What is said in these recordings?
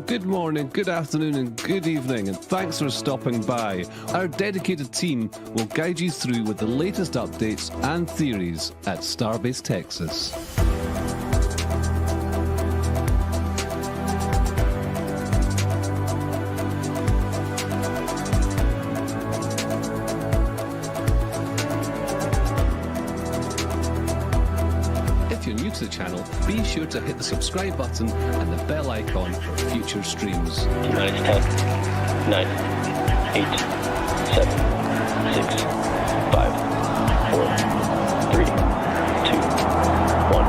Good morning, good afternoon, and good evening, and thanks for stopping by. Our dedicated team will guide you through with the latest updates and theories at Starbase, Texas. If you're new to the channel, be sure to hit the subscribe button and the bell icon for future streams. 9, 10, 9, 8, 7, 6, 5, 4, 3, 2, 1.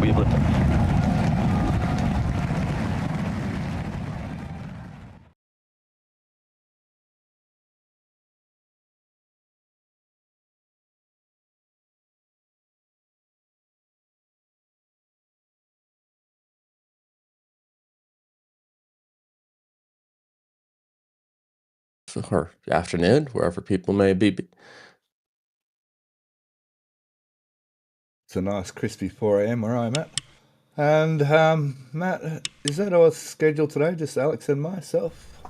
We have liftoff. Or afternoon, wherever people may be. It's a nice crispy 4 a.m. where I'm at. And Matt, is that our schedule today? Just Alex and myself?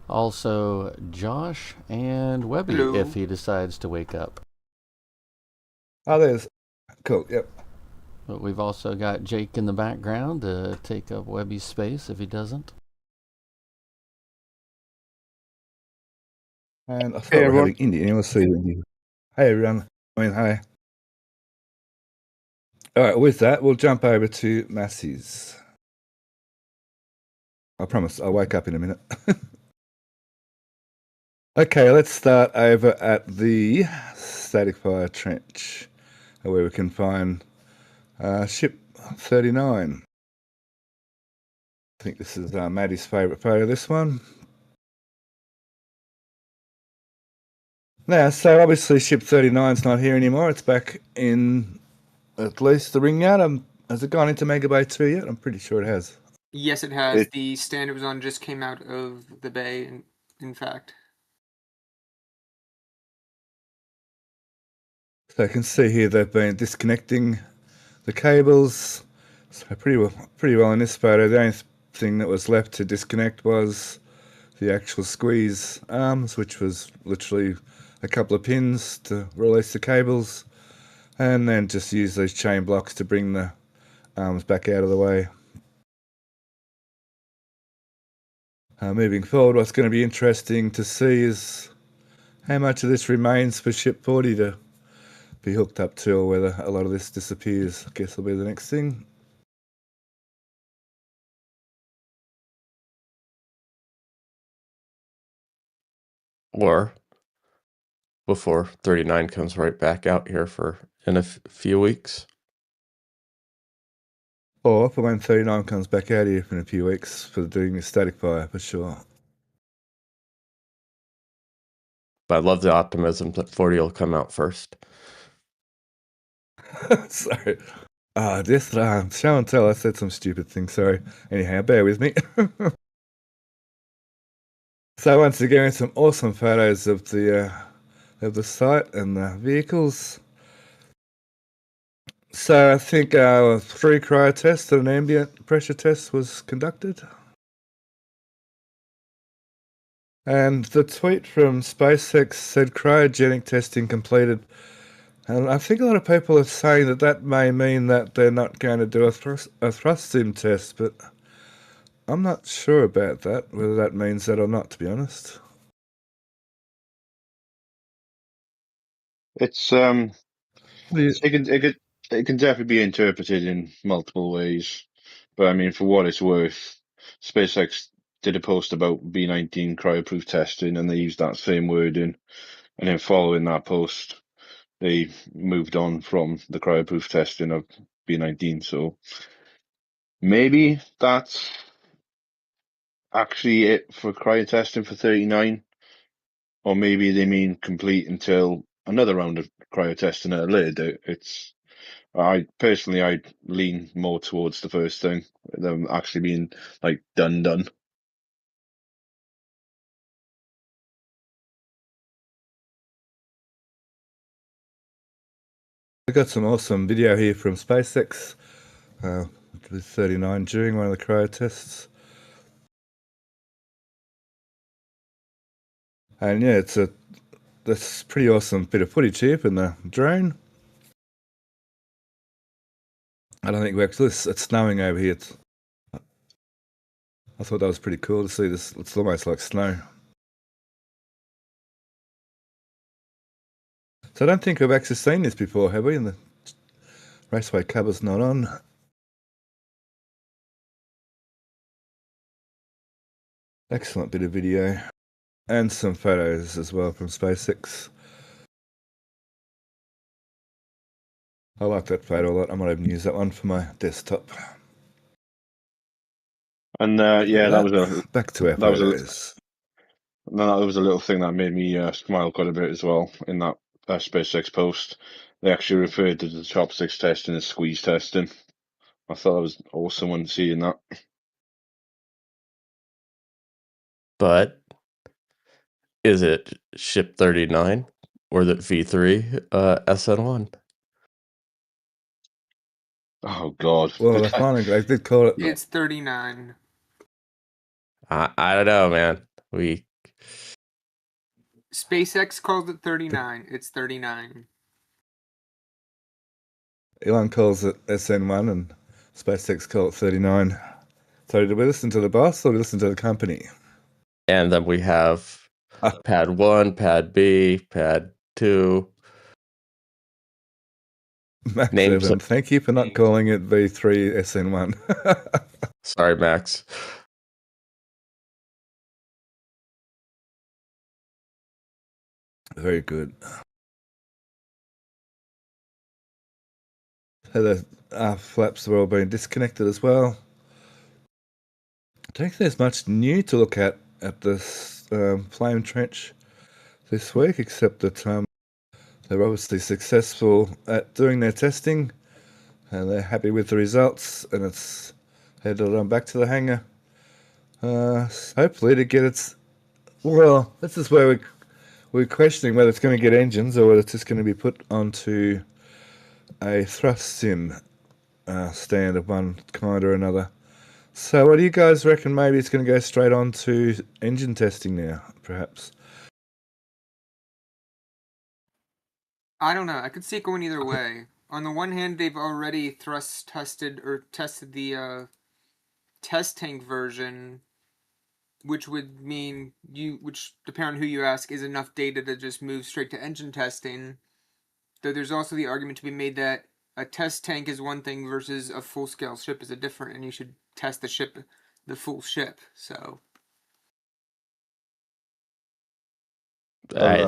Also, Josh and Webby, Hello. if he decides to wake up. Oh, there's... Cool, yep. But we've also got Jake in the background to take up Webby's space if he doesn't. And I thought Hey, we were everyone. having Indian. We'll see you. Hey, everyone. Hi. All right, with that, we'll jump over to Massey's. I promise I'll wake up in a minute. Okay, let's start over at the static fire trench, where we can find ship 39. I think this is Maddie's favourite photo, this one. Now, so obviously ship 39's not here anymore. It's back in at least the ring yard. Has it gone into Mega Bay 2 yet? I'm pretty sure it has. Yes, it has. The stand it was on just came out of the bay, in fact. So I can see here they've been disconnecting the cables. So pretty well in this photo. The only thing that was left to disconnect was the actual squeeze arms, which was literally a couple of pins to release the cables, and then just use these chain blocks to bring the arms back out of the way. Moving forward, what's going to be interesting to see is how much of this remains for Ship 40 to be hooked up to, or whether a lot of this disappears, I guess will be the next thing. Or before 39 comes right back out here in a few weeks. Or for when 39 comes back out here in a few weeks for doing a static fire, for sure. But I love the optimism that 40 will come out first. Sorry. Just show and tell. I said some stupid thing. Sorry. Anyhow, bear with me. So once again, some awesome photos of the site and the vehicles. So I think 3 cryo tests and an ambient pressure test was conducted. And the tweet from SpaceX said cryogenic testing completed. And I think a lot of people are saying that that may mean that they're not going to do a thrust sim test, but I'm not sure about that, whether that means that or not, to be honest. It's Do you- it can definitely be interpreted in multiple ways, but I mean, for what it's worth, SpaceX did a post about B-19 cryoproof testing, and they used that same wording, and then following that post, they moved on from the cryoproof testing of B-19. So maybe that's actually it for cryo testing for 39, or maybe they mean complete until another round of cryo testing at a later date. I personally, I'd lean more towards the first thing, them actually being like done. I got some awesome video here from SpaceX with 39 during one of the cryo tests. And yeah, that's a pretty awesome bit of footage here from the drone. I don't think it's snowing over here. I thought that was pretty cool to see this. It's almost like snow. So I don't think we've actually seen this before, have we? And the raceway cover's not on. Excellent bit of video. And some photos as well from SpaceX. I like that photo a lot. I might even use that one for my desktop. And yeah, that was back to our photos. That was a little thing that made me smile quite a bit as well in that SpaceX post. They actually referred to the chopsticks testing as squeeze testing. I thought it was awesome when seeing that. But is it Ship 39 or the V3 SN1? Oh God! Well, they did call it. It's 39. I don't know, man. SpaceX called it 39. It's 39. Elon calls it SN1 and SpaceX call it 39. So did we listen to the boss or did we listen to the company? And then we have Pad 1, Pad B, Pad 2. Max Evan, thank you for not calling it V3 SN1. Sorry, Max. Very good. So the flaps have all been disconnected as well. I don't think there's much new to look at this flame trench this week, except that they're obviously successful at doing their testing and they're happy with the results, and it's headed on back to the hangar. Hopefully to get its... Well, this is where we're questioning whether it's going to get engines or whether it's just going to be put onto a thrust sim stand of one kind or another. So what do you guys reckon? Maybe it's going to go straight on to engine testing now, perhaps? I don't know. I could see it going either way. On the one hand, they've already tested the test tank version which would mean which depending on who you ask, is enough data to just move straight to engine testing. Though there's also the argument to be made that a test tank is one thing versus a full-scale ship is a different, and you should test the full ship. So I,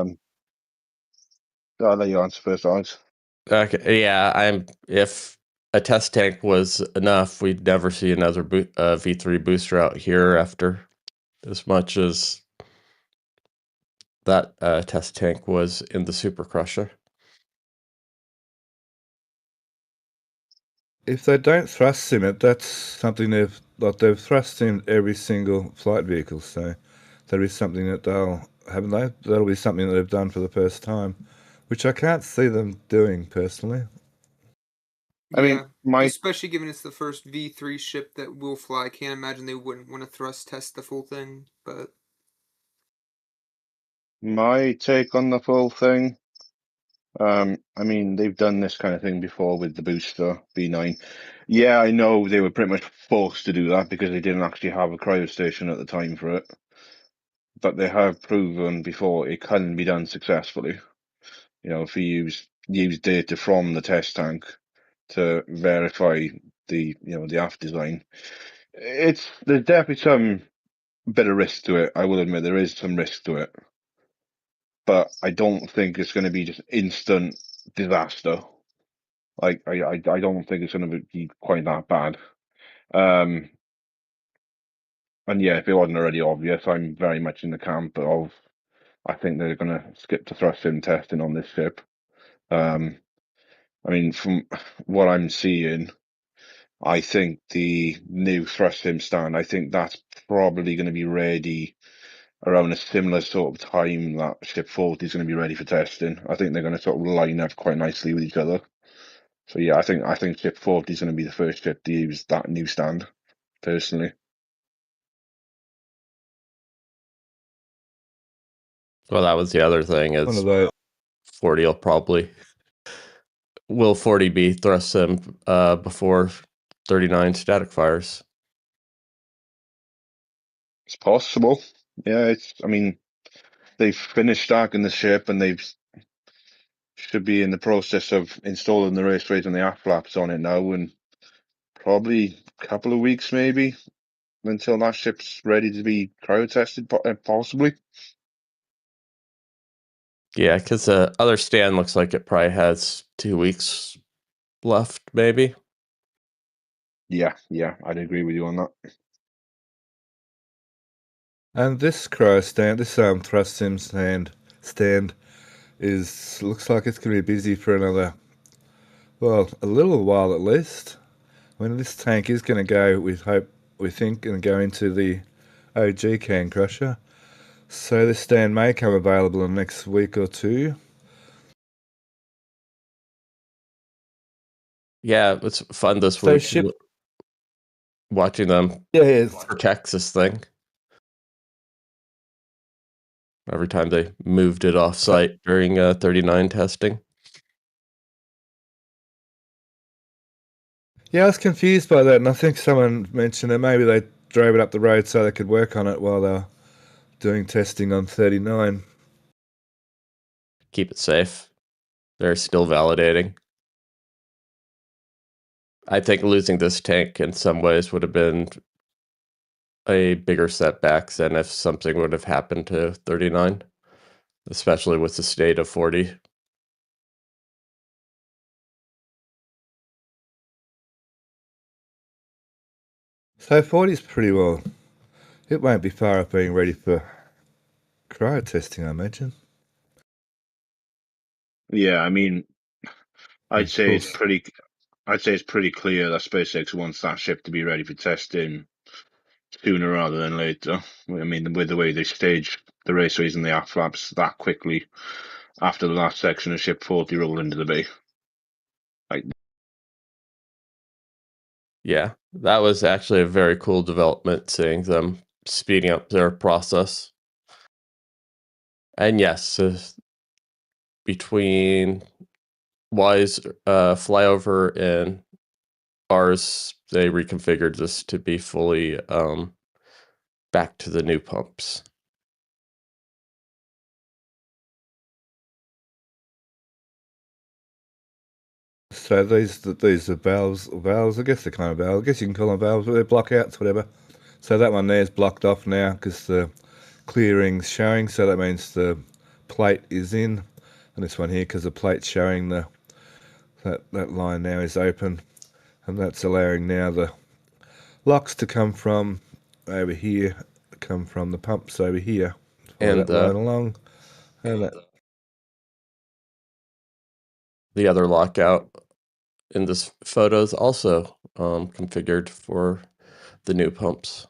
I'll let you answer first, Alex. okay, yeah, if a test tank was enough, we'd never see another V3 booster out here after as much as that test tank was in the Super Crusher. If they don't thrust sim it, that's something they've thrust in every single flight vehicle. So that is something that haven't they? That'll be something that they've done for the first time, which I can't see them doing personally. I mean, especially given it's the first V3 ship that will fly, I can't imagine they wouldn't want to thrust test the full thing. But my take on the full thing, I mean, they've done this kind of thing before with the booster B9. Yeah, I know they were pretty much forced to do that because they didn't actually have a cryo station at the time for it. But they have proven before it can be done successfully. You know, if you use data from the test tank to verify the aft design, there's definitely some bit of risk to it. I will admit there is some risk to it, but I don't think it's going to be just instant disaster. Like I don't think it's going to be quite that bad. And yeah, if it wasn't already obvious, I'm very much in the camp of I think they're going to skip to thrust sim testing on this ship. I mean, from what I'm seeing, I think the new thrust sim stand, I think that's probably going to be ready around a similar sort of time that Ship 40 is going to be ready for testing. I think they're going to sort of line up quite nicely with each other. So yeah, I think Ship 40 is going to be the first ship to use that new stand, personally. Well, that was the other thing One is of those. 40 will 40 be thrust sim before 39 static fires? It's possible. Yeah, I mean, they've finished stacking the ship and they should be in the process of installing the raceways and the aft flaps on it now, and probably a couple of weeks maybe until that ship's ready to be cryo tested, possibly. Yeah, because the other stand looks like it probably has 2 weeks left, maybe. Yeah, I'd agree with you on that. And this cryo stand, this thrust sim stand looks like it's going to be busy for another, well, a little while at least. When this tank is going to go, we think, and go into the OG can crusher. So this stand may come available in the next week or two. Yeah, it's fun this So week watching them yeah, protect this thing. Every time they moved it off site during 39 testing. yeah, I was confused by that, and I think someone mentioned that maybe they drove it up the road so they could work on it while they were doing testing on 39. Keep it safe. They're still validating. I think losing this tank in some ways would have been a bigger setback than if something would have happened to 39, especially with the state of 40. So 40's pretty well. It won't be far off being ready for cryo testing, I imagine. Yeah, I mean, I'd say it's pretty clear that SpaceX wants that ship to be ready for testing sooner rather than later. I mean, with the way they stage the raceways and the aft flaps that quickly after the last section of Ship 40 rolled into the bay. Yeah, that was actually a very cool development, seeing them speeding up their process. And yes, between Wise Flyover and ours, they reconfigured this to be fully back to the new pumps. So these are valves. I guess they're kind of valves. I guess you can call them valves, but they're blockouts, whatever. So that one there is blocked off now because the clearing's showing. So that means the plate is in, and this one here because the plate's showing that line now is open, and that's allowing now the locks to come from over here, come from the pumps over here, follow And that line along, and that. The other lockout in this photo is also configured for the new pumps.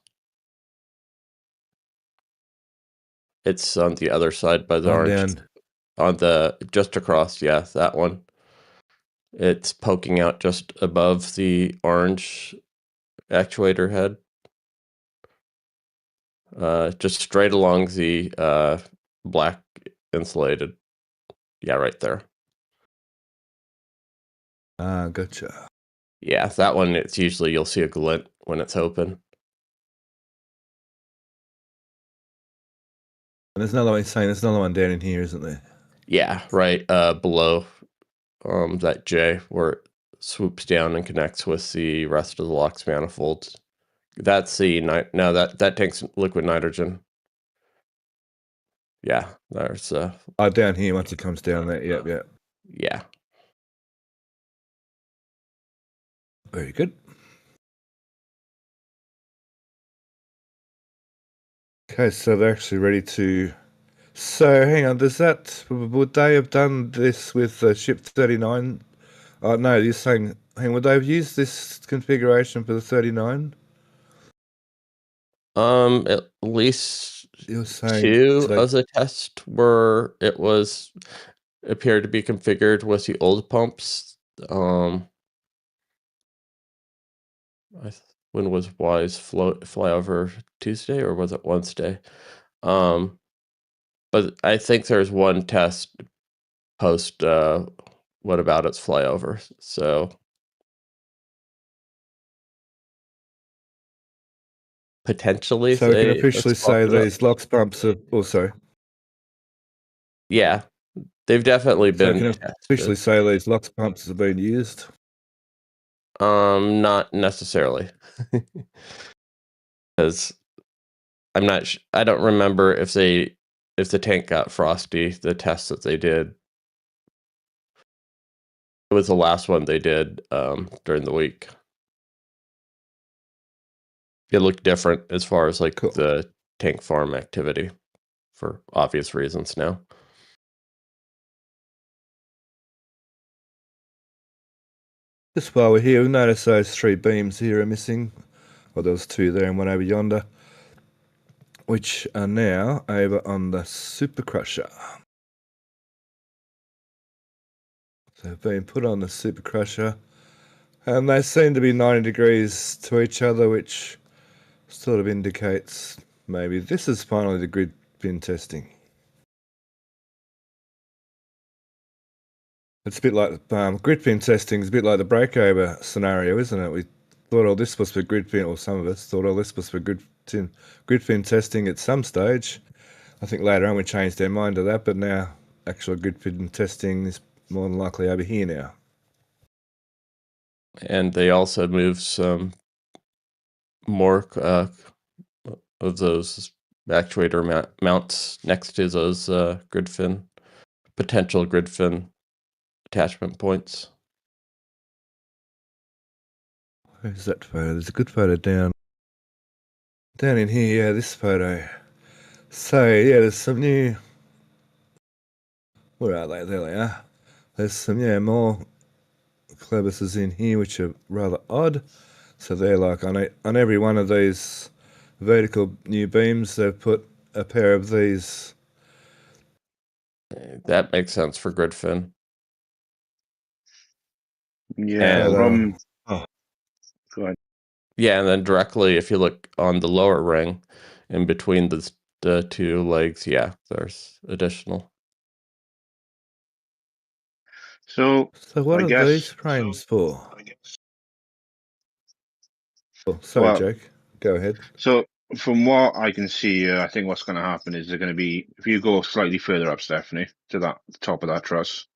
It's on the other side by the orange. Down. On the just across, yeah, that one. It's poking out just above the orange actuator head. Just straight along the black insulated. Yeah, right there. Ah, gotcha. Yeah, that one, it's usually you'll see a glint when it's open. And there's another one saying there's another one down in here, isn't there? Yeah, right below that J where it swoops down and connects with the rest of the LOX manifolds. That's the no, that tank's liquid nitrogen. Yeah, there's down here once it comes down there. Yep. Yeah. Very good. Okay, so they're actually ready to. So hang on, would they have done this with ship 39? Oh no, you're saying, would they have used this configuration for the 39? At least You're saying two of the tests appeared to be configured with the old pumps. When was Wise flyover Tuesday or was it Wednesday? But I think there's one test post what about its flyover. So potentially, so we can officially say these LOX pumps are also. Yeah, they've definitely been. So we can officially say these LOX pumps have been used. Not necessarily, because I'm not. I don't remember if the tank got frosty. The test that they did, it was the last one they did during the week. It looked different as far as like the tank farm activity, for obvious reasons now. Just while we're here, we notice those three beams here are missing. Well, there was two there and one over yonder, which are now over on the super crusher. So they've been put on the super crusher, and they seem to be 90 degrees to each other, which sort of indicates maybe this is finally the grid pin testing. It's a bit like grid pin testing is a bit like the breakover scenario, isn't it? We thought all this was for grid pin, or some of us thought all this was for grid pin testing at some stage. I think later on we changed our mind to that, but now actual grid pin testing is more than likely over here now. And they also moved some more of those actuator mounts next to those potential grid fin attachment points. Where's that photo? There's a good photo down in here. Yeah, this photo. So yeah, there's some new. Where are they? There they are. There's some more clevises in here, which are rather odd. So they're like on every one of these vertical new beams, they've put a pair of these. That makes sense for grid fin. Yeah. And, go ahead. Yeah, and then directly, if you look on the lower ring, in between the two legs, yeah, there's additional. So what are these frames for? Oh, sorry, Jake. Go ahead. So From what I can see, I think what's going to happen is they're going to be, if you go slightly further up, Stephanie, to that top of that truss,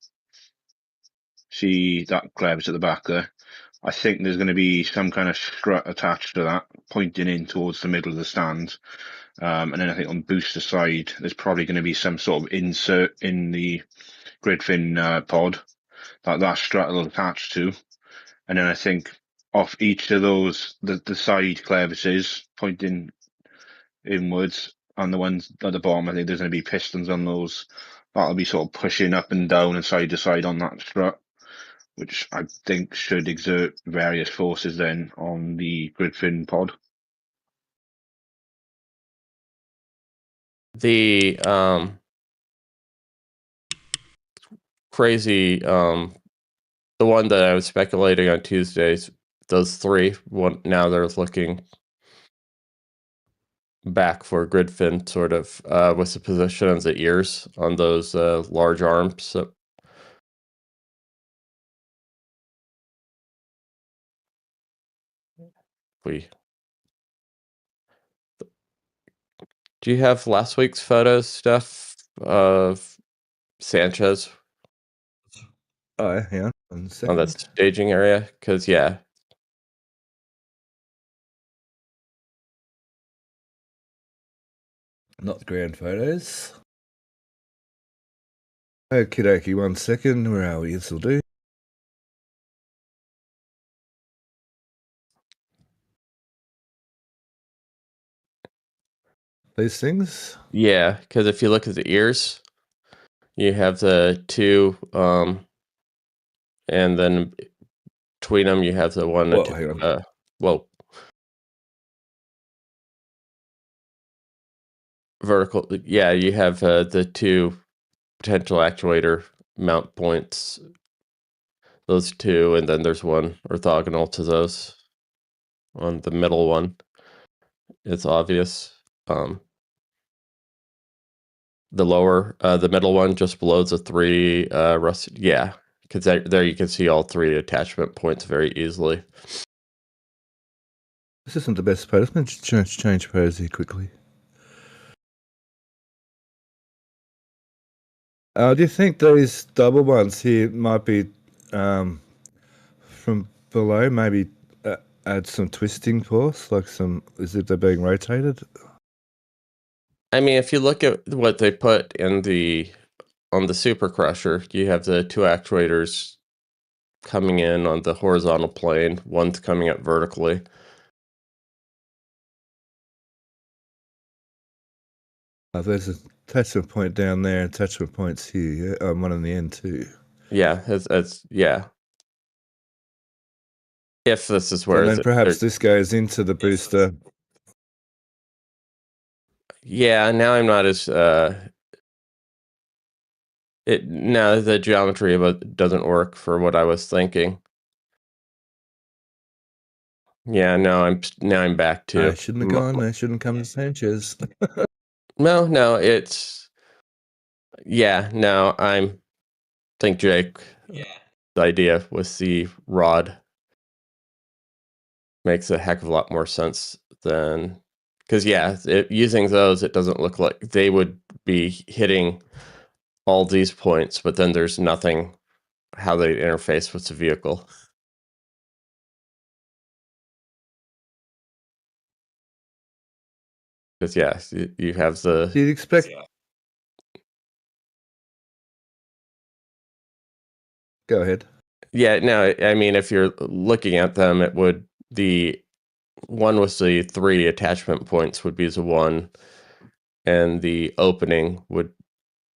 see that clevis at the back there. I think there's going to be some kind of strut attached to that, pointing in towards the middle of the stand. And then I think on booster side, there's probably going to be some sort of insert in the grid fin pod that strut will attach to. And then I think off each of those, the side clevises pointing inwards, and the ones at the bottom, I think there's going to be pistons on those. That'll be sort of pushing up and down and side to side on that strut, which I think should exert various forces then on the grid fin pod. The crazy the one that I was speculating on Tuesdays, those three, now they're looking back for grid fin sort of with the position of the ears on those large arms. So do you have last week's photos, Steph, of Sanchez Oh, hang on 1 on second. that staging area? Because yeah, Not the ground photos. Okie dokie, 1 second. Where are we? This'll do. These things? yeah. Because if you look at the ears, you have the two, and then between them you have the one. Whoa, hang on. Well, vertical. Yeah, you have the two potential actuator mount points. Those two, and then there's one orthogonal to those on the middle one. It's obvious. The lower, the middle one just below the three rusted. Yeah, because there you can see all three attachment points very easily. This isn't the best photo. I'm going to change photos here quickly. Do you think these double ones here might be from below? Maybe add some twisting force, like some, as if they're being rotated? I mean, if you look at what they put in on the Super Crusher, you have the two actuators coming in on the horizontal plane, one's coming up vertically. There's an attachment point down there, attachment points here, one on the end too. Yeah, it's yeah. If this is where, and then perhaps this goes into the booster. Yeah, now I'm not as now the geometry of it doesn't work for what I was thinking. Yeah, now I'm back to. I shouldn't have gone. I shouldn't come to Sanchez. No, it's no. Think Jake. Yeah. The idea with the rod makes a heck of a lot more sense than, because using those, it doesn't look like they would be hitting all these points, but then there's nothing how they interface with the vehicle. Because you have the. You'd expect. Go ahead. Yeah, no, I mean, if you're looking at them, it would, the one with the three attachment points would be the one, and the opening would,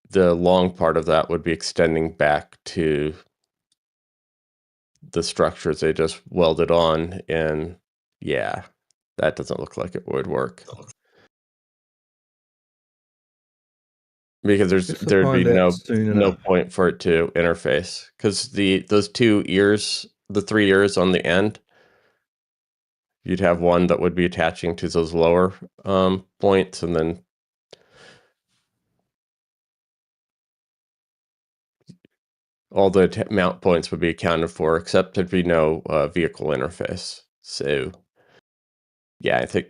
the long part of that would be extending back to the structures they just welded on, and that doesn't look like it would work. Because there'd be no point for it to interface, because those two ears, the three ears on the end, you'd have one that would be attaching to those lower points, and then all the mount points would be accounted for, except there'd be no vehicle interface. So Yeah, I think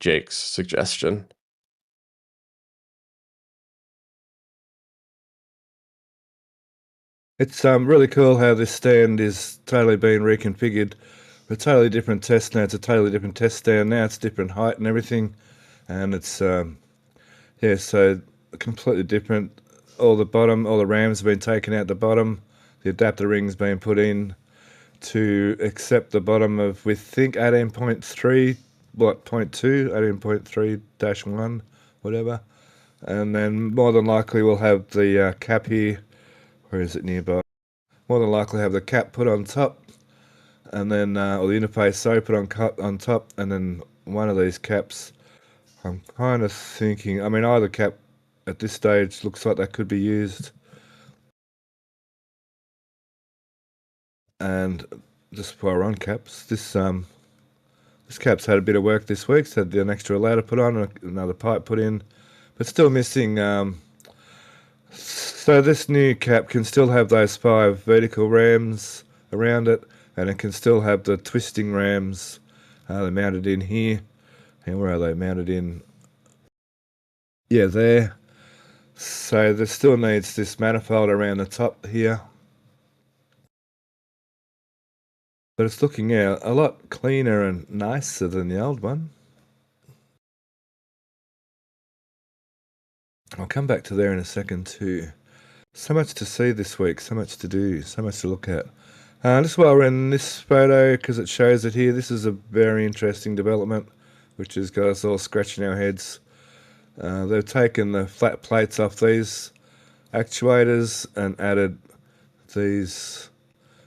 Jake's suggestion. It's really cool how this stand is totally been reconfigured. A totally different test now. It's a totally different test stand now. It's different height and everything, and it's yeah, so completely different. All the rams have been taken out the bottom. The adapter ring's been put in to accept the bottom of, we think, 18.3, what, 0.2, 18.3-1, whatever. And then more than likely we'll have the cap here. Where is it nearby? More than likely have the cap put on top, and then, or the interface, sorry, put on top, and then one of these caps, I'm kind of thinking, I mean, either cap at this stage looks like that could be used. And just while we're on caps, this cap's had a bit of work this week. It's had an extra ladder put on, another pipe put in, but still missing. So this new cap can still have those 5 vertical rams around it, and it can still have the twisting rams. They're mounted in here. And where are they mounted in? Yeah, there. So there still needs this manifold around the top here. But it's looking a lot cleaner and nicer than the old one. I'll come back to there in a second too. So much to see this week, so much to do, so much to look at. Just while we're in this photo, because it shows it here, this is a very interesting development, which has got us all scratching our heads. They've taken the flat plates off these actuators and added these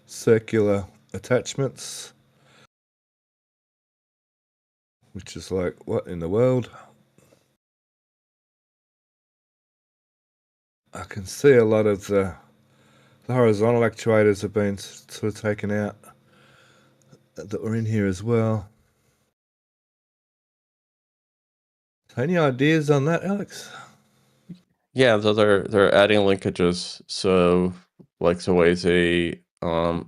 circular attachments, which is like, what in the world? I can see a lot of the horizontal actuators have been sort of taken out that were in here as well. Any ideas on that, Alex? Yeah, so they're adding linkages, so like the ways they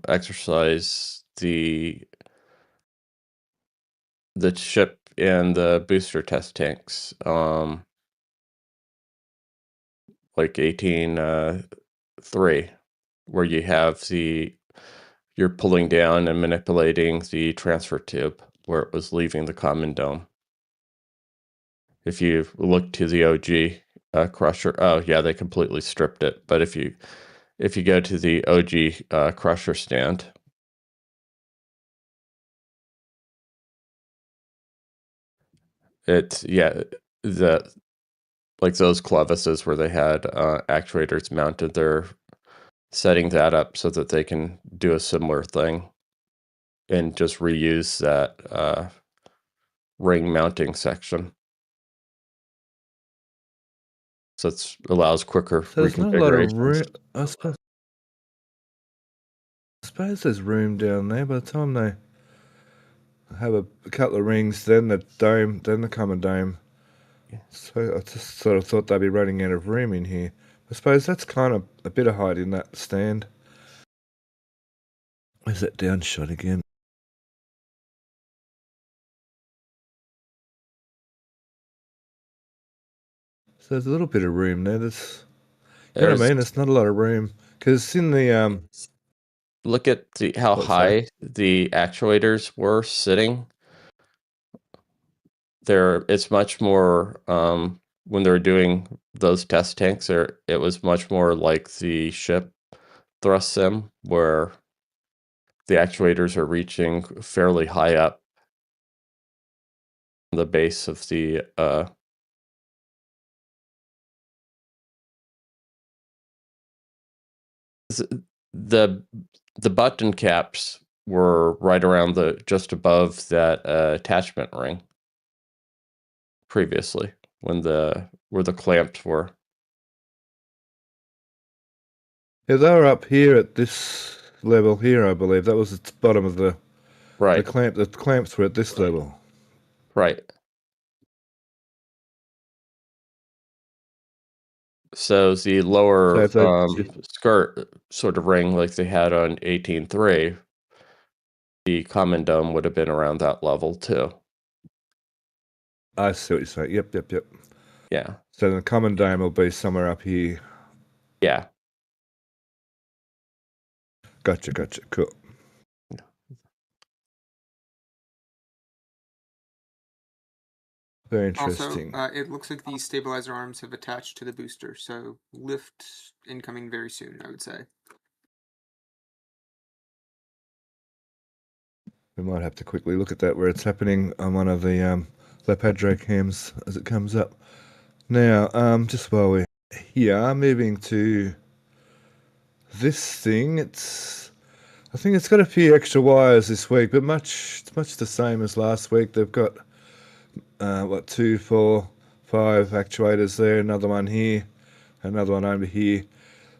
exercise the ship and the booster test tanks, like 18.3, where you have you're pulling down and manipulating the transfer tube where it was leaving the common dome. If you look to the OG crusher, oh yeah, they completely stripped it. But if you go to the OG crusher stand, it's like those clevises where they had actuators mounted, they're setting that up so that they can do a similar thing and just reuse that ring mounting section. So it allows quicker So there's not a lot of room. reconfigurations. I suppose there's room down there. By the time they have a couple of rings, then the dome, then the common dome. Yeah. So I just sort of thought they'd be running out of room in here. I suppose that's kind of a bit of height in that stand. Where's that down shot again? So there's a little bit of room there. There's, you know what I mean? It's not a lot of room because in the look at how what's high the actuators were sitting. It's much more when they're doing those test tanks. It was much more like the ship thrust sim, where the actuators are reaching fairly high up the base of the the button caps were right around just above that attachment ring previously, where the clamps were. Yeah, they were up here at this level here, I believe. That was the bottom of the Right. The clamps were at this level. Right. So the lower skirt sort of ring, like they had on 18.3, the common dome would have been around that level too. I see what you're saying. Yep. Yeah. So the common dome will be somewhere up here. Yeah. Gotcha. Cool. Very interesting. Also, it looks like these stabilizer arms have attached to the booster, so lift incoming very soon, I would say. We might have to quickly look at that where it's happening on one of the Lepadro cams as it comes up. Now, just while we're here, moving to this thing, I think it's got a few extra wires this week, but it's much the same as last week. They've got 2, 4, 5 actuators there, another one here, another one over here.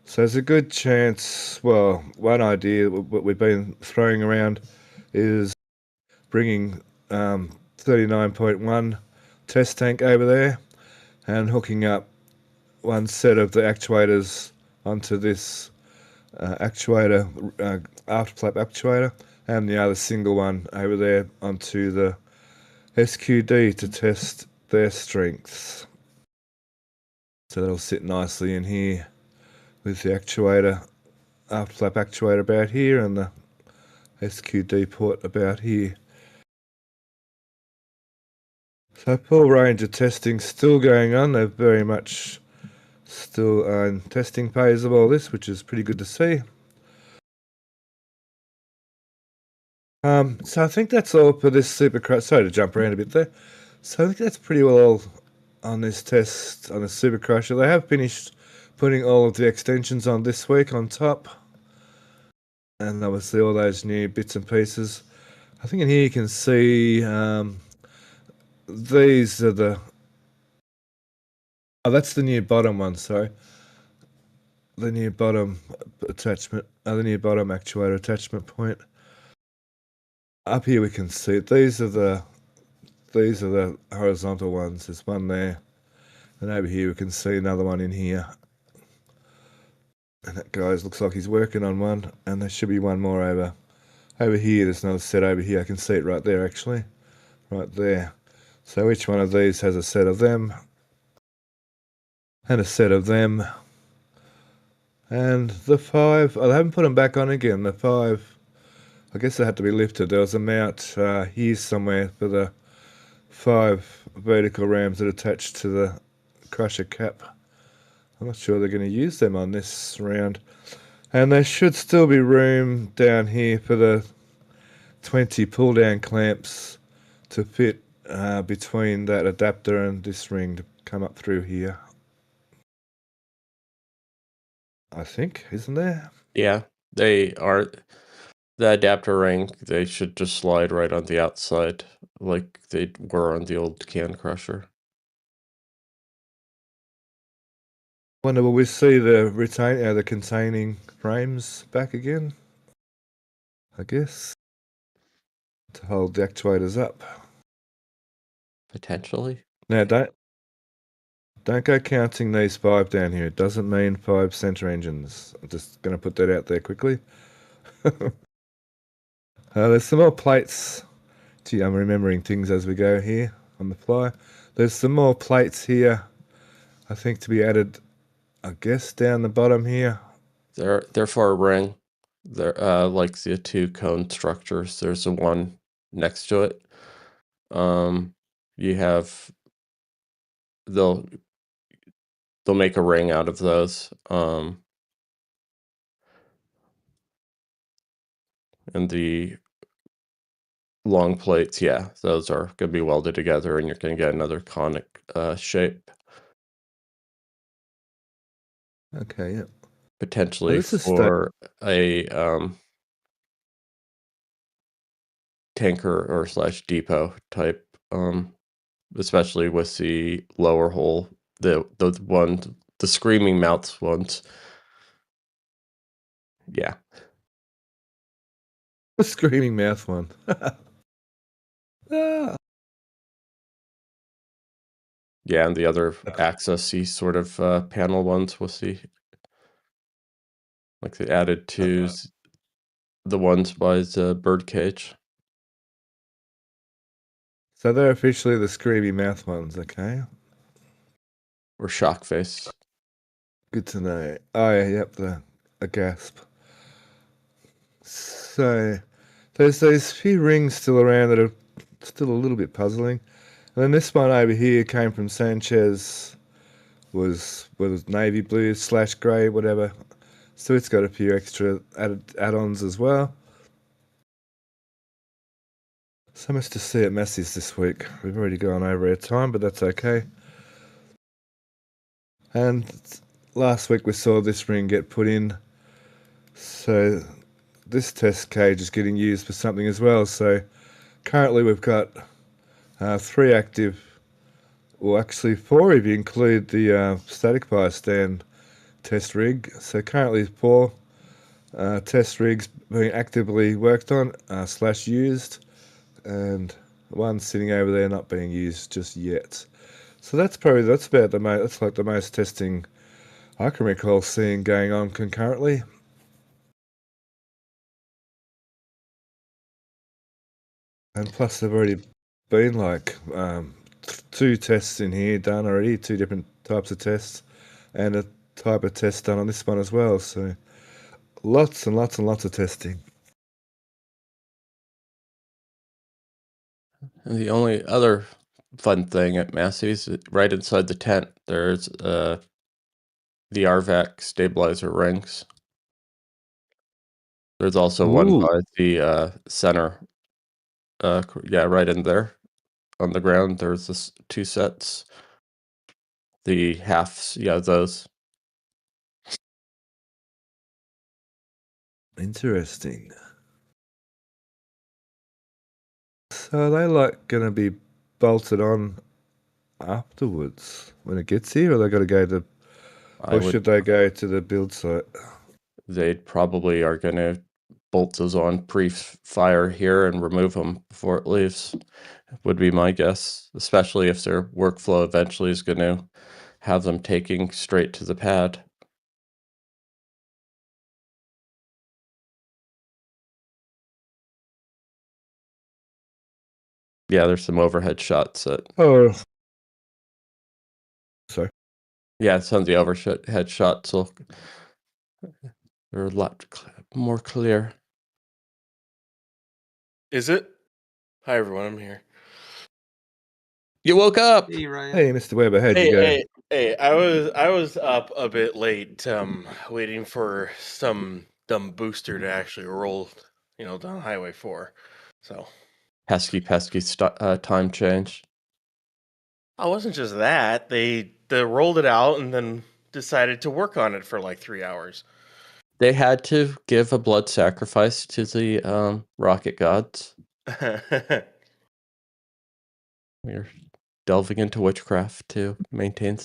So there's a good chance. Well, one idea what we've been throwing around is bringing 39.1 test tank over there and hooking up one set of the actuators onto this actuator, aft flap actuator, and the other single one over there onto the SQD to test their strengths. So that'll sit nicely in here with the actuator, aft flap actuator about here and the SQD port about here. So full range of testing still going on. They're very much still in testing phase of all this, which is pretty good to see. So I think that's all for this Supercrush. Sorry to jump around a bit there. So I think that's pretty well all on this test on the Supercrusher. They have finished putting all of the extensions on this week on top. And obviously all those new bits and pieces. I think in here you can see these are the... Oh, that's the new bottom one, sorry. The new bottom attachment, the new bottom actuator attachment point. Up here we can see these are the horizontal ones. There's one there, and over here we can see another one in here. And that guy looks like he's working on one, and there should be one more over here. There's another set over here. I can see it right there, actually, right there. So each one of these has a set of them, and a set of them, and the 5. I haven't put them back on again. The 5. I guess they had to be lifted. There was a mount here somewhere for the 5 vertical rams that attached to the crusher cap. I'm not sure they're going to use them on this round. And there should still be room down here for the 20 pull-down clamps to fit between that adapter and this ring to come up through here. I think, isn't there? Yeah, they are. The adapter ring, they should just slide right on the outside like they were on the old can crusher. Wonder will we see the containing frames back again? I guess to hold the actuators up. Potentially. Now don't go counting these 5 down here. It doesn't mean 5 center engines. I'm just going to put that out there quickly. There's some more plates. Gee, I'm remembering things as we go here on the fly. There's some more plates here, I think, to be added, I guess, down the bottom here. They're for a ring. They're like the 2 cone structures. There's the one next to it. You have they'll make a ring out of those. And the long plates, yeah, those are going to be welded together, and you're going to get another conic shape. Okay, yeah. Potentially for a tanker or / depot type, especially with the lower hole, the screaming mouth ones. Yeah. The screaming mouth one. Ah. Yeah, and the other accessy sort of panel ones we'll see. Like they added to the ones by the birdcage. So they're officially the screamy mouth ones, okay? Or shock face. Good to know. Oh yeah, yep, a gasp. So there's those few rings still around that are still a little bit puzzling. And then this one over here came from Sanchez, was navy blue / grey, whatever. So it's got a few extra add-ons as well. So much to see at Massey's this week. We've already gone over our time, but that's okay. And last week we saw this ring get put in. So this test cage is getting used for something as well. So currently we've got 3 active, well actually 4 if you include the static fire stand test rig. So currently 4 test rigs being actively worked on / used, and one sitting over there not being used just yet. So that's about that's like the most testing I can recall seeing going on concurrently. And plus they've already been like 2 tests in here done already, 2 different types of tests, and a type of test done on this one as well. So lots and lots and lots of testing. And the only other fun thing at Massey's, right inside the tent, there's the RVAC stabilizer rings. There's also one Ooh. by the center. Yeah, right in there on the ground. There's this 2 sets. The halves, yeah, those. Interesting. So are they like going to be bolted on afterwards when it gets here, or they got to go to, or should they go to the build site? They probably are going to bolt those on pre-fire here and remove them before it leaves, would be my guess, especially if their workflow eventually is going to have them taking straight to the pad. Yeah, there's some overhead shots that. Oh, sorry. Yeah, some of the overhead shots will. They're a lot more clear. Is it? Hi everyone, I'm here. You woke up. Hey, Ryan. Hey, Mr. Weber, how'd you go? Hey! I was up a bit late, waiting for some dumb booster to actually roll, down Highway 4. So Pesky time change. it wasn't just that they rolled it out and then decided to work on it for like 3 hours. They had to give a blood sacrifice to the rocket gods. We're delving into witchcraft to maintain.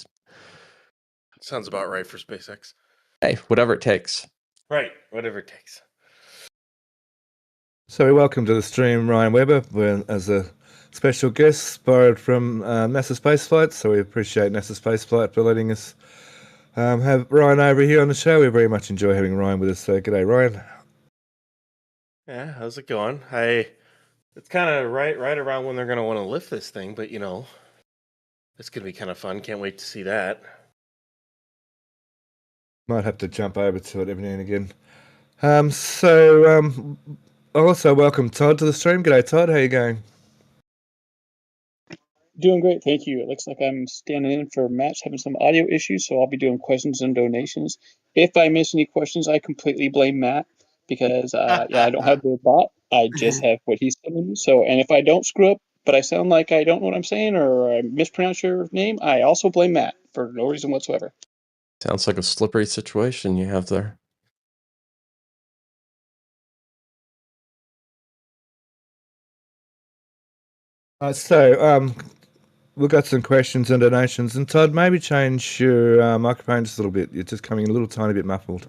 Sounds about right for SpaceX. Hey, whatever it takes. Right, whatever it takes. So welcome to the stream, Ryan Weber, as a special guest borrowed from NASA Spaceflight. So we appreciate NASA Spaceflight for letting us have Ryan over here on the show. We very much enjoy having Ryan with us. So g'day, Ryan. Yeah, how's it going? It's kind of right around when they're going to want to lift this thing, but it's going to be kind of fun. Can't wait to see that. Might have to jump over to it every now and again. So also welcome Todd to the stream. G'day, Todd. How you going? Doing great, thank you. It looks like I'm standing in for Matt's having some audio issues, so I'll be doing questions and donations. If I miss any questions, I completely blame Matt because I don't have the bot. I just have what he's telling me. So, and if I don't screw up, but I sound like I don't know what I'm saying or I mispronounce your name, I also blame Matt for no reason whatsoever. Sounds like a slippery situation you have there. We've got some questions and donations. And Todd, maybe change your microphone just a little bit. You're just coming a little tiny bit muffled.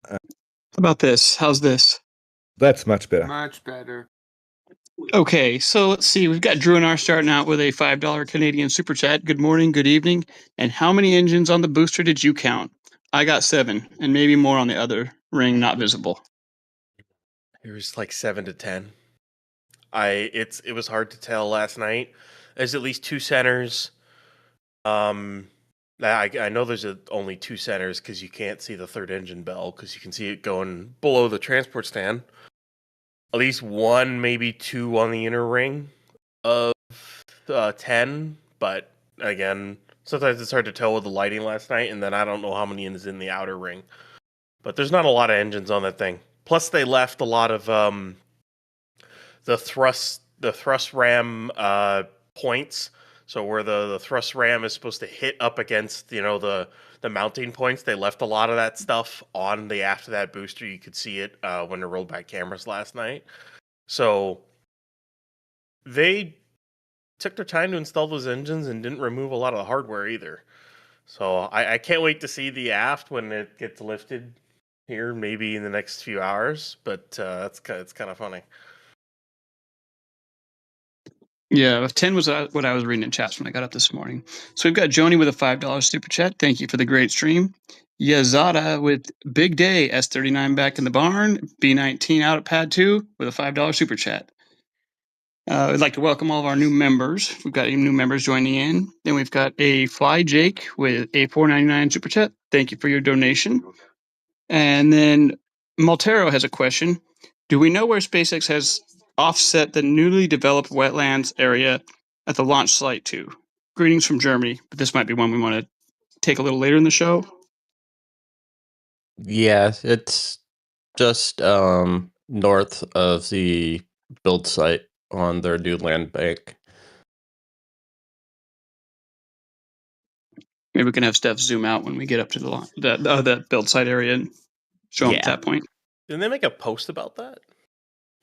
How about this? How's this? That's much better. Much better. Okay, so let's see. We've got Drew and R starting out with a $5 Canadian super chat. Good morning, good evening. And how many engines on the booster did you count? I got 7, and maybe more on the other ring, not visible. It was like 7 to 10. It was hard to tell last night. There's at least 2 centers. I know there's only 2 centers because you can't see the third engine bell because you can see it going below the transport stand. At least 1, maybe 2 on the inner ring of 10. But again, sometimes it's hard to tell with the lighting last night, and then I don't know how many is in the outer ring. But there's not a lot of engines on that thing. Plus, they left a lot of the thrust ram points. So where the thrust ram is supposed to hit up against the mounting points, they left a lot of that stuff on the aft of that booster. You could see it when they rolled back cameras last night. So they took their time to install those engines and didn't remove a lot of the hardware either. So I can't wait to see the aft when it gets lifted here, maybe in the next few hours. But it's kind of funny. Yeah, 10 was what I was reading in chats when I got up this morning. So we've got Joni with a $5 super chat. Thank you for the great stream. Yazada with Big Day, S39 back in the barn, B19 out at pad 2 with a $5 super chat. I'd like to welcome all of our new members. We've got new members joining in. Then we've got a Fly Jake with a $4.99 super chat. Thank you for your donation. And then Maltero has a question. Do we know where SpaceX has offset the newly developed wetlands area at the launch site to? Greetings from Germany, but this might be one we want to take a little later in the show. Yeah, it's just north of the build site on their new land bank. Maybe we can have Steph zoom out when we get up to the build site area and show them at that point. Didn't they make a post about that?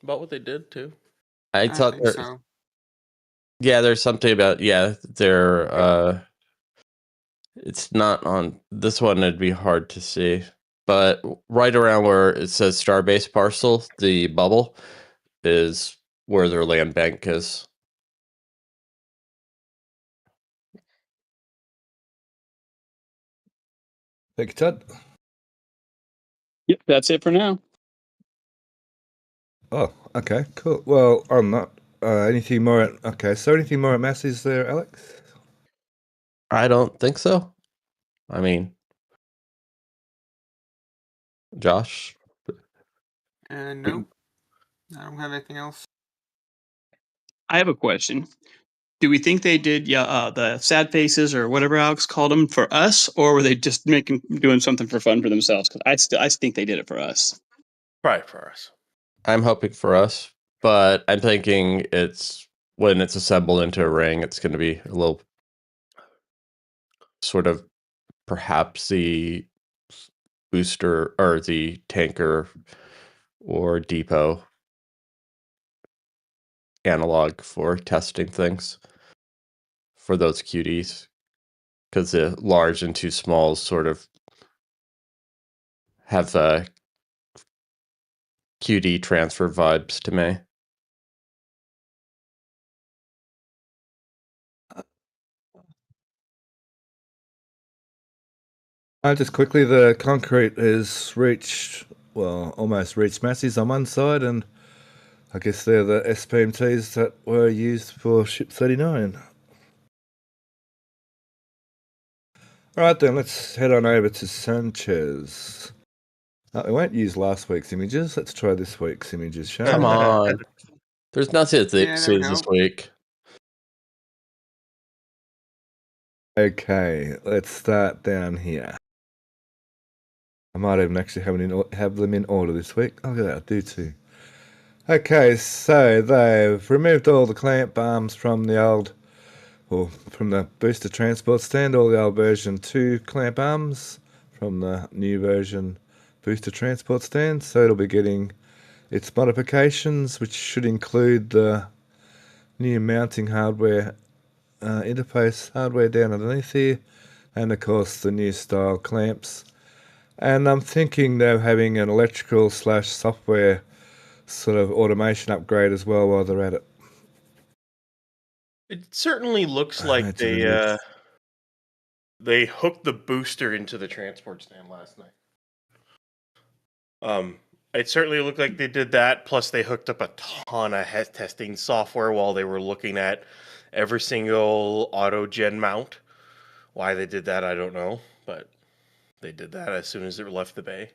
About what they did too? I thought think so. Yeah, there's something about they're it's not on this one. It'd be hard to see, but right around where it says Starbase parcel, the bubble is where their land bank is. Thank you, Todd. Yep, that's it for now. Oh, okay, cool. Well, I'm not. Anything more? So anything more at Massey's there, Alex? I don't think so. I mean, Josh? No, I don't have anything else. I have a question. Do we think they did the sad faces or whatever Alex called them for us, or were they just doing something for fun for themselves? Because I think they did it for us. Probably for us. I'm hoping for us, but I'm thinking it's when it's assembled into a ring, it's going to be a little sort of perhaps the booster or the tanker or depot analog for testing things for those QDs, because the large and too smalls sort of have QD transfer vibes to me. Just quickly, the concrete has almost reached Massey's on one side, and I guess they're the SPMTs that were used for Ship 39. All right, then, let's head on over to Sanchez. We won't use last week's images. Let's try this week's images, shall we? Come on. There's nothing to see this week. Okay, let's start down here. I might even actually have them in order this week. Oh, look at that, I do too. Okay, so they've removed all the clamp arms from the booster transport stand, all the old version 2 clamp arms from the new version booster transport stand. So it'll be getting its modifications, which should include the new mounting hardware, interface hardware down underneath here, and of course the new style clamps. And I'm thinking they're having an electrical / software sort of automation upgrade as well while they're at it. It certainly looks like they They hooked the booster into the transport stand last night. It certainly looked like they did that. Plus, they hooked up a ton of testing software while they were looking at every single auto gen mount. Why they did that, I don't know, but they did that as soon as it left the bay.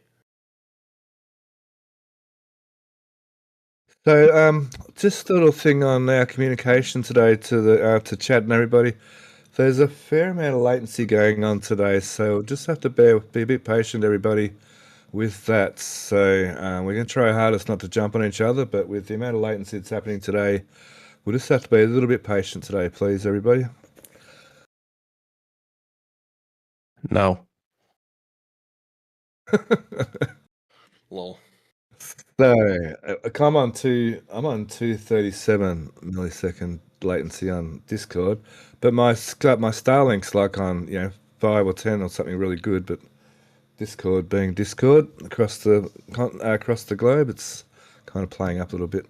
So, just a little thing on our communication today to Chad and everybody. There's a fair amount of latency going on today, so we'll just have to be a bit patient, everybody, with that. So we're going to try our hardest not to jump on each other, but with the amount of latency that's happening today, we'll just have to be a little bit patient today, please, everybody. No. Lol. So I'm on 237 millisecond latency on Discord, but my Starlink's like on 5 or 10 or something really good. But Discord being Discord across the globe, it's kind of playing up a little bit.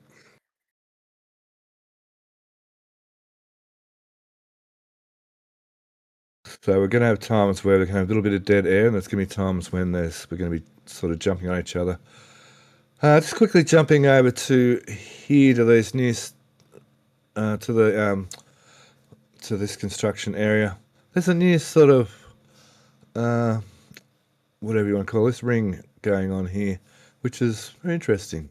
So we're going to have times where we can have a little bit of dead air, and there's going to be times when we're going to be sort of jumping on each other. Just quickly jumping over to here to these news, to this construction area. There's a new sort of whatever you want to call this ring going on here, which is very interesting.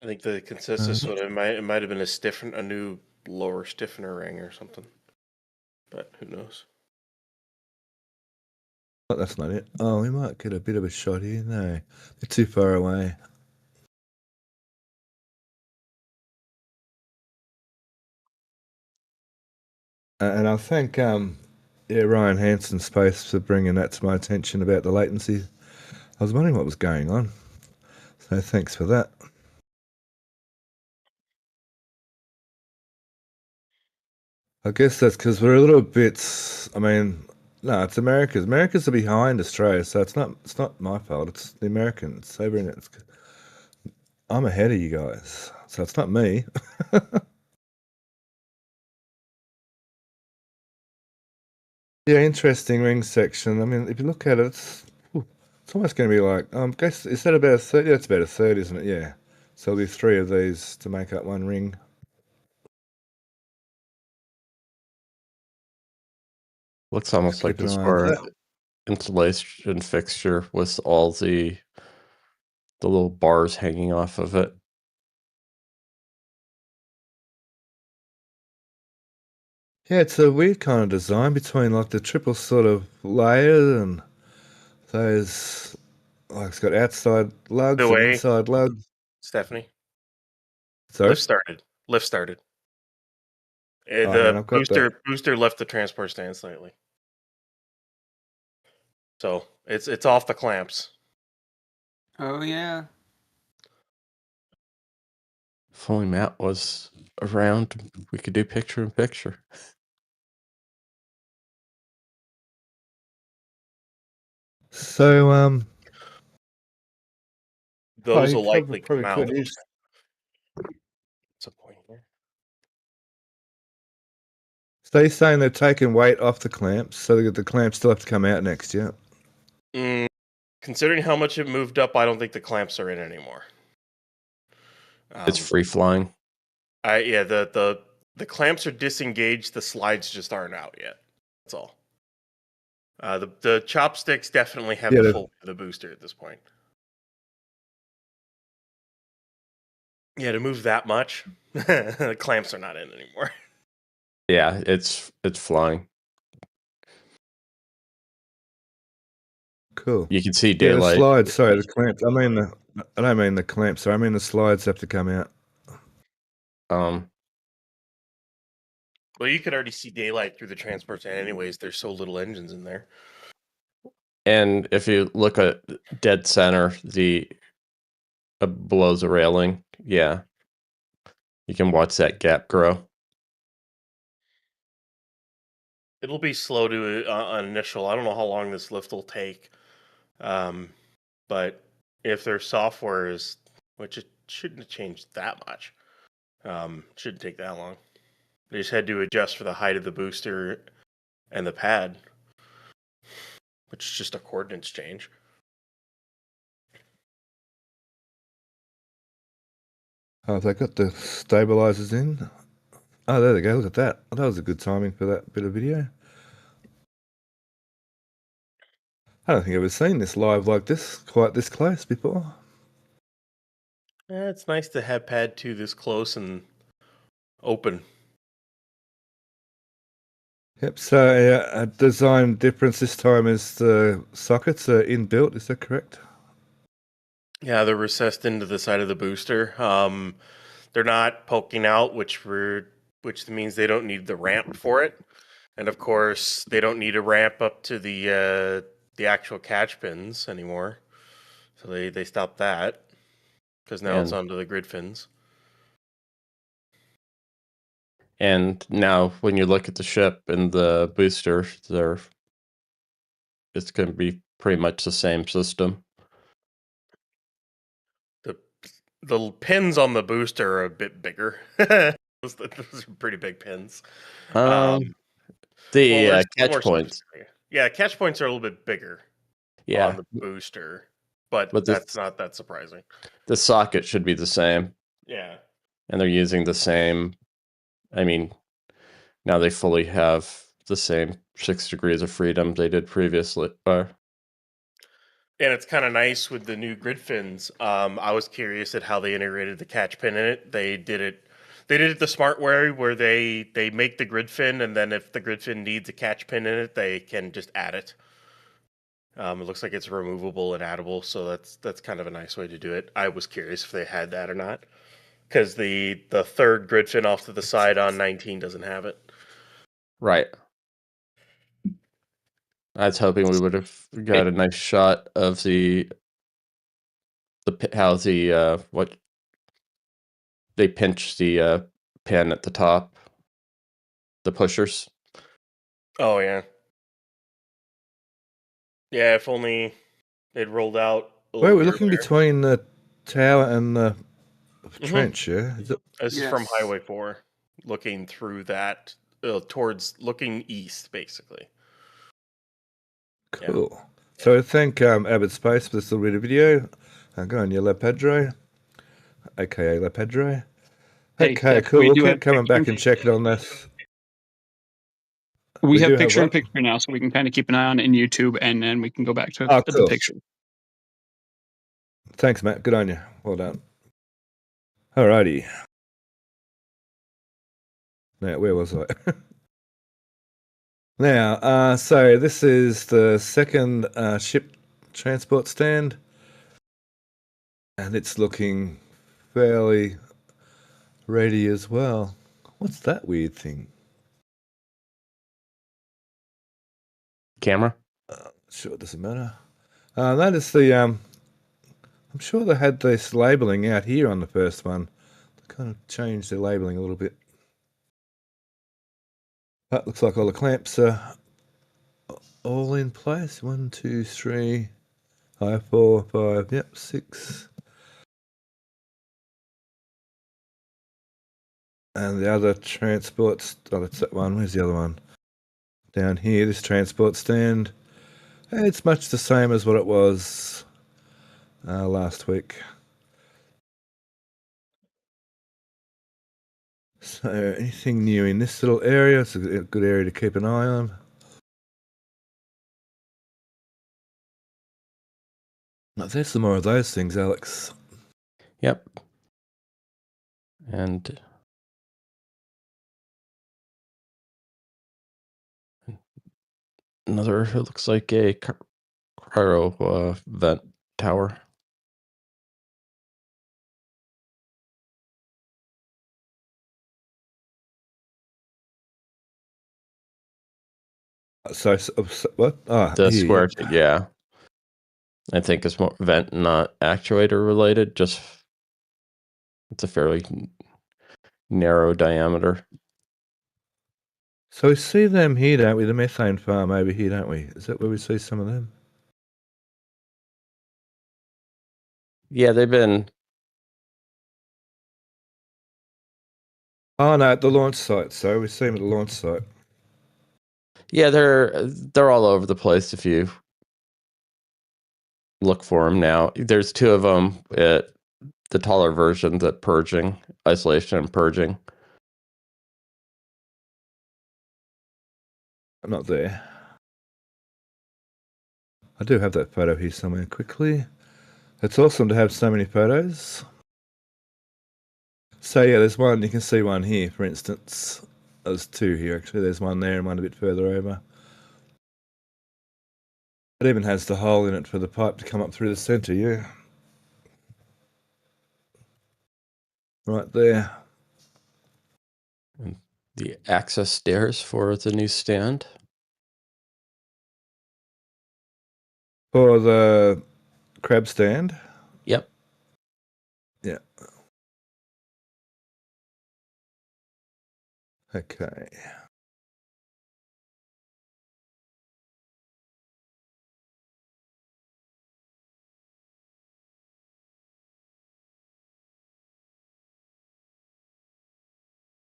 I think the consensus it might have been a new lower stiffener ring or something, but who knows? But that's not it. Oh, we might get a bit of a shot here. No, they're too far away. And I thank Ryan Hansen Space for bringing that to my attention about the latency. I was wondering what was going on, so thanks for that. I guess that's because we're a little bit. I mean, no, it's America's. America's are behind Australia, so it's not my fault. It's the Americans over in it. I'm ahead of you guys, so it's not me. Yeah, interesting ring section. I mean, if you look at it, it's almost going to be like, guess, is that about a third? Yeah, it's about a third, isn't it? Yeah. So there'll be 3 of these to make up one ring. Looks almost like the square insulation fixture with all the little bars hanging off of it. Yeah, it's a weird kind of design between like the triple sort of layer and those, like it's got outside lugs and inside lugs. Stephanie. Sorry? Lift started. The booster left the transport stand slightly. So it's off the clamps. Oh yeah. If only Matt was around, we could do picture in picture. So those will likely come out. What's the point here? So you're saying they're taking weight off the clamps, so the clamps still have to come out next year? Considering how much it moved up, I don't think the clamps are in anymore. It's free flying. The clamps are disengaged. The slides just aren't out yet. That's all. The chopsticks definitely have the full the booster at this point. Yeah, to move that much, the clamps are not in anymore. Yeah, it's flying. Cool. You can see daylight. The slides, sorry, the clamps. I don't mean the clamps. Sorry, I mean the slides have to come out. Well, you could already see daylight through the transport stand anyways. There's so little engines in there. And if you look at dead center, below the railing, yeah, you can watch that gap grow. It'll be slow to on initial. I don't know how long this lift will take, but if their software is, which it shouldn't have changed that much, shouldn't take that long. They just had to adjust for the height of the booster and the pad, which is just a coordinates change. Oh, they got the stabilizers in. Oh, there they go. Look at that. That was a good timing for that bit of video. I don't think I've ever seen this live like this, quite this close before. Yeah, it's nice to have pad 2 this close and open. Yep, so a design difference this time is the sockets are inbuilt, is that correct? Yeah, they're recessed into the side of the booster. They're not poking out, which means they don't need the ramp for it, and of course they don't need a ramp up to the actual catch pins anymore. So they stopped that because now it's onto the grid fins. And now when you look at the ship and the booster, it's going to be pretty much the same system. The pins on the booster are a bit bigger. those are pretty big pins. The catch points. Yeah, catch points are a little bit bigger. Yeah, on the booster, but that's not that surprising. The socket should be the same. Yeah, and they're using the same. I mean, now they fully have the same 6 degrees of freedom they did previously. And it's kind of nice with the new grid fins. I was curious at how they integrated the catch pin in it. They did it the smart way where they make the grid fin, and then if the grid fin needs a catch pin in it, they can just add it. It looks like it's removable and addable, so that's kind of a nice way to do it. I was curious if they had that or not, because the third grid fin off to the side on 19 doesn't have it. Right. I was hoping we would have got a nice shot of how what they pinch the pin at the top, the pushers. Oh yeah, yeah. If only they'd rolled out. Wait, we're looking between the tower and the trench, yeah? This is from Highway 4, looking through that towards looking east, basically. Cool. Yeah. So thank Abbott Space for this little bit of video. Go on, your La Padre, aka La Padre. Okay, cool. We'll keep coming back and check it on this. We have picture in picture now, so we can kind of keep an eye on it in YouTube, and then we can go back to the picture. Thanks, Matt. Good on you. Well done. Alrighty. Now, where was I? Now, so this is the second ship transport stand, and it's looking fairly ready as well. What's that weird thing? Camera? Sure, it doesn't matter. That is the, I'm sure they had this labeling out here on the first one. They kind of changed their labeling a little bit. That looks like all the clamps are all in place. 1, 2, 3, 4, 5, yep, 6. And the other transports, that's that one. Where's the other one? Down here, this transport stand. It's much the same as what it was last week. So anything new in this little area? It's a good area to keep an eye on. Now, there's some more of those things, Alex. Yep. And another, it looks like a cryo vent tower. So what? The square, yeah. I think it's more vent, not actuator related. Just it's a fairly narrow diameter. So we see them here, don't we? The methane farm over here, don't we? Is that where we see some of them? Yeah, they've been Oh no, at the launch site. So we see them at the launch site. Yeah, they're all over the place if you look for them now. There's two of them at the taller versions at purging, isolation and purging. I'm not there. I do have that photo here somewhere quickly. It's awesome to have so many photos. So yeah, there's one, you can see one here, for instance. There's two here actually. There's one there and one a bit further over. It even has the hole in it for the pipe to come up through the centre, yeah. Right there. And the access stairs for the new stand. For the crab stand. Yep. Yeah. Okay.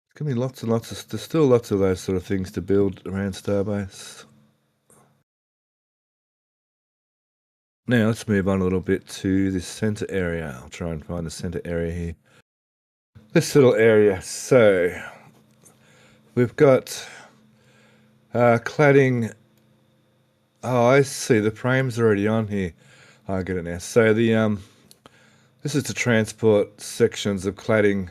There's gonna be lots and lots of, there's still lots of those sort of things to build around Starbase. Now let's move on a little bit to this centre area. I'll try and find the centre area here. This little area. So we've got cladding. Oh, I see. The frame's already on here. I get it now. So the this is to transport sections of cladding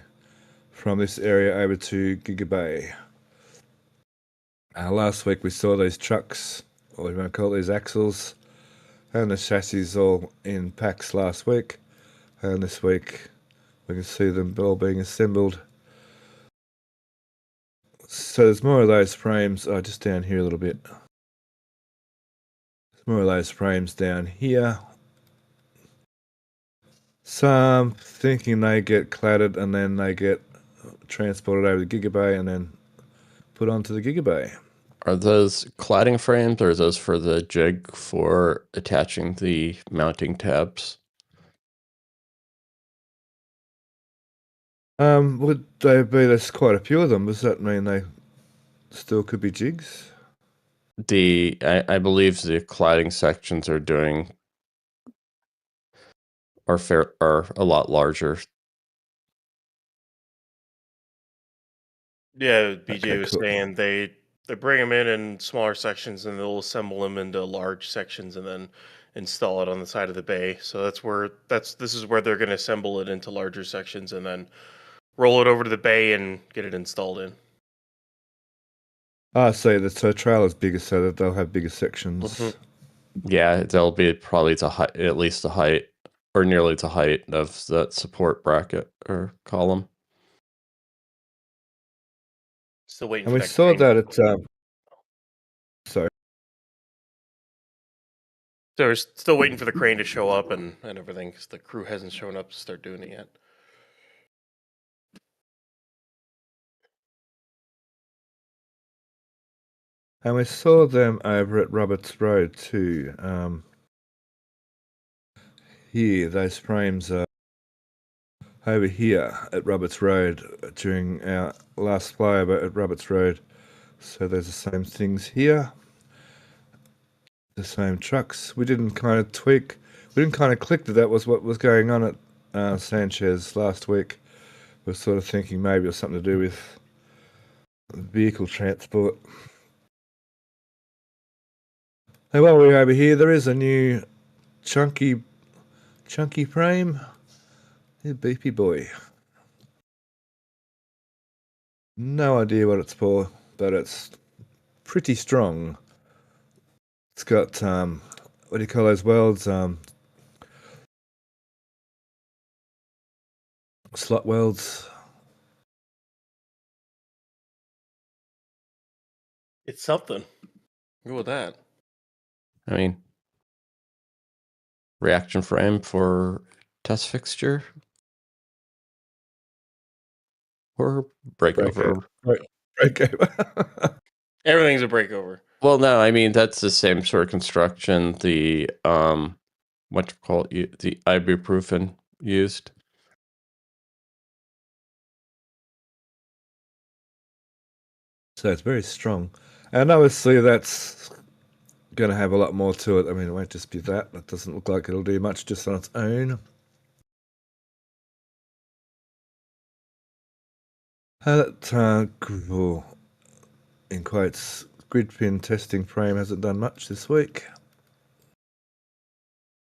from this area over to Giga Bay. Last week we saw these trucks, or you want to call these axles, and the chassis all in packs last week. And this week we can see them all being assembled. So there's more of those frames, just down here a little bit. There's more of those frames down here. Some thinking they get cladded and then they get transported over to Giga Bay and then put onto the Giga Bay. Are those cladding frames or are those for the jig for attaching the mounting tabs? Would they be, there's quite a few of them. Does that mean they still could be jigs? I believe the cladding sections are a lot larger. Yeah, BJ Okay, was cool. saying they bring them in smaller sections and they'll assemble them into large sections and then install it on the side of the bay. So this is where they're going to assemble it into larger sections and then roll it over to the bay and get it installed in. I see. So trailer's bigger, so that they'll have bigger sections. Mhm. Yeah, they'll be probably at least the height or nearly the height of that support bracket or column. Still waiting And for we that saw crane. that at sorry. So we're still waiting for the crane to show up and everything because the crew hasn't shown up to start doing it yet. And we saw them over at Roberts Road too. Here, those frames are over here at Roberts Road during our last flyover at Roberts Road. So there's the same things here. The same trucks. We didn't kind of click that was what was going on at Sanchez last week. We're sort of thinking maybe it was something to do with vehicle transport. Hey, while we're over here, there is a new chunky frame. Yeah, beefy boy. No idea what it's for, but it's pretty strong. It's got what do you call those welds? Slot welds. It's something. Go with that. I mean, reaction frame for test fixture or breakover. Breakover. Everything's a breakover. Well, no, I mean that's the same sort of construction. The what you call it, the ibuprofen used. So it's very strong. And obviously that's going to have a lot more to it. I mean, it won't just be that. It doesn't look like it'll do much just on its own. That in quotes, grid pin testing frame hasn't done much this week.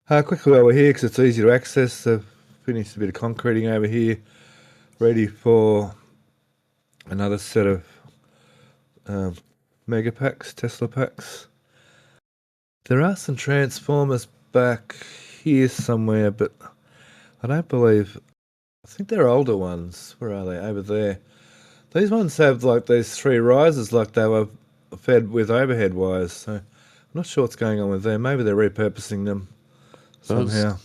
Quickly over here, because it's easy to access. I've finished a bit of concreting over here, ready for another set of mega packs, Tesla packs. There are some transformers back here somewhere, but I don't believe... I think they're older ones. Where are they? Over there. These ones have like these 3 risers like they were fed with overhead wires, so I'm not sure what's going on with them. Maybe they're repurposing them somehow.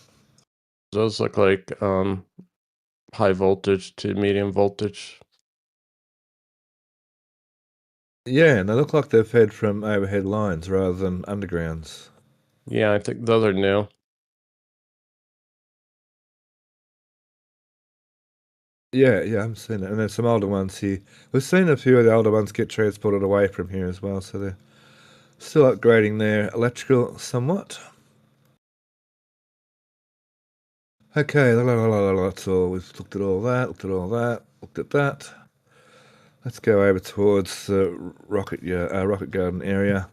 Those look like high voltage to medium voltage. Yeah, and they look like they're fed from overhead lines rather than undergrounds. Yeah, I think those are new. Yeah, I've seen it. And there's some older ones here. We've seen a few of the older ones get transported away from here as well, so they're still upgrading their electrical somewhat. Okay, that's all. We've looked at all that, looked at that. Let's go over towards the rocket garden area.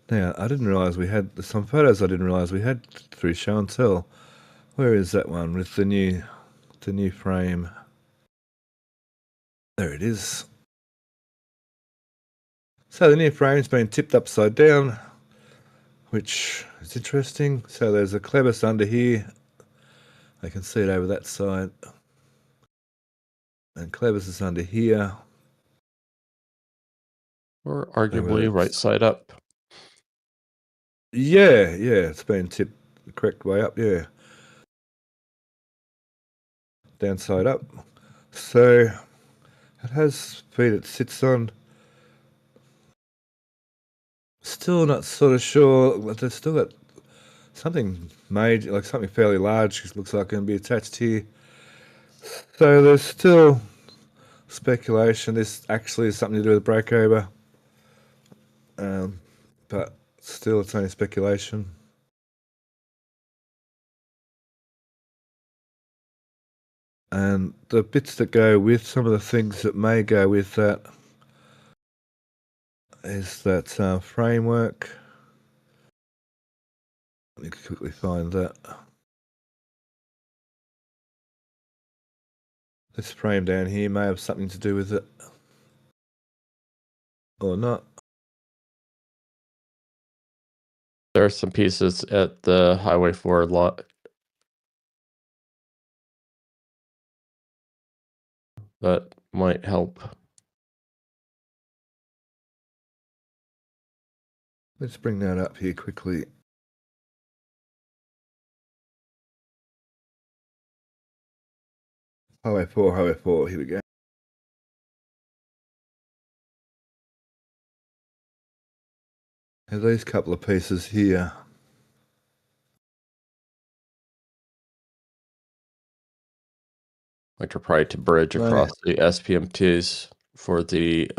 Now, I didn't realise we had some photos. I didn't realise we had through show and tell. Where is that one with the new frame? There it is. So the new frame's been tipped upside down, which is interesting. So there's a clevis under here. I can see it over that side. And clevis is under here. Or arguably right side up. Yeah, it's been tipped the correct way up, yeah. Downside up. So it has feet it sits on. Still not sort of sure, but they've still got something major, like something fairly large, looks like going to be attached here. So there's still speculation this actually is something to do with breakover. But still it's only speculation. And the bits that go with some of the things that may go with that is that framework. Let me quickly find that. This frame down here may have something to do with it. Or not. There are some pieces at the Highway 4 lot that might help. Let's bring that up here quickly. Highway 4, here we go. Now these couple of pieces here. Like a probably to bridge across the SPMTs for the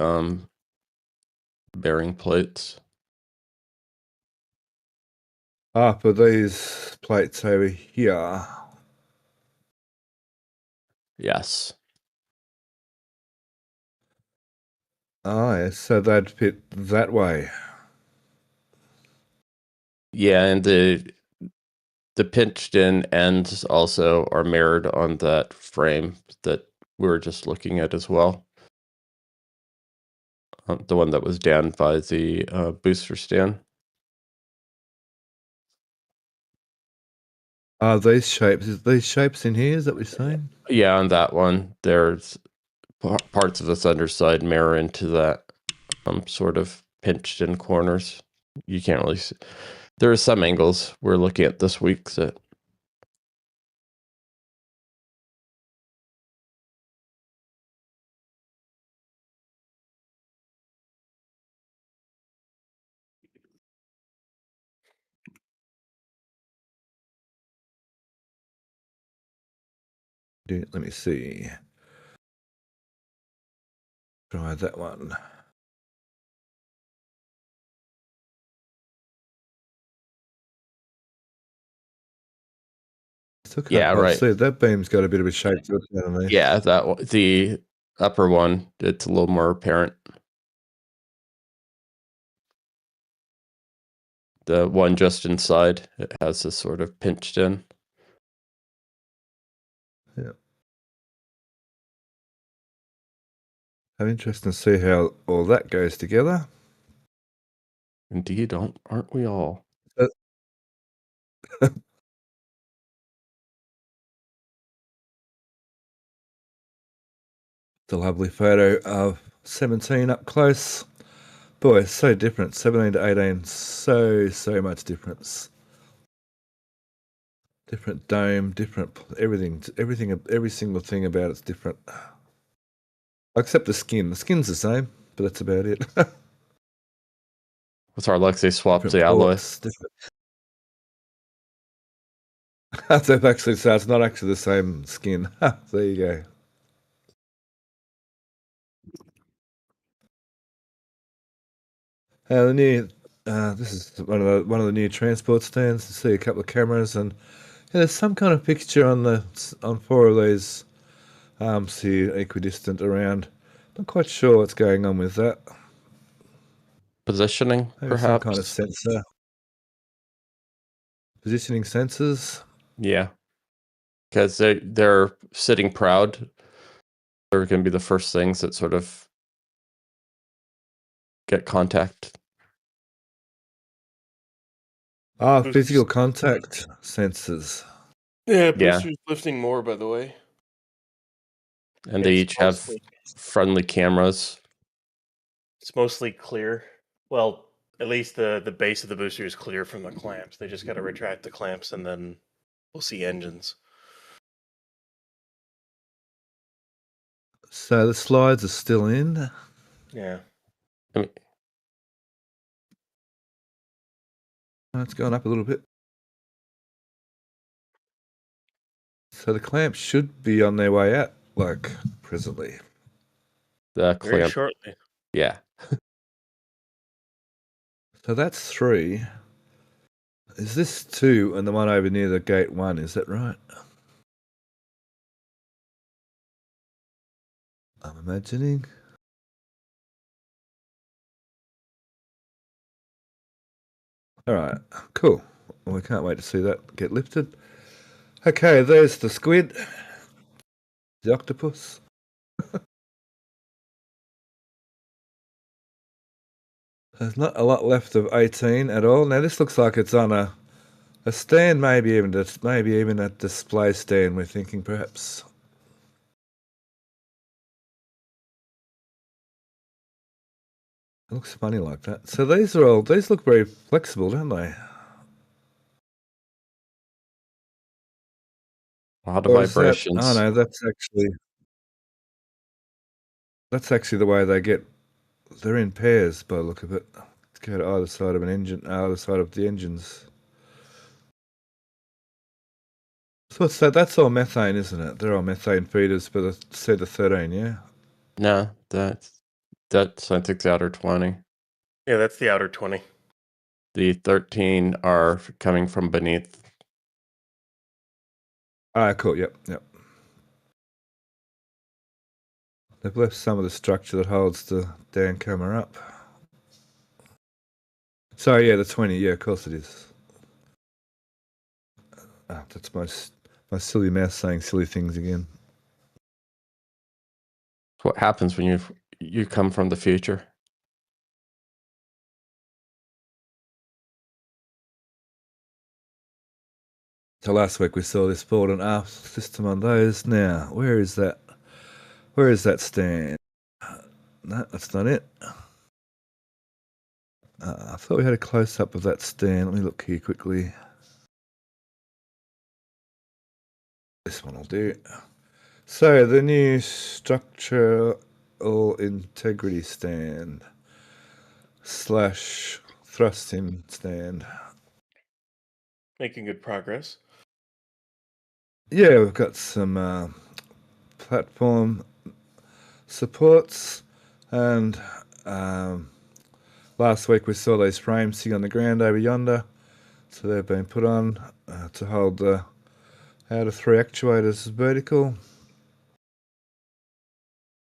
bearing plates. For these plates over here. Yes. Yes, so they'd fit that way. Yeah, and the pinched in ends also are mirrored on that frame that we were just looking at as well. The one that was down by the booster stand. These shapes in here, is that what you're saying? Yeah, on that one, there's parts of this underside mirror into that sort of pinched in corners. You can't really see. There are some angles we're looking at this week that Let me see. Try that one. Still can't Yeah, quite right. see it. That beam's got a bit of a shape to it underneath. Yeah, that one, the upper one, it's a little more apparent. The one just inside, it has this sort of pinched in. Yeah. How interesting to see how all that goes together. Indeed, aren't we all? The lovely photo of 17 up close. Boy, so different. 17 to 18, so much difference. Different dome, different everything, every single thing about it's different. Except the skin. The skin's the same, but that's about it. With our luck, they swapped Different the alloy. ports, different. They've actually, so it's not actually the same skin. There you go. The new, this is one of the new transport stands. You see a couple of cameras, and there's some kind of fixture on 4 of these arms here, equidistant around. Not quite sure what's going on with that. Positioning, Maybe perhaps? some kind of sensor. Positioning sensors. Yeah. Because they're sitting proud. They're going to be the first things that sort of get contact. Physical contact sensors. Yeah, Yeah. boosters lifting more, by the way. And they each have friendly cameras. It's mostly clear. Well, at least the base of the booster is clear from the clamps. They just got to retract the clamps, and then we'll see engines. So the slides are still in. Yeah. I mean, It's gone up a little bit. So the clamps should be on their way out, like presently. the Very clamp. shortly. Yeah. So that's 3. Is this 2 and the one over near the gate 1? Is that right? I'm imagining. All right, cool. Well, we can't wait to see that get lifted. Okay, there's the squid, the octopus. There's not a lot left of 18 at all. Now this looks like it's on a stand, maybe even a display stand. We're thinking perhaps. It looks funny like that. So these look very flexible, don't they? A lot of Or is that, vibrations. oh no, that's actually the way they get. They're in pairs by the look of it. Go to either side of an engine, either side of the engines. So what's that? That's all methane, isn't it? They're all methane feeders for the set of 13, yeah? No, that's I think the outer 20. Yeah, that's the outer 20. The 13 are coming from beneath. Ah, cool. Yep. They've left some of the structure that holds the down camera up. So yeah, the 20. Yeah, of course it is. That's my silly mouse saying silly things again. What happens when you come from the future? So last week we saw this forward and aft system on those. Now, where is that? Where is that stand? No, that's not it. I thought we had a close-up of that stand. Let me look here quickly. This one will do. So the new structural integrity stand / thrusting stand. Making good progress. Yeah, we've got some platform supports. And last week we saw these frames sitting on the ground over yonder. So they've been put on to hold the outer 3 actuators vertical.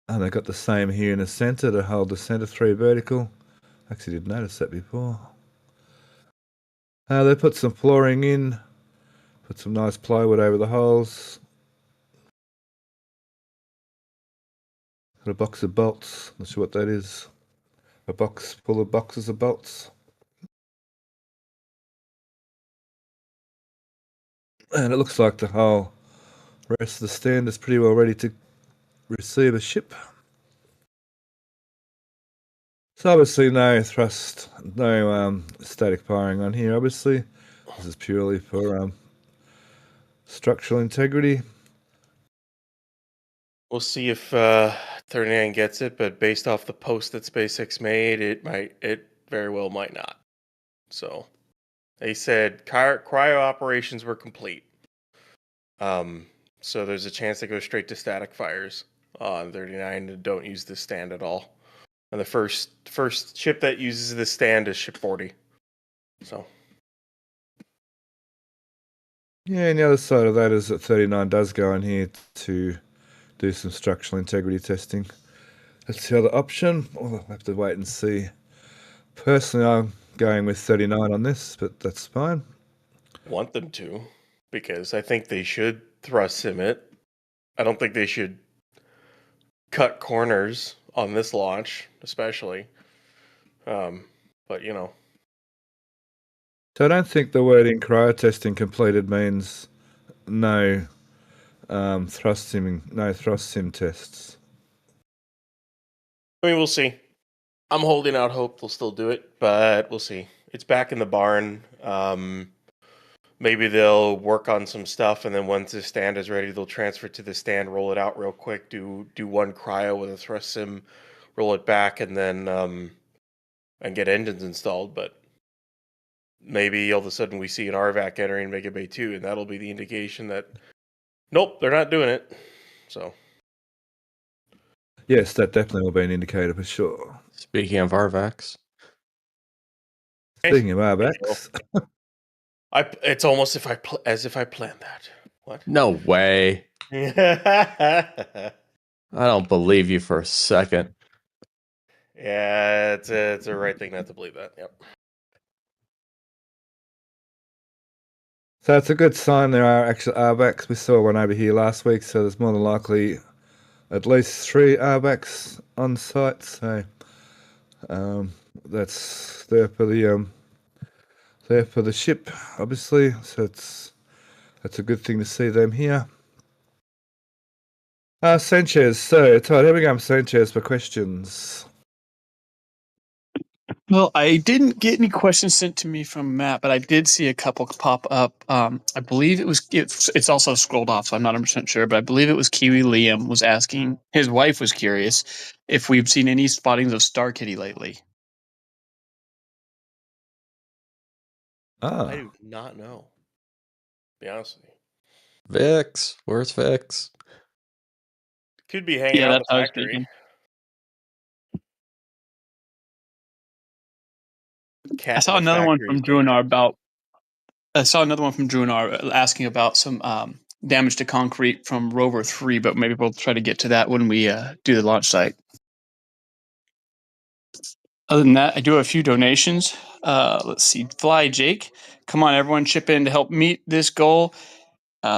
And they've got the same here in the centre to hold the centre 3 vertical. Actually didn't notice that before. They put some flooring in, put some nice plywood over the holes. Got a box of bolts, not sure what that is. A box full of boxes of bolts. And it looks like the whole rest of the stand is pretty well ready to receive a ship. So obviously no thrust, no static firing on here obviously. This is purely for structural integrity. We'll see if 39 gets it, but based off the post that SpaceX made, it very well might not. So they said cryo operations were complete. So there's a chance they go straight to static fires on 39 and don't use this stand at all. And the first ship that uses this stand is ship 40. So yeah, and the other side of that is that 39 does go in here to do some structural integrity testing. That's the other option. We'll have to wait and see. Personally, I'm going with 39 on this, but that's fine. Want them to, because I think they should thrust sim it. I don't think they should cut corners on this launch, especially. But you know. So I don't think the wording cryo testing completed means no thrust sim tests. I mean, we'll see. I'm holding out hope they'll still do it, but we'll see. It's back in the barn. Maybe they'll work on some stuff, and then once the stand is ready, they'll transfer to the stand, roll it out real quick, do one cryo with a thrust sim, roll it back, and then and get engines installed. But maybe all of a sudden we see an RVAC entering Mega Bay 2, and that'll be the indication that nope, they're not doing it. So yes, that definitely will be an indicator for sure. Speaking of RVACs. Speaking of RVACs. It's almost as if I planned that. What? No way. I don't believe you for a second. Yeah, it's a right thing not to believe that. Yep. So it's a good sign there are actual RVACs. We saw one over here last week, so there's more than likely at least 3 RVACs on site. So that's there for the ship, obviously. So that's a good thing to see them here. Sanchez. So Todd, here we go, Sanchez, for questions. Well, I didn't get any questions sent to me from Matt, but I did see a couple pop up. I believe it's also scrolled off, so I'm not 100% sure, but I believe it was Kiwi Liam was asking, his wife was curious if we've seen any spottings of Star Kitty lately. I do not know. To be honest with you. Vix, where's Vix? Could be hanging out in the that's factory. I saw another one from Druinar asking about some damage to concrete from Rover 3, but maybe we'll try to get to that when we do the launch site. Other than that, I do have a few donations. Let's see. Fly Jake. Come on, everyone, chip in to help meet this goal.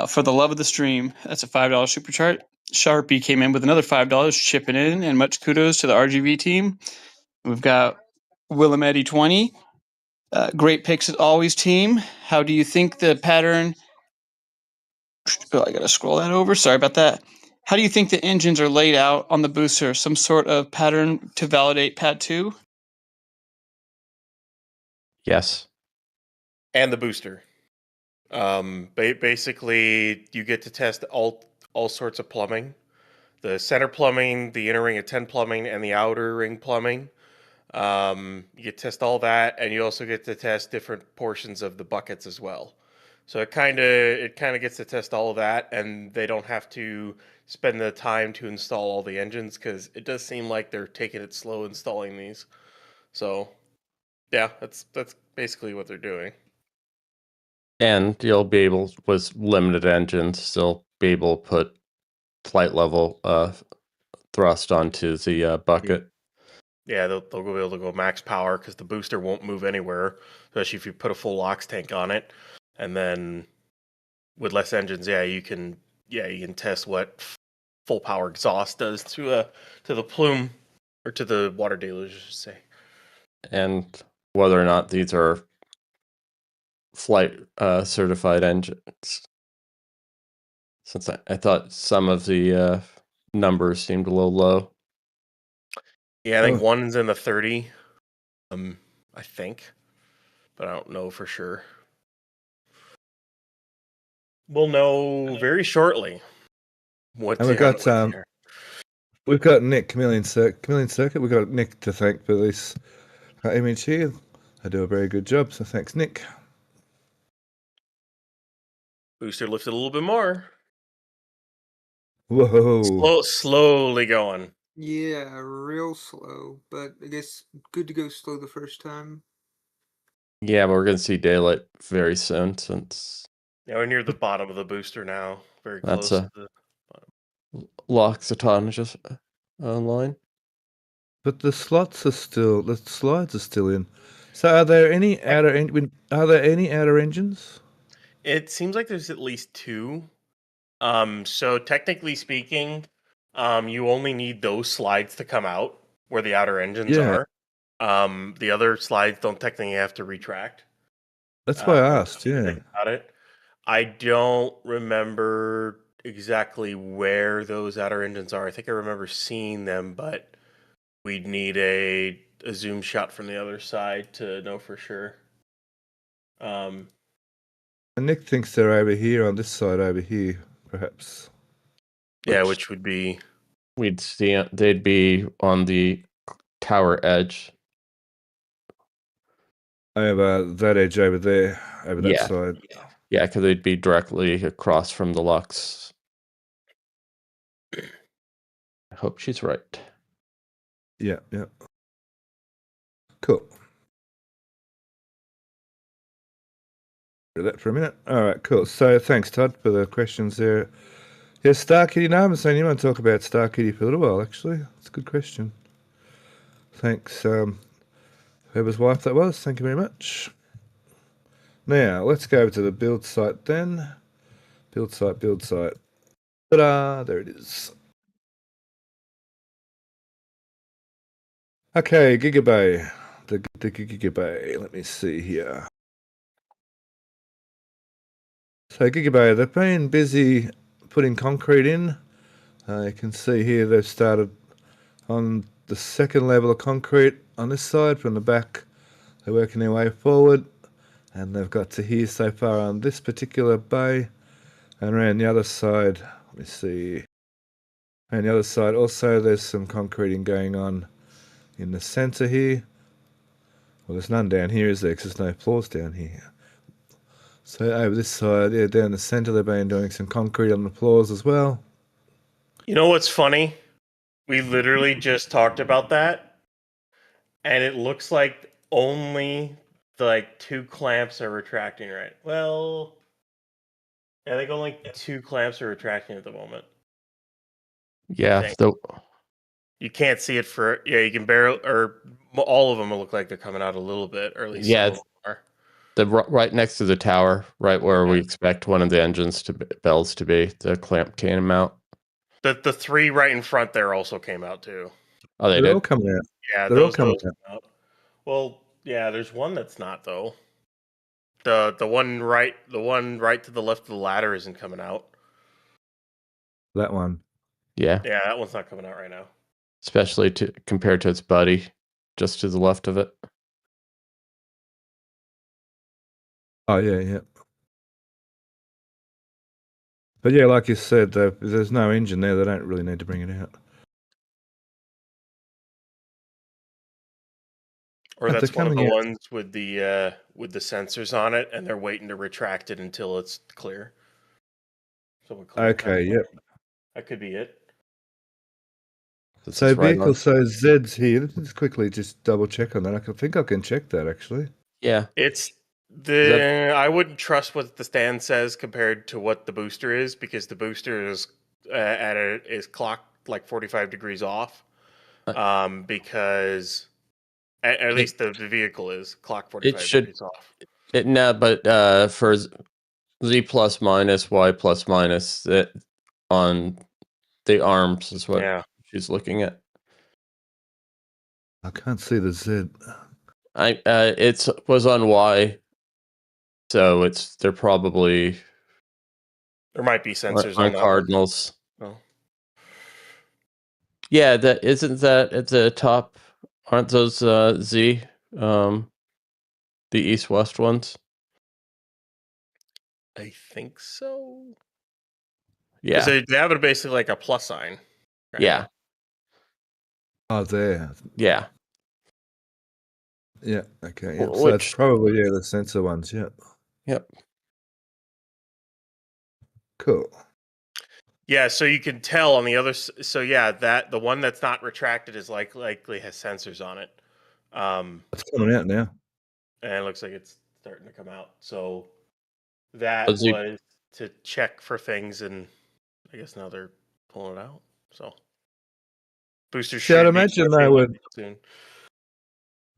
For the love of the stream, that's a $5 super chart. Sharpie came in with another $5 chipping in, and much kudos to the RGV team. We've got Willamette 20. Great picks as always, team. How do you think the pattern... Oh, I gotta scroll that over. Sorry about that. How do you think the engines are laid out on the booster? Some sort of pattern to validate Pad 2? Yes. And the booster. Basically, you get to test all sorts of plumbing. The center plumbing, the inner ring of 10 plumbing, and the outer ring plumbing. You get to test all that, and you also get to test different portions of the buckets as well. So it kind of gets to test all of that, and they don't have to spend the time to install all the engines because it does seem like they're taking it slow installing these. So yeah, that's basically what they're doing. And you'll be able, with limited engines, still be able to put flight level thrust onto the bucket. Yeah, they'll be able to go max power because the booster won't move anywhere, especially if you put a full LOX tank on it. And then with less engines, you can test what full power exhaust does to the plume or to the water deluge, I should say. And whether or not these are flight certified engines. Since I thought some of the numbers seemed a little low. Yeah, I think one's in the 30. I think, but I don't know for sure. We'll know very shortly. What And we've got Nick Chameleon Circuit. We've got Nick to thank for this image here. I do a very good job, so thanks, Nick. Booster lifted a little bit more. Whoa! Slowly going. Yeah, real slow, but I guess good to go slow the first time. Yeah, but we're gonna see daylight very soon since We're near the bottom of the booster now. Very that's close a to the LOX autonomous online. But the slides are still in. So are there any outer engines? It seems like there's at least two. So technically speaking, you only need those slides to come out where the outer engines Yeah. are. The other slides don't technically have to retract. That's why I asked. Yeah. Think about it. I don't remember exactly where those outer engines are. I think I remember seeing them, but we'd need a zoom shot from the other side to know for sure. And Nick thinks they're over here on this side over here, perhaps. Yeah, which would be we'd see they'd be on the tower edge. Over that edge over there, over that side. Yeah, because they'd be directly across from the LOX. I hope she's right. Yeah. Cool. Do that for a minute. All right, cool. So thanks, Todd, for the questions there. Yeah, Star Kitty. No, I haven't seen anyone talk about Star Kitty for a little while, actually. It's a good question. Thanks, whoever's wife that was. Thank you very much. Now, let's go over to the build site then. Build site. Ta-da! There it is. Okay, Gigabay. The Gigabay. Let me see here. So Gigabay, they've been busy putting concrete in. You can see here they've started on the second level of concrete on this side from the back. They're working their way forward, and they've got to here so far on this particular bay. And around the other side, let me see. Around the other side also there's some concreting going on in the centre here. Well, there's none down here, is there? Because there's no floors down here. So over this side, yeah, down the centre, they've been doing some concrete on the floors as well. You know what's funny? We literally just talked about that, and it looks like only the two clamps are retracting, right? Well, I think only two clamps are retracting at the moment. Yeah, you can't see it you can barely, or all of them look like they're coming out a little bit, or at least some of them are. Right next to the tower, right where we expect one of the engines bells to be, the clamp came out. The three right in front there also came out too. Oh, they're all coming out. Yeah, they're all coming out. Well, yeah, there's one that's not though. The one right to the left of the ladder isn't coming out. That one. Yeah. Yeah, that one's not coming out right now. Especially compared to its buddy just to the left of it. Oh, yeah. But yeah, like you said, if there's no engine there, they don't really need to bring it out. Or But they're that's one of the coming out. ones with the sensors on it, and they're waiting to retract it until it's clear. So we clear it Okay, back. yep. That could be it. This So is right vehicle on. size Z's here. Let's just quickly just double check on that. I think I can check that actually. Yeah. It's that- I wouldn't trust what the stand says compared to what the booster is, because the booster is is clocked like 45 degrees off. Because at least the vehicle is clocked 45 should- degrees off. but for Z plus minus, Y plus minus, that on the arms is what Yeah. she's looking at. I can't see the Z. It was on Y, so they're probably There might be sensors on on that Cardinals. one. Oh. Yeah, that isn't that at the top. Aren't those Z, the east-west ones? I think so. Yeah, Because they have it basically like a plus sign. Right? yeah, Oh, there. yeah. Yeah. Okay. Yep. So it's Which, probably the sensor ones. Yep. yep. Cool. Yeah, so you can tell on the other. So yeah, that the one that's not retracted is likely has sensors on it. It's coming out now. And it looks like it's starting to come out. So that Was was to check for things, and I guess now they're pulling it out. So boosters See, I'd should be imagine they shipping would. soon.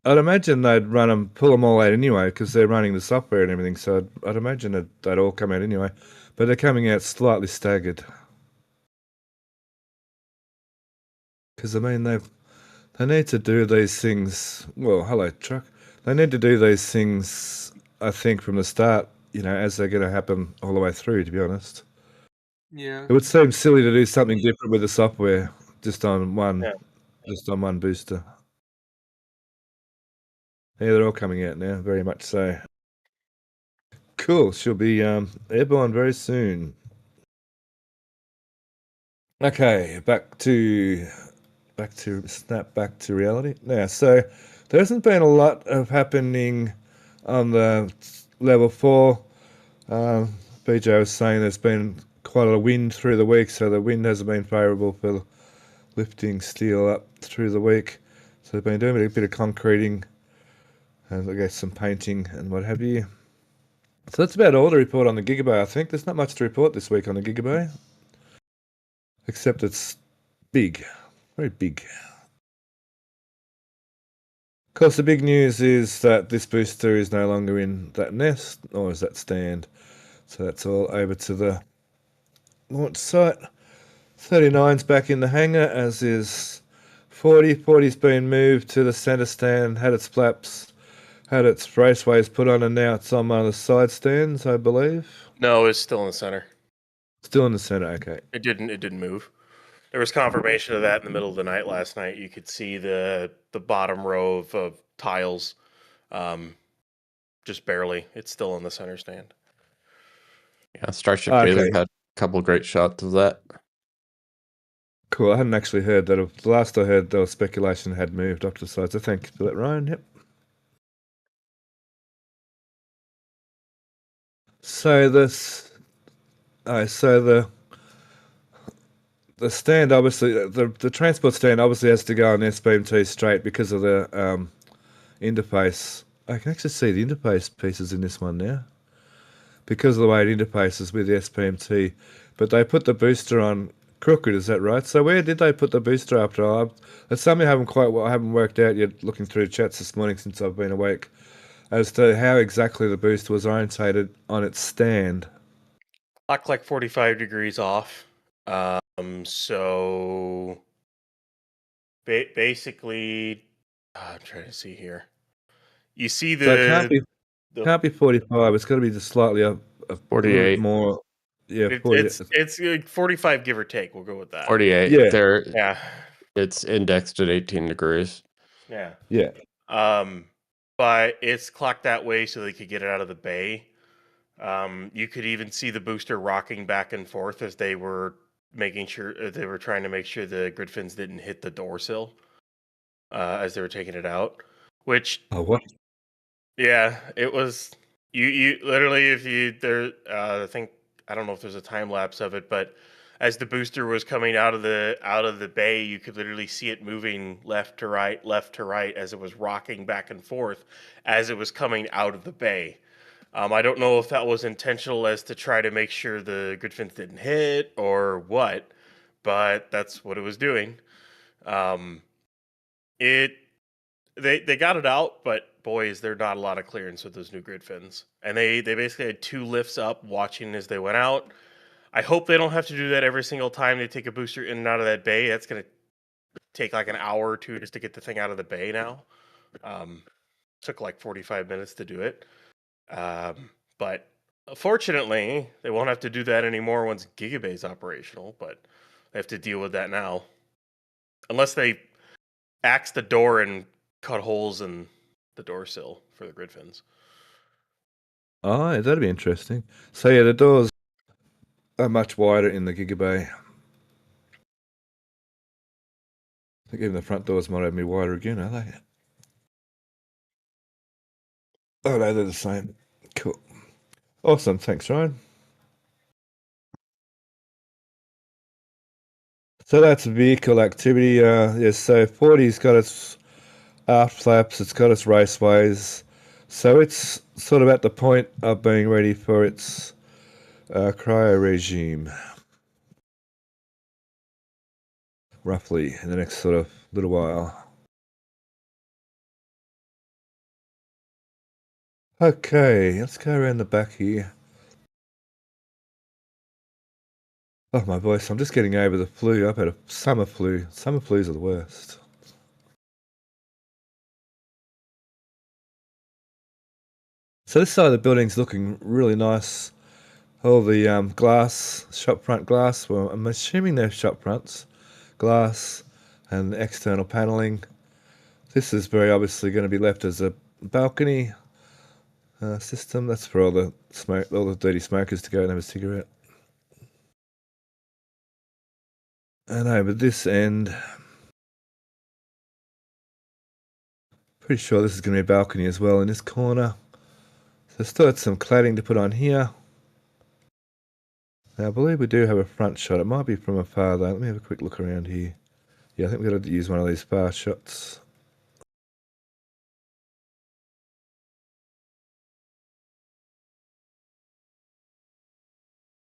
I'd imagine they'd pull them all out anyway, because they're running the software and everything. So I'd imagine they'd all come out anyway, but they're coming out slightly staggered. Because I mean they need to do these things. Well, hello truck. They need to do these things. I think from the start, as they're going to happen all the way through. To be honest, Yeah. it would seem silly to do something different with the software just on one, Yeah. just on one booster. Yeah, they're all coming out now, very much so. Cool. She'll be airborne very soon. Okay, back to reality. Now, so there hasn't been a lot of happening on the level 4. BJ was saying there's been quite a lot of wind through the week, so the wind hasn't been favourable for lifting steel up through the week. So they've been doing a bit of concreting and I guess some painting and what have you. So that's about all to report on the Gigabay, I think. There's not much to report this week on the Gigabay, except it's big, very big. Of course, the big news is that this booster is no longer in that nest, or is that stand. So that's all over to the launch site. 39's back in the hangar, as is 40. 40's been moved to the centre stand, had its flaps, had its raceways put on, and now it's on one of the side stands, I believe. No, it's still in the center. Still in the centre, okay. It didn't move. There was confirmation of that in the middle of the night last night. You could see the bottom row of tiles, just barely. It's still in the center stand. Yeah, Starship Okay. Trailer had a couple great shots of that. Cool, I hadn't actually heard that. The last I heard, there was speculation had moved up to the side, so thank you for that, Ryan. Yep. So the stand, obviously, the transport stand obviously has to go on SBMT straight because of the interface. I can actually see the interface pieces in this one now because of the way it interfaces with the SPMT. But they put the booster on crooked, is that right? So where did they put the booster after? That's something I haven't worked out yet, looking through chats this morning since I've been awake, as to how exactly the booster was orientated on its stand. Clock like 45 degrees off. So basically, I'm trying to see here. You see So it can't be 45. It's got to be just slightly up, 48 more. Yeah, 40. It's like 45, give or take. We'll go with that. 48. Yeah. Yeah. It's indexed at 18 degrees. Yeah. Yeah. But it's clocked that way so they could get it out of the bay. You could even see the booster rocking back and forth as they were trying to make sure the grid fins didn't hit the door sill as they were taking it out, which Oh, what? yeah, it was you literally if you there I think I don't know if there's a time lapse of it, but as the booster was coming out of the bay, you could literally see it moving left to right as it was rocking back and forth as it was coming out of the bay. I don't know if that was intentional as to try to make sure the Gridfins didn't hit or what, but that's what it was doing. It they got it out, but boy, is there not a lot of clearance with those new grid fins. And they basically had 2 lifts up watching as they went out. I hope they don't have to do that every single time they take a booster in and out of that bay. That's going to take like an hour or 2 just to get the thing out of the bay now. Took like 45 minutes to do it. But fortunately, they won't have to do that anymore once Gigabay is operational, but they have to deal with that now. Unless they axe the door and cut holes in the door sill for the grid fins. Oh, yeah, that'd be interesting. So yeah, the doors are much wider in the Gigabay. I think even the front doors might have me wider again, are they? Oh no, they're the same. Cool. Awesome, thanks, Ryan. So that's vehicle activity. Yes, so 40's got its aft flaps, it's got its raceways. So it's sort of at the point of being ready for its cryo regime. Roughly in the next sort of little while. Okay, let's go around the back here. Oh, my voice. I'm just getting over the flu. I've had a summer flu. Summer flus are the worst. So this side of the building's looking really nice. All the glass, shop front glass. Well, I'm assuming they're shop fronts. Glass and external paneling. This is very obviously going to be left as a balcony system. That's for all the smoke, all the dirty smokers to go and have a cigarette. And over this end, pretty sure this is going to be a balcony as well in this corner. So still had some cladding to put on here. Now I believe we do have a front shot. It might be from afar though. Let me have a quick look around here. Yeah, I think we've got to use one of these far shots.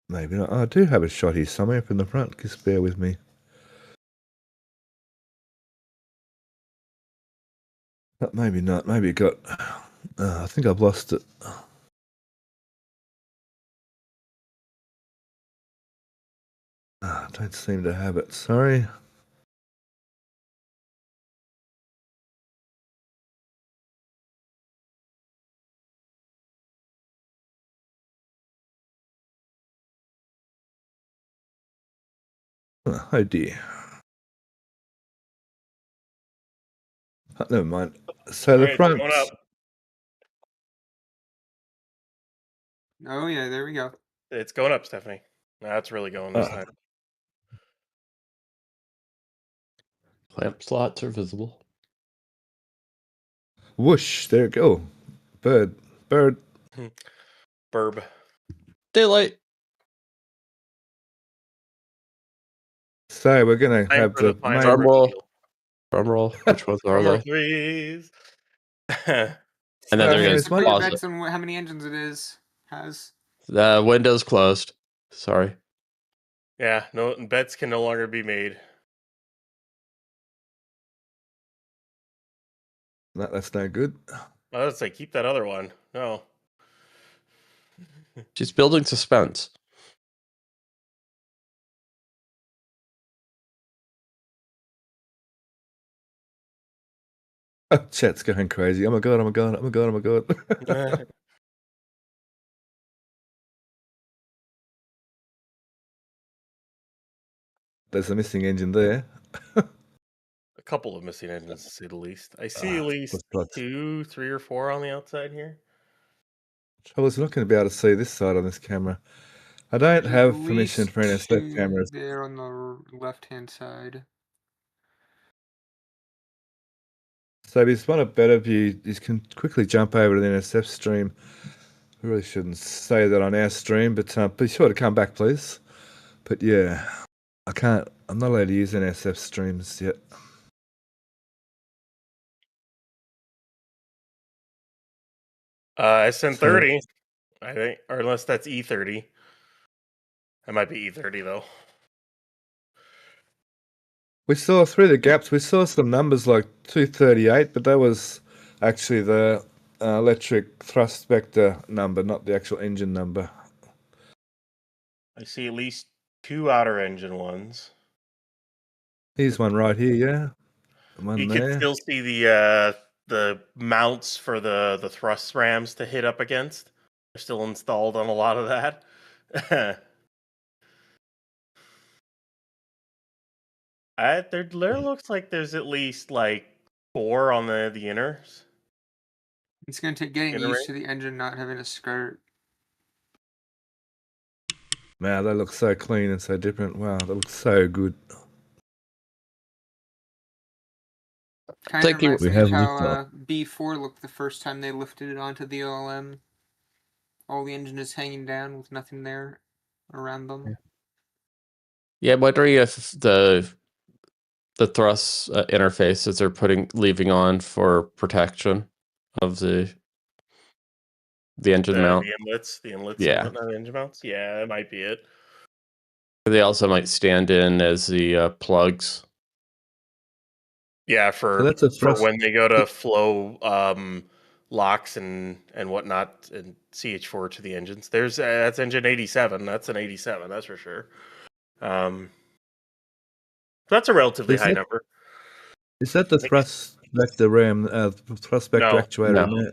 Maybe not. Oh, I do have a shot here somewhere from the front. Just bear with me. Maybe not. Maybe it got... I think I've lost it. I don't seem to have it. Sorry. Oh dear. Oh, never mind. So the front. Oh yeah, there we go. It's going up, Stephanie. Now it's really going this time. Clamp slots are visible. Whoosh! There it go. Bird. Burb. Daylight. So we're gonna have the drum roll. Drum roll. Which ones are they? Threes. And then they're going to Put your pause bets it. on how many engines it has. The window's closed. Sorry. Yeah, no bets can no longer be made. No, that's no good. I was like, keep that other one. No. She's building suspense. Oh, chat's going crazy. Oh my god, oh my god, oh my god, oh my god. There's a missing engine there. A couple of missing engines, to say the least. I see at least 2, 3, or 4 on the outside here. Trouble is, we're not going to be able to see this side on this camera. I don't have permission for any step cameras. There on the left-hand side. So if you want a better view, you can quickly jump over to the NSF stream. We really shouldn't say that on our stream, but be sure to come back, please. But yeah, I'm not allowed to use NSF streams yet. SN30, I think, or unless that's E30. That might be E30 though. We saw through the gaps, we saw some numbers like 238, but that was actually the electric thrust vector number, not the actual engine number. I see at least 2 outer engine ones. Here's one right here, yeah. One You there. can still see the mounts for the thrust rams to hit up against. They're still installed on a lot of that. There looks like there's at least like 4 on the inners. It's going to take getting Inner used ring? to the engine not having a skirt. Wow, they look so clean and so different. Wow, they look so good. Kind of Thank you. reminds We me have of how liftoff. B4 looked the first time they lifted it onto the OLM. All the engine is hanging down with nothing there around them. Yeah, I'm wondering if the thrust interfaces are leaving on for protection of the engine mount. The inlets, Yeah. and the engine mounts. Yeah, that might be it. They also might stand in as the plugs. Yeah, So for that's a thrust. when they go to flow locks and whatnot and CH4 to the engines. There's that's engine 87. That's an 87. That's for sure. That's a relatively high number. Is that the thrust vector ram? Thrust vector No. actuator No. in there?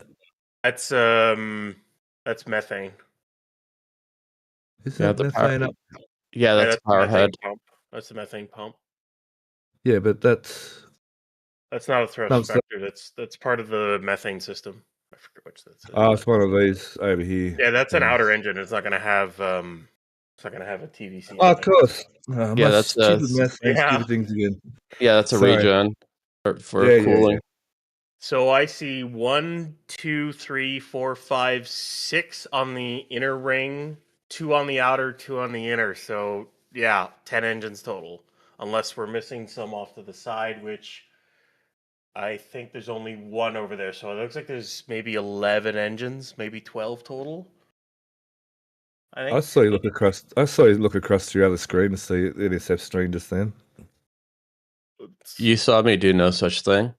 That's methane. Is Yeah, that the methane power- up? Yeah, that's the power methane head. pump. That's the methane pump. Yeah, but that's Not a thrust No, it's not- vector. That's part of the methane system. I forget which that's. oh, it's one of these over here. Yeah, that's an Yeah. outer engine. It's not going to have. It's not going to have a TVC. Oh, of course. Yeah, that's stupid math and yeah. stupid things again. Yeah, that's a Sorry. regen for Yeah, cooling. So I see 1, 2, 3, 4, 5, 6 on the inner ring, 2 on the outer, 2 on the inner. So yeah, 10 engines total. Unless we're missing some off to the side, which I think there's only 1 over there. So it looks like there's maybe 11 engines, maybe 12 total. I think. I saw you look across to your other screen and see the NSF stream just then. You saw me do no such thing.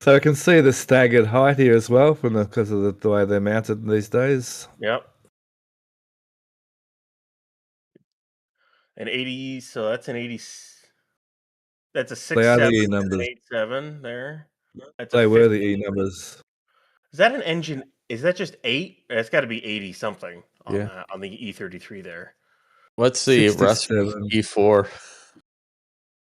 So I can see the staggered height here as well because of the way they're mounted these days. Yep. An 80, so that's an 80. That's a 6, They are the 7, E and an numbers. 8, 7 there. That's They a were 50. the E numbers. Is that an engine? Is that just 8? It's got to be 80 something on Yeah. that, on the E33 there. What's the rest of 67. E4?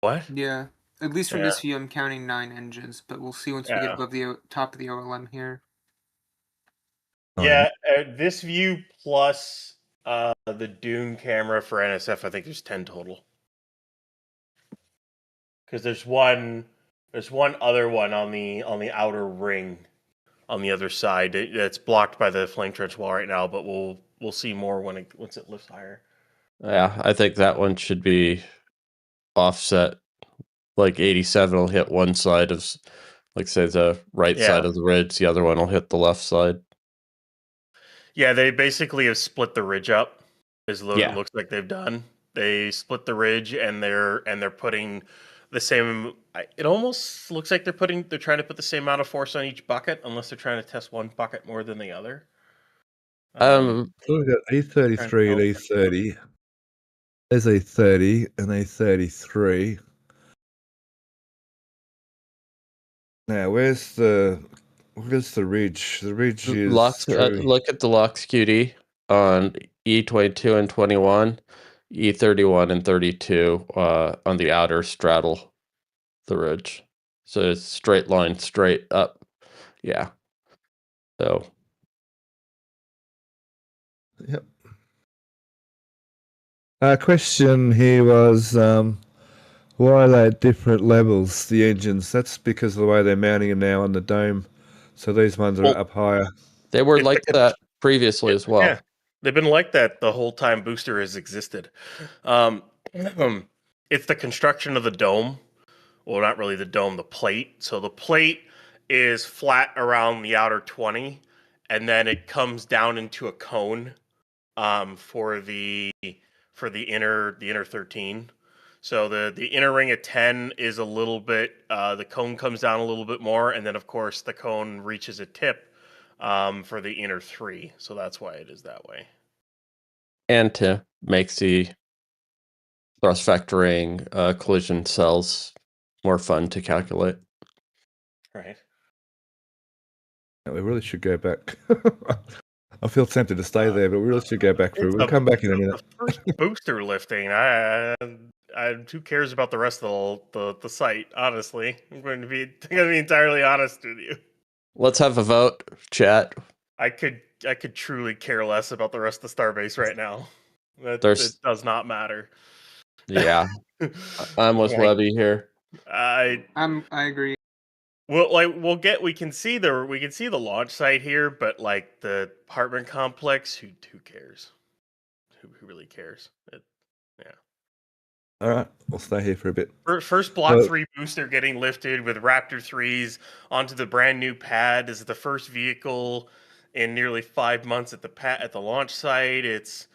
What? Yeah. At least from Yeah. this view, I'm counting 9 engines, but we'll see once we get Yeah. above the top of the OLM here. Yeah, this view plus the Dune camera for NSF, I think there's 10 total. Because there's one other one on the outer ring on the other side that's blocked by the flame trench wall right now, but we'll see more once it lifts higher. Yeah, I think that one should be offset. Like 87 will hit one side of, like say, the right side of the ridge. The other one will hit the left side. Yeah, they basically have split the ridge up. It looks like they've done. They split the ridge and they're putting the same. It almost looks like they're trying to put the same amount of force on each bucket, unless they're trying to test one bucket more than the other. So we've got E33 and E30. There's E30 and E33. Now, where's the ridge? The ridge is look at the LOX QD on E22 and 21, E31 and 32 on the outer straddle the ridge. So it's straight line, straight up. Yeah. So. Yep. Question here was, Why are they at different levels, the engines? That's because of the way they're mounting them now on the dome. So these ones are Well, up higher. They were like that previously as well. Yeah, they've been like that the whole time Booster has existed. It's the construction of the dome. Well, not really the dome, the plate. So the plate is flat around the outer 20, and then it comes down into a cone for the inner 13. So the inner ring at 10 is a little bit. The cone comes down a little bit more, and then of course the cone reaches a tip for the inner 3. So that's why it is that way. And to make the thrust vectoring collision cells more fun to calculate. Right. We really should go back. I feel tempted to stay there, but we really should go back through. We'll come back in a minute. The first booster lifting. Who cares about the rest of the site? Honestly, I'm going to be entirely honest with you. Let's have a vote, chat. I could truly care less about the rest of Starbase right now. It does not matter. Yeah, I'm with Webby here. I agree. Well, we can see the launch site here, but like the apartment complex, who cares? Who really cares? All right, we'll stay here for a bit. First Block 3 booster getting lifted with Raptor 3s onto the brand new pad. This is the first vehicle in nearly 5 months at the launch site. It's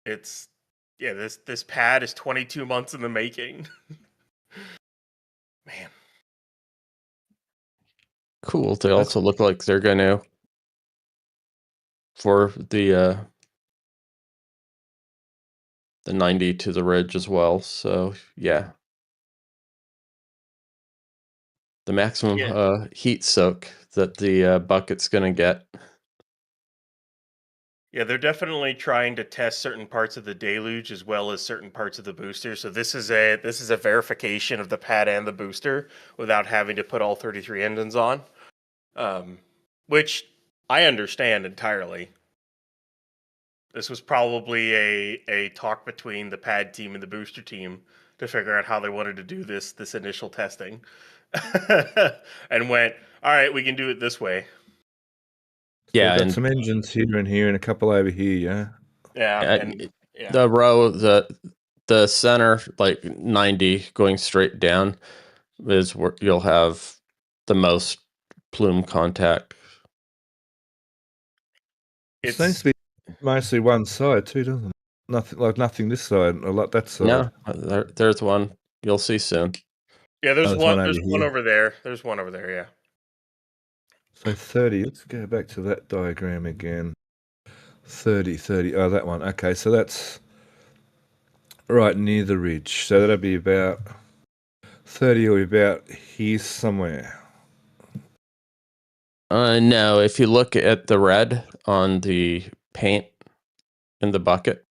this pad is 22 months in the making. Man. Cool. They also look like they're gonna for the 90 to the ridge as well. So yeah. The maximum heat soak that the bucket's gonna get. Yeah, they're definitely trying to test certain parts of the deluge as well as certain parts of the booster. So this is a verification of the pad and the booster without having to put all 33 engines on, which I understand entirely. This was probably a talk between the pad team and the booster team to figure out how they wanted to do this initial testing, and went, all right, we can do it this way. Yeah, we've got some engines here and a couple over here. Yeah. The row, the center, like 90 going straight down, is where you'll have the most plume contact. It seems to be mostly one side too, doesn't it? Nothing this side, a lot that side. No, there's one. You'll see soon. Yeah, there's one over there. There's one over there, yeah. So 30, let's go back to that diagram again. 30. Oh, that one. Okay, so that's right near the ridge. So that'll be about 30 or about here somewhere. No, if you look at the red on the paint in the bucket,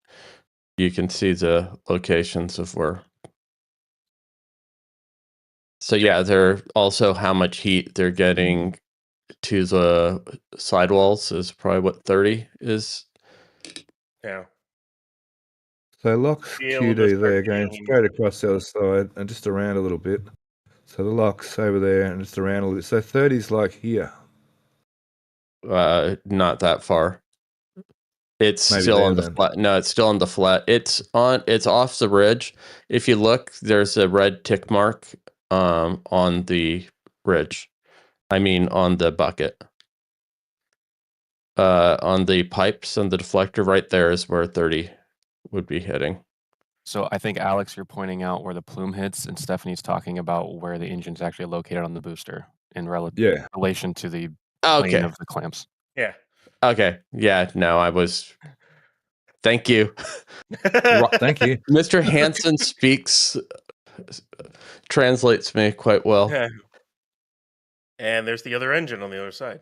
you can see the locations of where. So yeah, they're also how much heat they're getting to the sidewalls is probably what 30 is. Yeah. So locks QD there going straight across the other side and just around a little bit. So the locks over there and just around a little bit. So 30's like here. Not that far. It's maybe still on the flat. No, it's still on the flat. It's off the ridge. If you look, there's a red tick mark on the ridge. I mean on the bucket. On the pipes and the deflector right there is where 30 would be hitting. So I think, Alex, you're pointing out where the plume hits, and Stephanie's talking about where the engine's actually located on the booster in relation to the plane of the clamps. Yeah. Okay. Yeah, no, I was... Thank you. Thank you. Mr. Hansen translates me quite well. Yeah. And there's the other engine on the other side.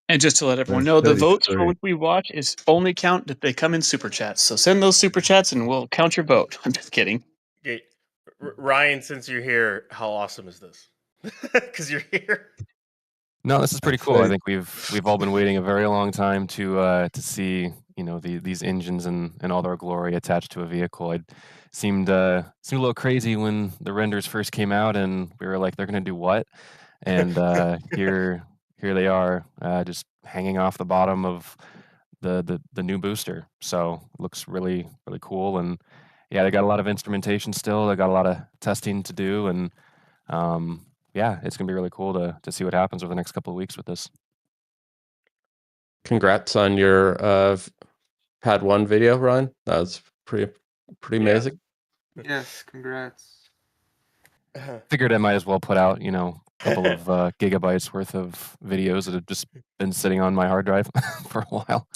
And just to let everyone know, the votes for which we watch is only count if they come in super chats. So send those super chats and we'll count your vote. I'm just kidding. Okay. Ryan, since you're here, how awesome is this? Because you're here. No, this is pretty cool. I think we've all been waiting a very long time to see these engines and all their glory attached to a vehicle. It seemed a little crazy when the renders first came out, and we were like, they're going to do what? And here they are, just hanging off the bottom of the new booster. So it looks really really cool, and yeah, they got a lot of instrumentation still. They got a lot of testing to do, and yeah, it's gonna be really cool to see what happens over the next couple of weeks with this. Congrats on your Pad 1 video, Ryan. That was pretty amazing. Yes, congrats. Figured I might as well put out, a couple of gigabytes worth of videos that have just been sitting on my hard drive for a while.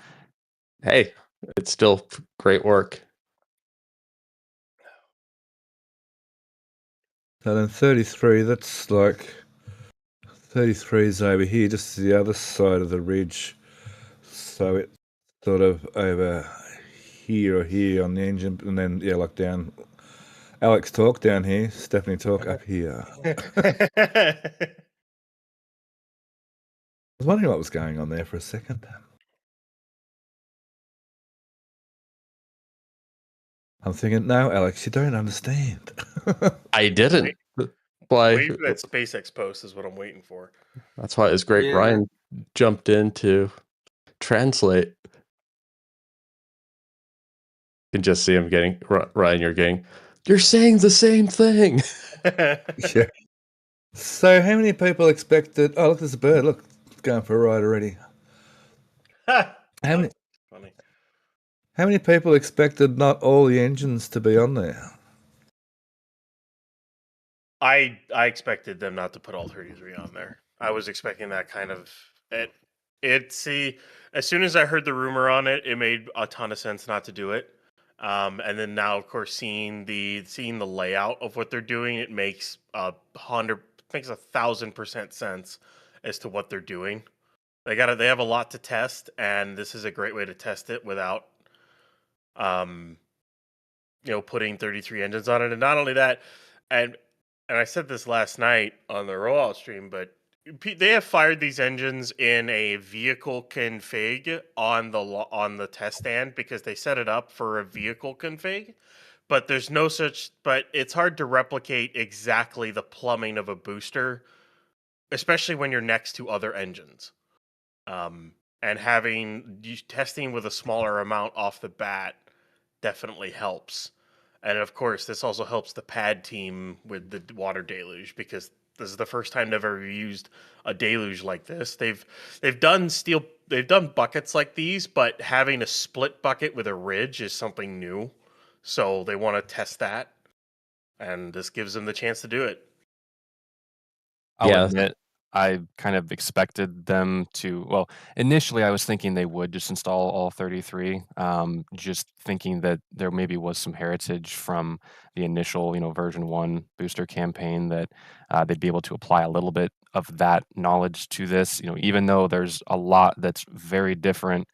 Hey, it's still great work. So then 33, that's like 33 is over here, just to the other side of the ridge. So it's sort of over here or here on the engine, and then like down. Alex talk down here, Stephanie talk up here. I was wondering what was going on there for a second. I'm thinking, no, Alex, you don't understand. I didn't. Wait for that SpaceX post is what I'm waiting for. That's why it was great. Yeah. Ryan jumped in to translate. You can just see him getting, Ryan, you're saying the same thing. Yeah. So how many people expected, oh, look, there's a bird, look, it's going for a ride already. Funny. How many people expected not all the engines to be on there? I expected them not to put all 33 on there. I was expecting that kind of see, as soon as I heard the rumor on it, it made a ton of sense not to do it. And then now, of course, seeing the layout of what they're doing, it makes 1,000% sense as to what they're doing. They have a lot to test, and this is a great way to test it without putting 33 engines on it. And not only that, and I said this last night on the rollout stream, but they have fired these engines in a vehicle config on the test stand because they set it up for a vehicle config. But there's no such. But it's hard to replicate exactly the plumbing of a booster, especially when you're next to other engines. And testing with a smaller amount off the bat definitely helps. And of course, this also helps the pad team with the water deluge because this is the first time they've ever used a deluge like this. They've done buckets like these, but having a split bucket with a ridge is something new. So they want to test that, and this gives them the chance to do it. I'll admit, I kind of expected them to. Well, initially, I was thinking they would just install all 33, just thinking that there maybe was some heritage from the initial, version 1 booster campaign that they'd be able to apply a little bit of that knowledge to this. Even though there's a lot that's very different,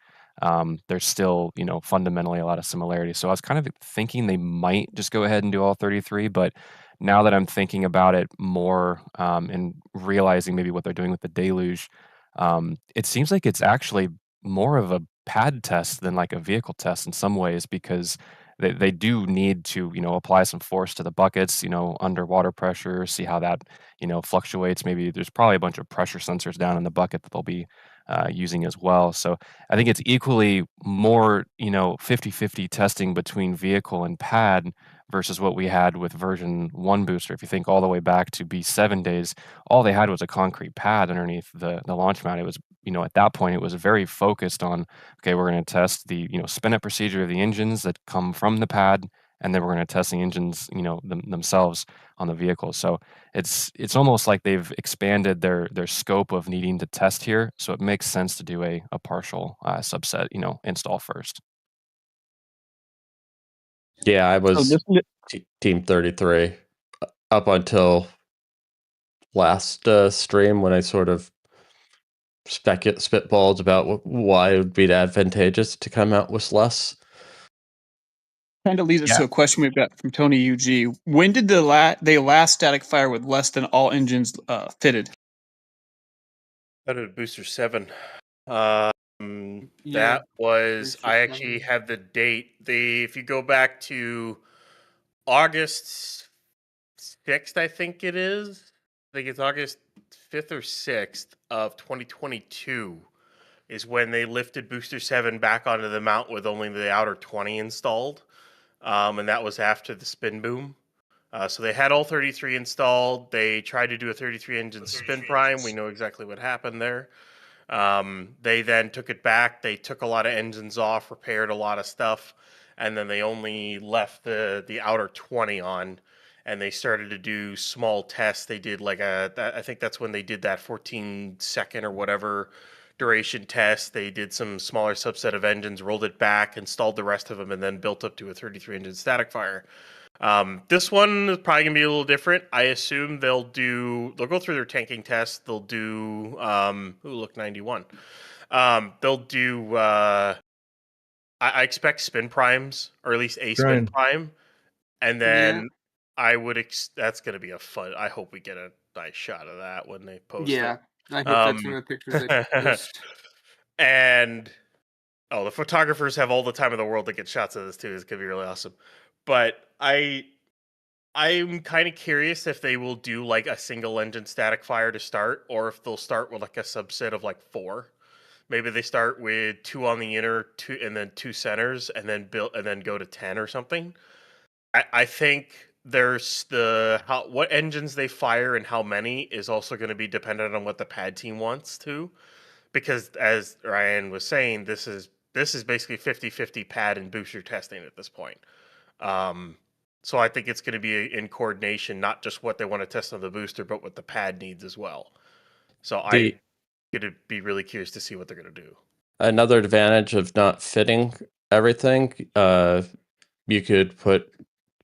there's still, fundamentally a lot of similarities. So I was kind of thinking they might just go ahead and do all 33, but now that I'm thinking about it more and realizing maybe what they're doing with the deluge, it seems like it's actually more of a pad test than like a vehicle test in some ways because they do need to apply some force to the buckets, underwater pressure, see how that fluctuates. Maybe there's probably a bunch of pressure sensors down in the bucket that they'll be using as well. So I think it's equally more 50-50 testing between vehicle and pad versus what we had with version 1 booster. If you think all the way back to B7 days, all they had was a concrete pad underneath the launch mount. It was, at that point, it was very focused on, okay, we're going to test the, spin up procedure of the engines that come from the pad, and then we're going to test the engines, themselves on the vehicle. So it's almost like they've expanded their scope of needing to test here. So it makes sense to do a partial subset, install first. Yeah, I was Team 33 up until last stream when I sort of spitballed about why it would be advantageous to come out with less. Kind of leads us to a question we've got from Tony UG. When did they last static fire with less than all engines fitted? Out of Booster 7. Yeah, That was, Booster I actually 7. have the date. If you go back to August 6th, I think it is. I think it's August 5th or 6th of 2022 is when they lifted Booster 7 back onto the mount with only the outer 20 installed. And that was after the spin boom. So they had all 33 installed. They tried to do a 33 engine spin prime. We know exactly what happened there. They then took it back. They took a lot of engines off, repaired a lot of stuff, and then they only left the outer 20 on. And they started to do small tests. They did I think that's when they did that 14-second or whatever duration test. They did some smaller subset of engines, rolled it back, installed the rest of them, and then built up to a 33 engine static fire. This one is probably gonna be a little different. I assume they'll go through their tanking test. They'll do look 91. They'll do I expect spin primes, or at least a spin prime, and then I would that's gonna be a fun. I hope we get a nice shot of that when they post Yeah, it. I hope that's one of the pictures they post. And the photographers have all the time in the world to get shots of this too. It's gonna be really awesome. But I'm kind of curious if they will do like a single engine static fire to start, or if they'll start with like a subset of like 4. Maybe they start with 2 on the inner, 2 and then 2 centers, and then go to 10 or something. I think there's what engines they fire and how many is also going to be dependent on what the pad team wants to, because as Ryan was saying, this is basically 50-50 pad and booster testing at this point. So I think it's going to be in coordination, not just what they want to test on the booster, but what the pad needs as well. So I'm going to be really curious to see what they're going to do. Another advantage of not fitting everything, you could put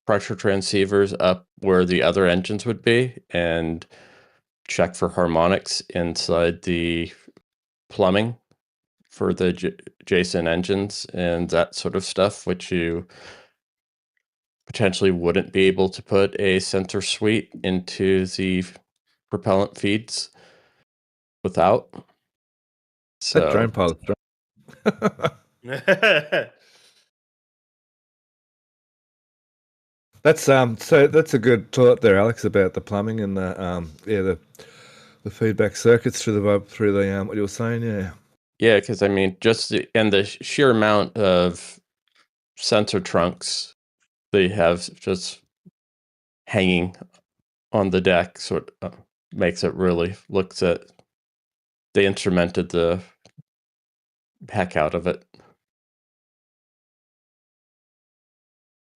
pressure transceivers up where the other engines would be and check for harmonics inside the plumbing for the adjacent engines and that sort of stuff, which you potentially wouldn't be able to put a sensor suite into the propellant feeds without. So that drone pilot. That's so that's a good thought there, Alex, about the plumbing and the feedback circuits through the what you were saying, yeah, because I mean, just the sheer amount of sensor trunks they have just hanging on the deck sort of makes it really looks at they instrumented the heck out of it.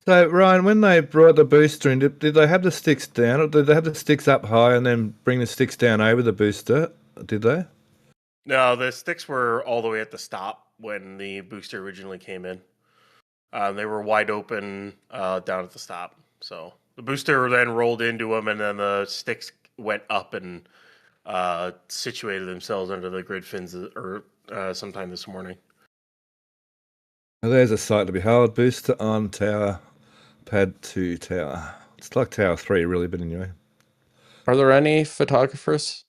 So Ryan, when they brought the booster in, did they have the sticks down, or did they have the sticks up high and then bring the sticks down over the booster? Did they? No, the sticks were all the way at the stop when the booster originally came in. They were wide open down at the stop. So the booster then rolled into them, and then the sticks went up and situated themselves under the grid fins sometime this morning. Well, there's a sight to behold. Booster on tower, pad 2 tower. It's like tower 3, really, but anyway. Are there any photographers?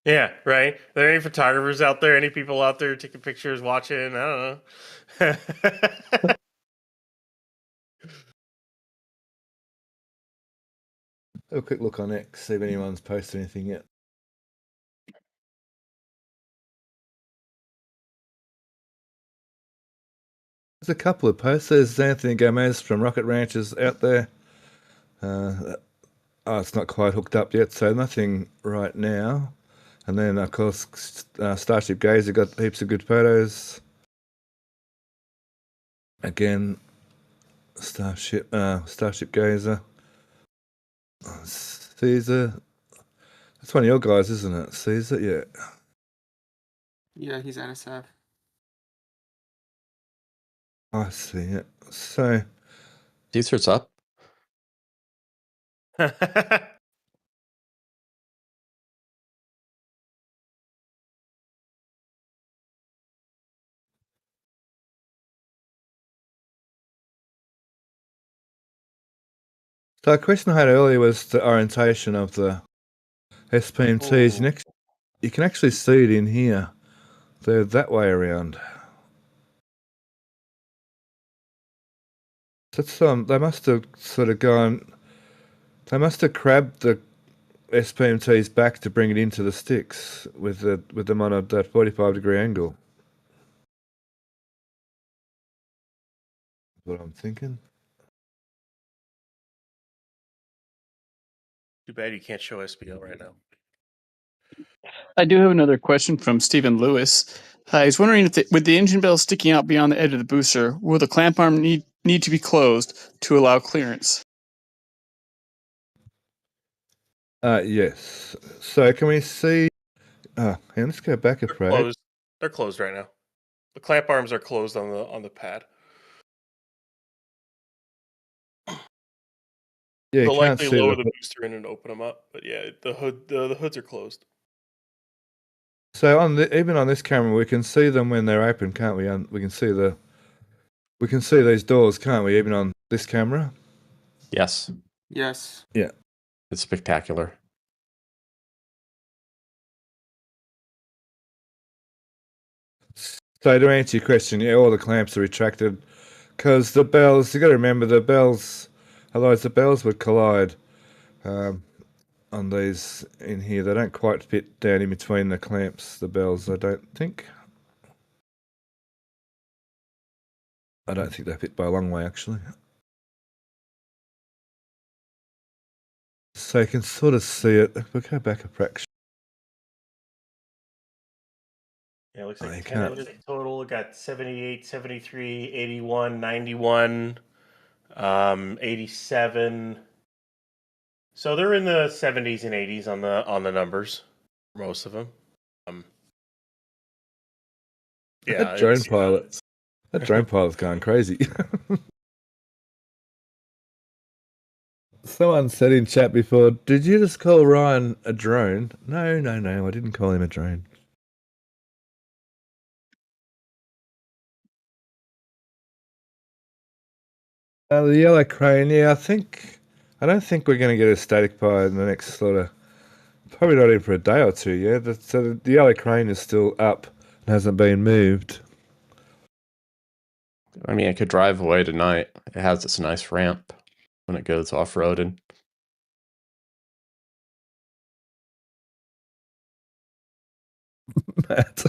Yeah, right. Are there any photographers out there? Any people out there taking pictures, watching? I don't know. Have a quick look on X, see if anyone's posted anything yet. There's a couple of posts. There's Anthony Gomez from Rocket Ranchers out there. It's not quite hooked up yet, so nothing right now. And then, of course, Starship Gazer got heaps of good photos. Again, Starship Gazer. Caesar. That's one of your guys, isn't it? Caesar, yeah. Yeah, he's NSF. I see it. So Caesar's up. a question I had earlier was the orientation of the SPMTs. You can actually see it in here. They're that way around. That's they must have sort of gone. They must have crabbed the SPMTs back to bring it into the sticks with them on that 45-degree angle. That's what I'm thinking. Too bad you can't show SPL right now. I do have another question from Stephen Lewis. He's wondering if with the engine bell sticking out beyond the edge of the booster, will the clamp arm need to be closed to allow clearance? Yes. So can we see? Let's go back a They're frame. closed. They're closed right now. The clamp arms are closed on the pad. Yeah, you They'll can't likely see lower the the booster in and open them up, but yeah, the hoods are closed. So even on this camera, we can see them when they're open, can't we? We can see these doors, can't we? Even on this camera. Yes, Yes. Yeah. it's spectacular. So to answer your question, yeah, all the clamps are retracted because the bells. You got to remember the bells. Otherwise, the bells would collide on these in here. They don't quite fit down in between the clamps. The bells, I don't think. I don't think they fit by a long way, actually. So you can sort of see it. If we go back a fraction. Yeah, it looks Oh, like you 10 can't. engines total. Got 78, 73, 81, 91, 87. So they're in the 70s and 80s on the numbers, most of them. Yeah, That drone pilot. That drone pilot's going crazy. Someone said in chat before, did you just call Ryan a drone? No, I didn't call him a drone. The yellow crane, yeah, I don't think we're going to get a static pilot in the next probably not even for a day or two, yeah. So the yellow crane is still up and hasn't been moved. I mean, it could drive away tonight. It has this nice ramp when it goes off-roading. Matt.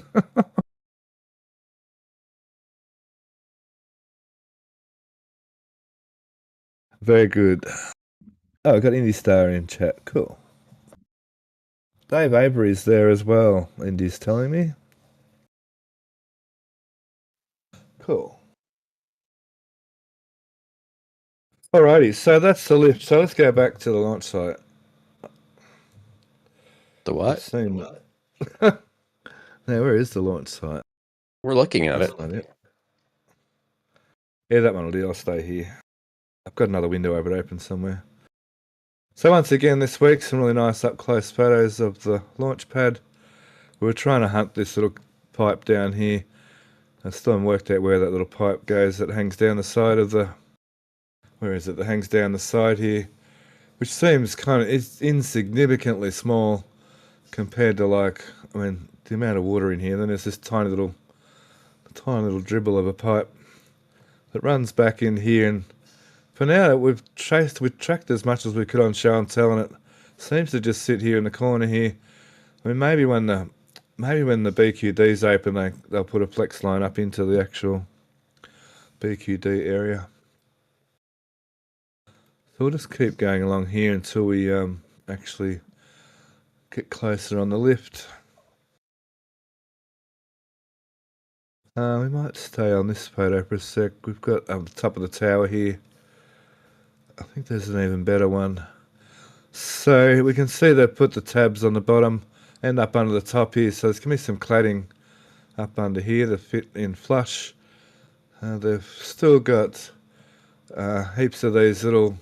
Very good. Oh, I got Indy Star in chat. Cool. Dave Avery's there as well, Indy's telling me. Cool. Alrighty, so that's the lift. So let's go back to the launch site. The what? Now, where is the launch site? We're looking at That's it. not it. Yeah, that one will do. I'll stay here. I've got another window over it open somewhere. So once again this week, some really nice up-close photos of the launch pad. We were trying to hunt this little pipe down here. I still haven't worked out where that little pipe goes that hangs down the side of the... Where is it? That hangs down the side here. Which seems it's insignificantly small compared to the amount of water in here. Then there's this tiny little dribble of a pipe that runs back in here, and for now we've tracked as much as we could on show and tell, and it seems to just sit here in the corner here. I mean, maybe when the BQD's open, they'll put a flex line up into the actual BQD area. So we'll just keep going along here until we actually get closer on the lift. We might stay on this photo for a sec. We've got the top of the tower here. I think there's an even better one. So we can see they've put the tabs on the bottom and up under the top here. So there's going to be some cladding up under here to fit in flush. They've still got heaps of these little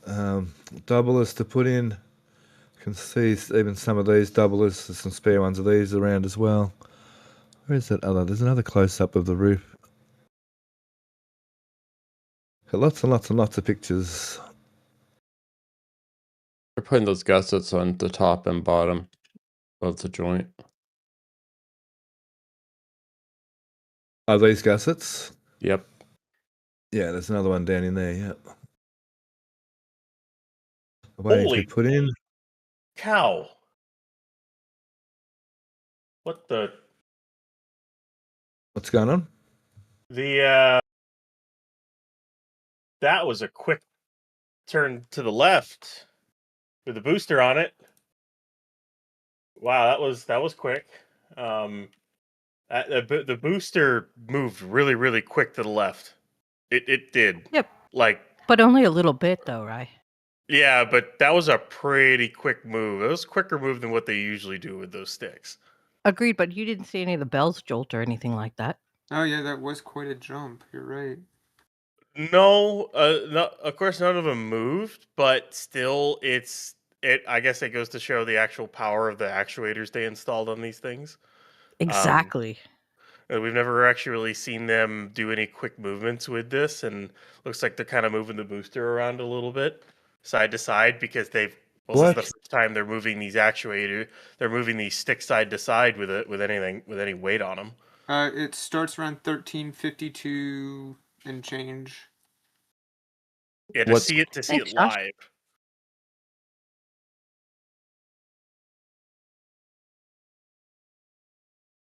doublers to put in. You can see even some of these doublers. There's some spare ones of these around as well. Where is that other? There's another close-up of the roof. Got lots and lots and lots of pictures. We're putting those gussets on the top and bottom. of the joint. Are these gussets? Yep. Yeah, there's another one down in there, yep. Waiting to Holy be put in. cow! What the? What's going on? That was a quick turn to the left with the booster on it. Wow, that was quick. The booster moved really, really quick to the left. It did. Yep. Like, But only a little bit, though, right? yeah, but that was a pretty quick move. It was a quicker move than what they usually do with those sticks. Agreed, but you didn't see any of the bells jolt or anything like that. Oh yeah, that was quite a jump. You're right. No, of course none of them moved, but still, I guess it goes to show the actual power of the actuators they installed on these things. Exactly. We've never actually really seen them do any quick movements with this, and looks like they're kind of moving the booster around a little bit, side to side, because this is the first time they're moving these they're moving these sticks side to side with any weight on them. It starts around 1352 and change. Yeah, to see it live.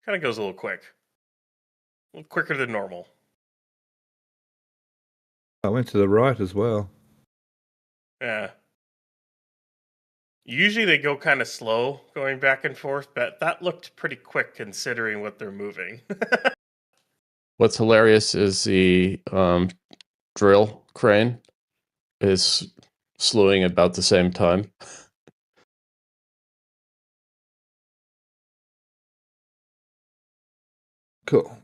Kind of goes a little quick. A little quicker than normal. I went to the right as well. Yeah. Usually they go kind of slow going back and forth, but that looked pretty quick considering what they're moving. What's hilarious is the drill crane is slewing about the same time. Cool.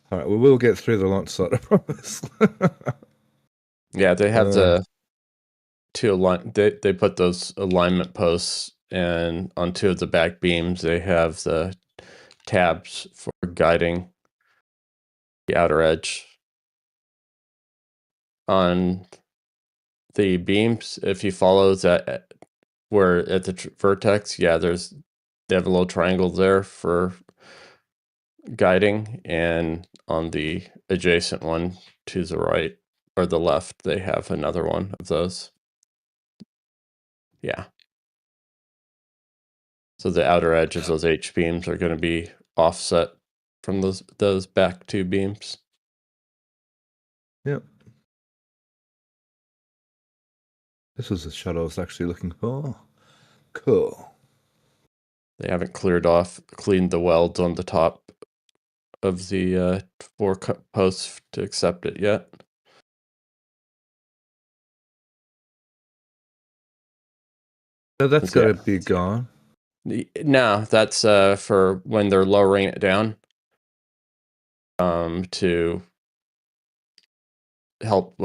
All right, we will get through the launch site, I promise. Yeah, they have the two they put those alignment posts, and on two of the back beams they have the tabs for guiding the outer edge. On the beams, if you follow that, where at the vertex, yeah, they have a little triangle there for guiding, and on the adjacent one to the right or the left, they have another one of those. Yeah. So the outer edge of those H beams are going to be offset from those back two beams. Yep. This was the shot I was actually looking for. Cool. They haven't cleaned the welds on the top of the 4 posts to accept it yet. So that's got to be gone. No, that's for when they're lowering it down to help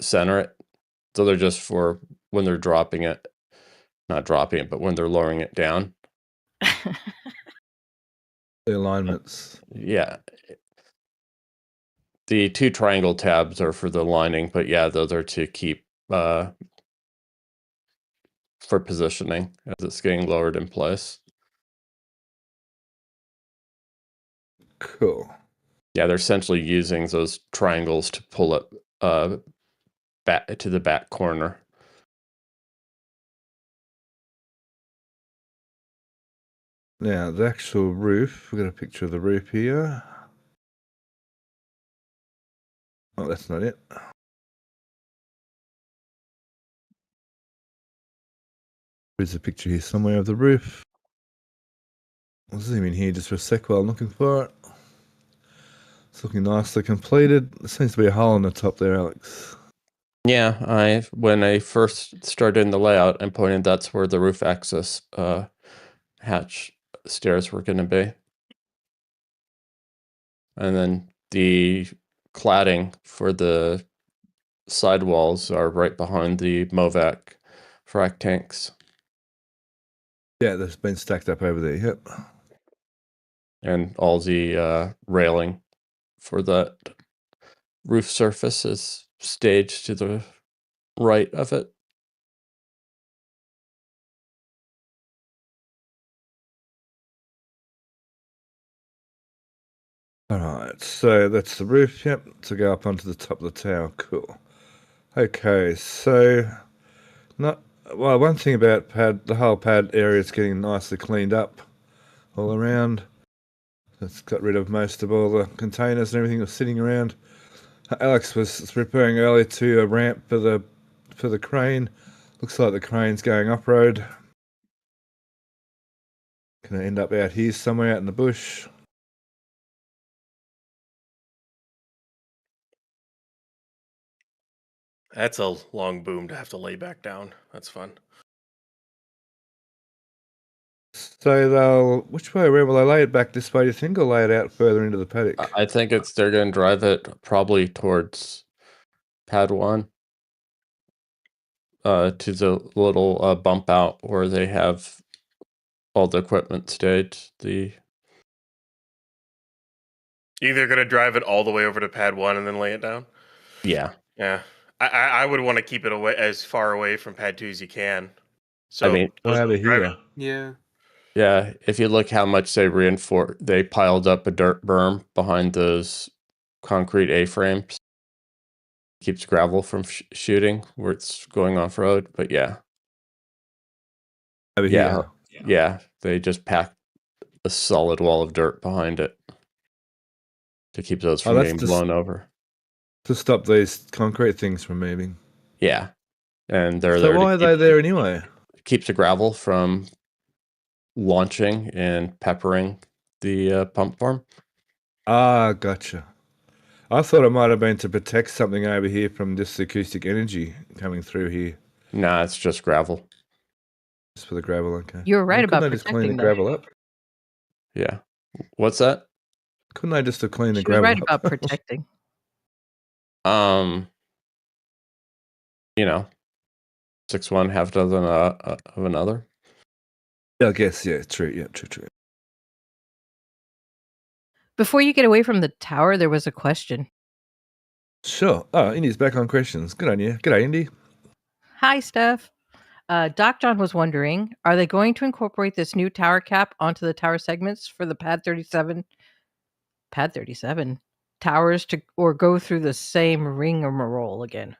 center it. So they're just for when they're dropping it. Not dropping it, but when they're lowering it down. The alignments. Yeah. The 2 triangle tabs are for the lining, but yeah, those are to keep for positioning as it's getting lowered in place. Cool. Yeah, they're essentially using those triangles to pull it back to the back corner. Now, the actual roof, we've got a picture of the roof here. Oh, that's not it. There's a picture here somewhere of the roof. I'll zoom in here just for a sec while I'm looking for it. It's looking nicely completed. There seems to be a hole in the top there, Alex. Yeah, when I first started in the layout, I pointed that's where the roof access hatch stairs were going to be. And then the cladding for the sidewalls are right behind the MOVAC frac tanks. Yeah, that's been stacked up over there, yep. And all the railing for that roof surface is stage to the right of it. Alright, so that's the roof, yep, to go up onto the top of the tower. Cool. Okay, so one thing about the whole pad area is getting nicely cleaned up all around. It's got rid of most of all the containers and everything that's sitting around. Alex was repairing earlier to a ramp for the crane. Looks like the crane's going off-road. Gonna end up out here somewhere out in the bush. That's a long boom to have to lay back down. That's fun. So which way around will they lay it back this way, do you think, or lay it out further into the paddock? I think they're going to drive it probably towards pad 1. To the little bump out where they have all the equipment staged. Either going to drive it all the way over to pad 1 and then lay it down? Yeah. Yeah. I would want to keep it away as far away from pad 2 as you can. So I mean, over here. Yeah. Yeah, if you look how much they piled up a dirt berm behind those concrete A-frames. Keeps gravel from shooting where it's going off-road, but yeah. Over here. Yeah, they just packed a solid wall of dirt behind it to keep those from being blown over. To stop these concrete things from moving. Yeah, and they're so there. Why are they there anyway? Keeps the gravel from launching and peppering the pump farm. Ah, gotcha. I thought it might have been to protect something over here from this acoustic energy coming through here. Nah, it's just gravel. Just for the gravel, okay. You were right about protecting. Just clean the them. gravel up? Yeah. What's that? Couldn't they just have cleaned the She was gravel right up? about protecting. You know, 6-1, half dozen of another. I guess, yeah, true. Yeah, true. Before you get away from the tower, there was a question. Sure. Oh, Indy's back on questions. Good on you. G'day, Indy. Hi, Steph. Doc John was wondering, are they going to incorporate this new tower cap onto the tower segments for the Pad 37 towers or go through the same rigmarole again?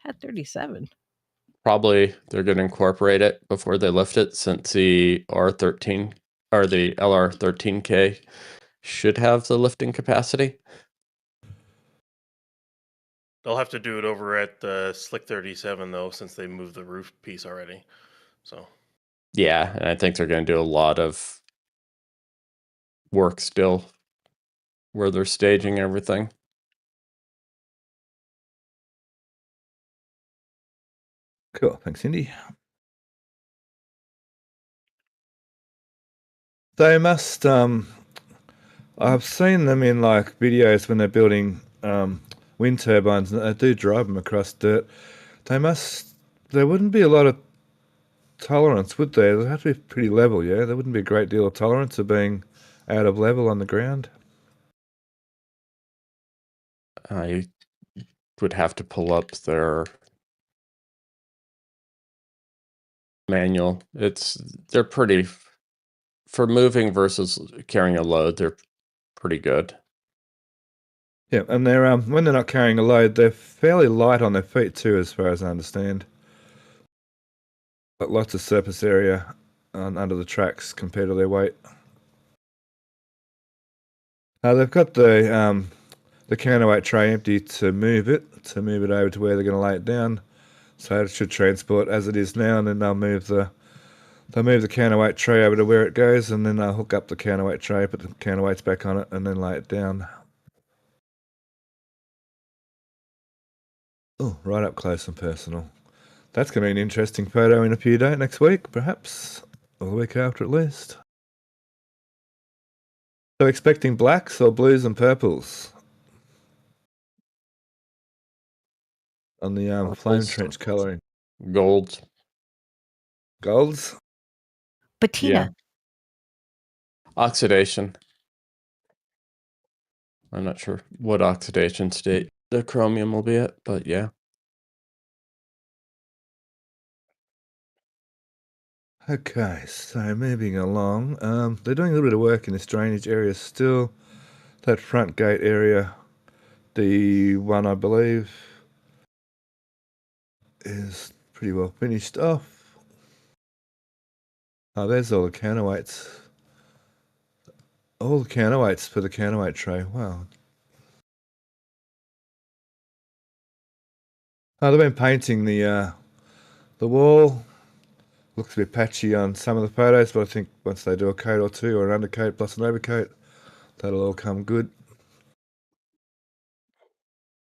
Pad 37. Probably they're going to incorporate it before they lift it, since the R13 or the LR13K should have the lifting capacity. They'll have to do it over at the Slick 37 though, since they moved the roof piece already. So yeah, and I think they're going to do a lot of work still where they're staging everything. Cool. Thanks, Indy. They must, I've seen them in like videos when they're building wind turbines, and they do drive them across dirt. There wouldn't be a lot of tolerance, would there? They'd have to be pretty level, yeah? There wouldn't be a great deal of tolerance of being out of level on the ground. I would have to pull up their manual. They're pretty, for moving versus carrying a load, they're pretty good. Yeah, and they're when they're not carrying a load, they're fairly light on their feet too, as far as I understand. But lots of surface area under the tracks compared to their weight. They've got the counterweight tray empty to move it over to where they're going to lay it down. So it should transport as it is now, and then they'll move the counterweight tray over to where it goes, and then they'll hook up the counterweight tray, put the counterweights back on it, and then lay it down. Oh, right up close and personal. That's going to be an interesting photo in a few days, next week, perhaps, or the week after at least. So expecting blacks or blues and purples on the flame trench colouring. Golds. Patina. Yeah. Oxidation. I'm not sure what oxidation state the chromium will be it, but yeah. Okay, so moving along. They're doing a little bit of work in this drainage area still. That front gate area, the one I believe, is pretty well finished off. Oh, there's all the counterweights. All the counterweights for the counterweight tray. Wow. Oh, they've been painting the wall. Looks a bit patchy on some of the photos, but I think once they do a coat or two, or an undercoat plus an overcoat, that'll all come good.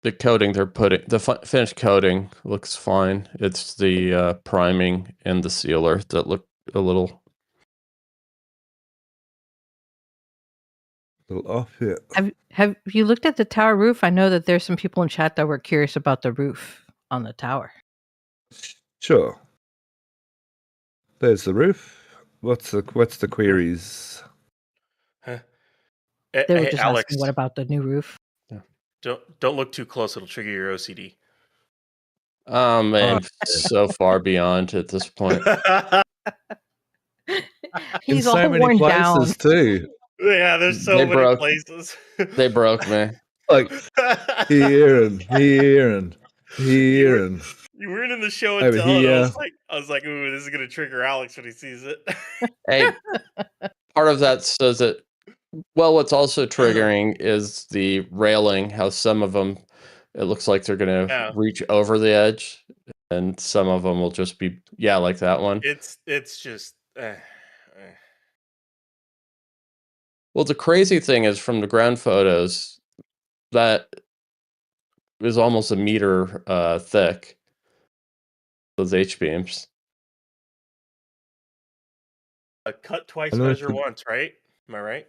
The coating they're putting, the finished coating looks fine. It's the priming and the sealer that look a little off here. Have you looked at the tower roof? I know that there's some people in chat that were curious about the roof on the tower. Sure. There's the roof. What's the queries? Huh. They were Hey, just Alex, asking what about the new roof. don't look too close. It'll trigger your OCD. And so far beyond at this point. He's in so all many worn places down. too. Yeah, there's so many places. They broke me. Like here and here and here and You weren't in the show and over tell, and here. I was like, ooh, this is gonna trigger Alex when he sees it. Hey, part of that says that. Well, what's also triggering is the railing. How some of them, it looks like they're gonna reach over the edge, and some of them will just be like that one. It's just. Well, the crazy thing is from the ground photos, that is almost a meter thick. Those H-beams. Cut twice, measure once, right? Am I right?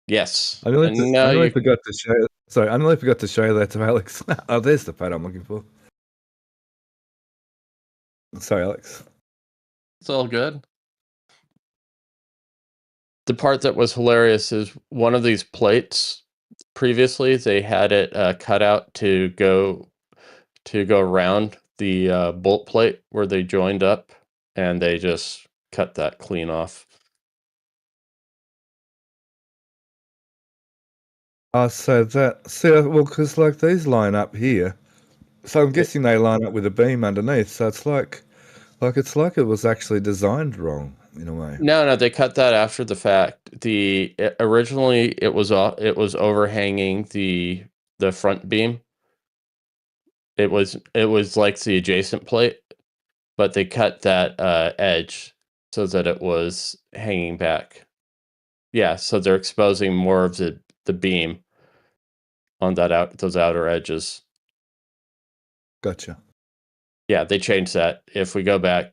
Yes. I nearly forgot to show. Sorry, I nearly forgot to show that to Alex. Oh, there's the photo I'm looking for. Sorry, Alex. It's all good. The part that was hilarious is one of these plates. Previously, they had it cut out to go around the bolt plate where they joined up, and they just cut that clean off. So well, because like these line up here, so I'm guessing they line up with a beam underneath. So it's like it was actually designed wrong in a way. No, they cut that after the fact. Originally it was overhanging the front beam. It was like the adjacent plate, but they cut that edge so that it was hanging back. Yeah, so they're exposing more of the beam on those outer edges. Gotcha. Yeah, they changed that. If we go back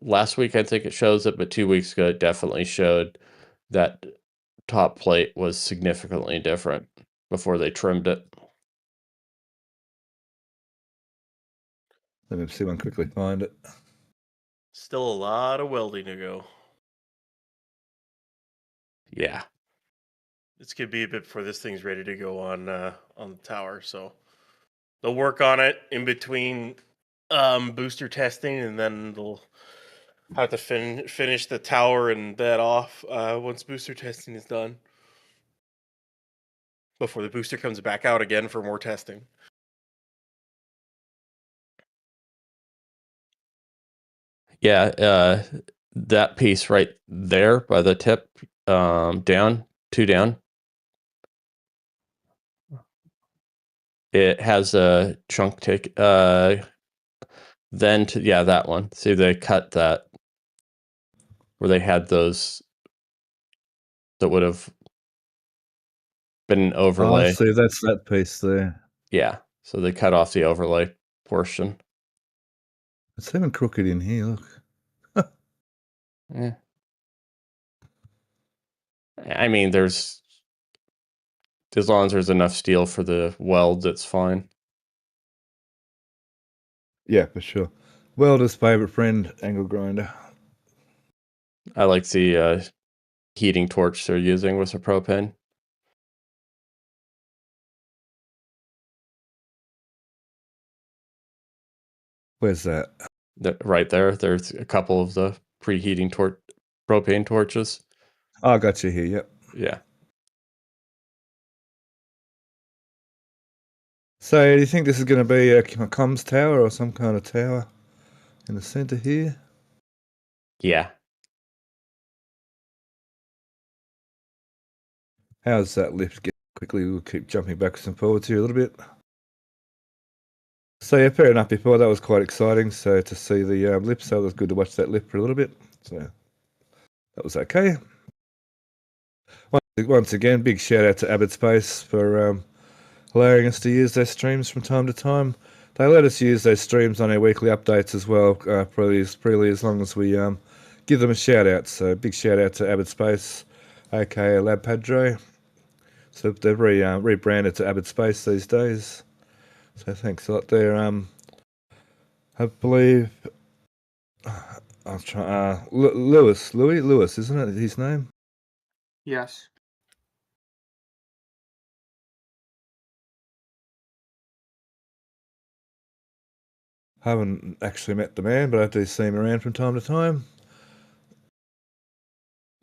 last week, I think it shows it, but 2 weeks ago, it definitely showed that top plate was significantly different before they trimmed it. Let me see if I can quickly find it. Still a lot of welding to go. Yeah. This could be a bit before this thing's ready to go on the tower. So they'll work on it in between booster testing, and then they'll have to finish the tower and bed off once booster testing is done, before the booster comes back out again for more testing. Yeah, that piece right there by the tip, down, 2 down. It has a chunk take. That one. See, they cut that where they had those that would have been an overlay. Oh, I see. That's that piece there. Yeah, so they cut off the overlay portion. It's even crooked in here. Look. Yeah. I mean, as long as there's enough steel for the weld, that's fine. Yeah, for sure. Welder's favorite friend, angle grinder. I like the heating torch they're using with the propane. Where's that? Right there. There's a couple of the preheating propane torches. Oh, I got you here. Yep. Yeah. So, do you think this is going to be a comms tower or some kind of tower in the center here? Yeah. How's that lift get quickly? We'll keep jumping backwards and forwards here a little bit. So yeah, fair enough. Before that was quite exciting. So to see the lip, so it was good to watch that lip for a little bit. So that was okay. Once again, big shout out to Abbott Space for allowing us to use their streams from time to time. They let us use those streams on our weekly updates as well, freely as long as we give them a shout out. So big shout out to Abbott Space, aka Lab Padre. So they've rebranded to Abbott Space these days. So thanks a lot there. I believe I'll try. Lewis, isn't it his name? Yes. I haven't actually met the man, but I do see him around from time to time.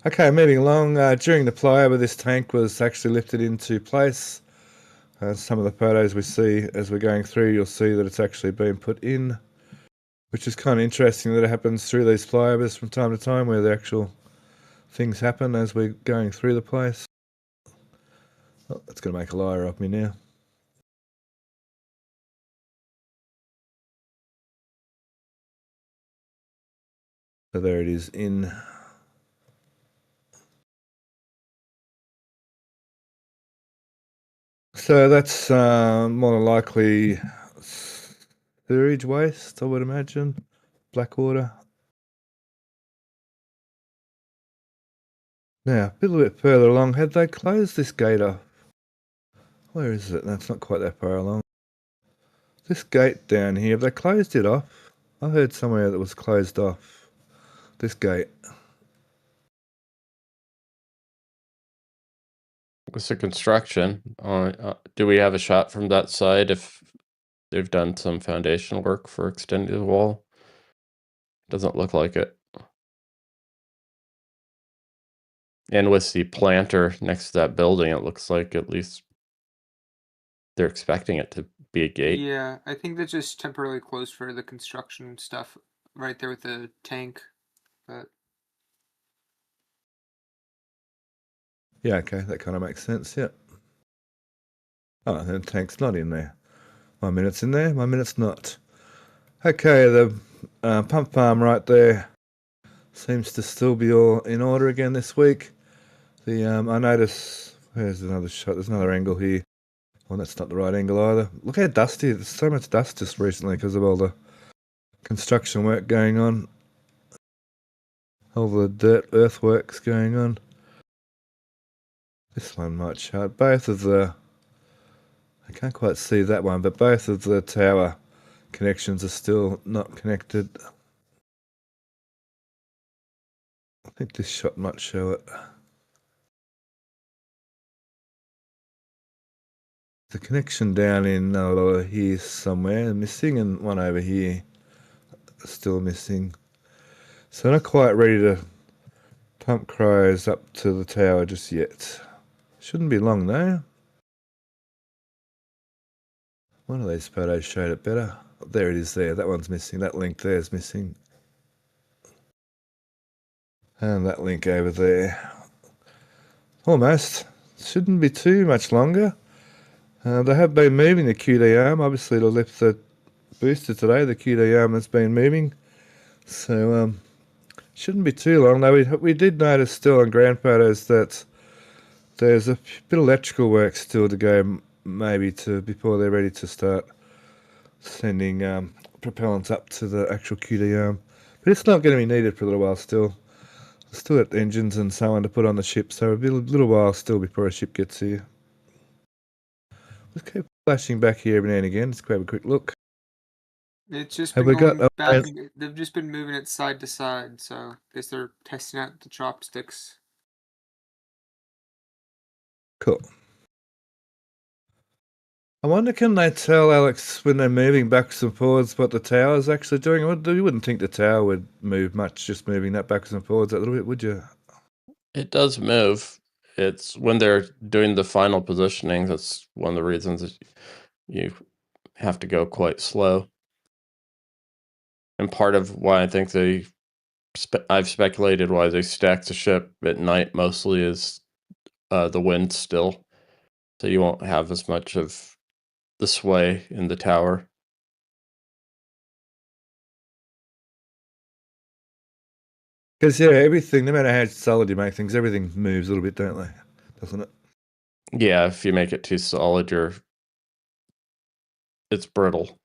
Okay, moving along. During the flyover, this tank was actually lifted into place. Some of the photos we see as we're going through, you'll see that it's actually been put in, which is kind of interesting that it happens through these flyovers from time to time where the actual things happen as we're going through the place. Oh, that's going to make a liar of me now. So there it is in. So that's more than likely sewage waste, I would imagine. Blackwater. Now, a little bit further along, had they closed this gate off? Where is it? That's not quite that far along. This gate down here, have they closed it off? I heard somewhere that was closed off. This gate. What's the construction? Do we have a shot from that side if they've done some foundation work for extending the wall? Doesn't look like it. And with the planter next to that building, it looks like at least they're expecting it to be a gate. Yeah, I think that's just temporarily closed for the construction stuff right there with the tank. But Yeah, okay, that kind of makes sense, yeah. Oh, the tank's not in there. 1 minute's in there, 1 minute's not. Okay, the pump farm right there seems to still be all in order again this week. The I notice, where's another shot? There's another angle here. Well, that's not the right angle either. Look how dusty, there's so much dust just recently because of all the construction work going on. All the dirt earthworks going on. This one might show it. Both of the, I can't quite see that one, but both of the tower connections are still not connected. I think this shot might show it. The connection down in here somewhere missing, and one over here still missing. So not quite ready to pump cryos up to the tower just yet. Shouldn't be long though. One of these photos showed it better. There it is there. That one's missing. That link there is missing. And that link over there. Almost. Shouldn't be too much longer. They have been moving the QD arm. Obviously, to lift the booster today, the QD arm has been moving. So, shouldn't be too long. Though we did notice still on ground photos that there's a bit of electrical work still to go, maybe before they're ready to start sending propellants up to the actual QD arm. But it's not going to be needed for a little while still. Still got engines and so on to put on the ship, so a little while still before a ship gets here. Let's keep flashing back here every now and again. Let's grab a quick look. it's just Have been we got going back. a- They've just been moving it side to side, so I guess they're testing out the chopsticks. Cool. I wonder, can they tell, Alex, when they're moving backwards and forwards, what the tower's actually doing? You wouldn't think the tower would move much, just moving that backwards and forwards a little bit, would you? It does move. It's when they're doing the final positioning, that's one of the reasons that you have to go quite slow. And part of why I think I've speculated why they stack the ship at night mostly is the wind still. So you won't have as much of the sway in the tower. Because, yeah, everything, no matter how solid you make things, everything moves a little bit, don't they? Doesn't it? Yeah, if you make it too solid, it's brittle.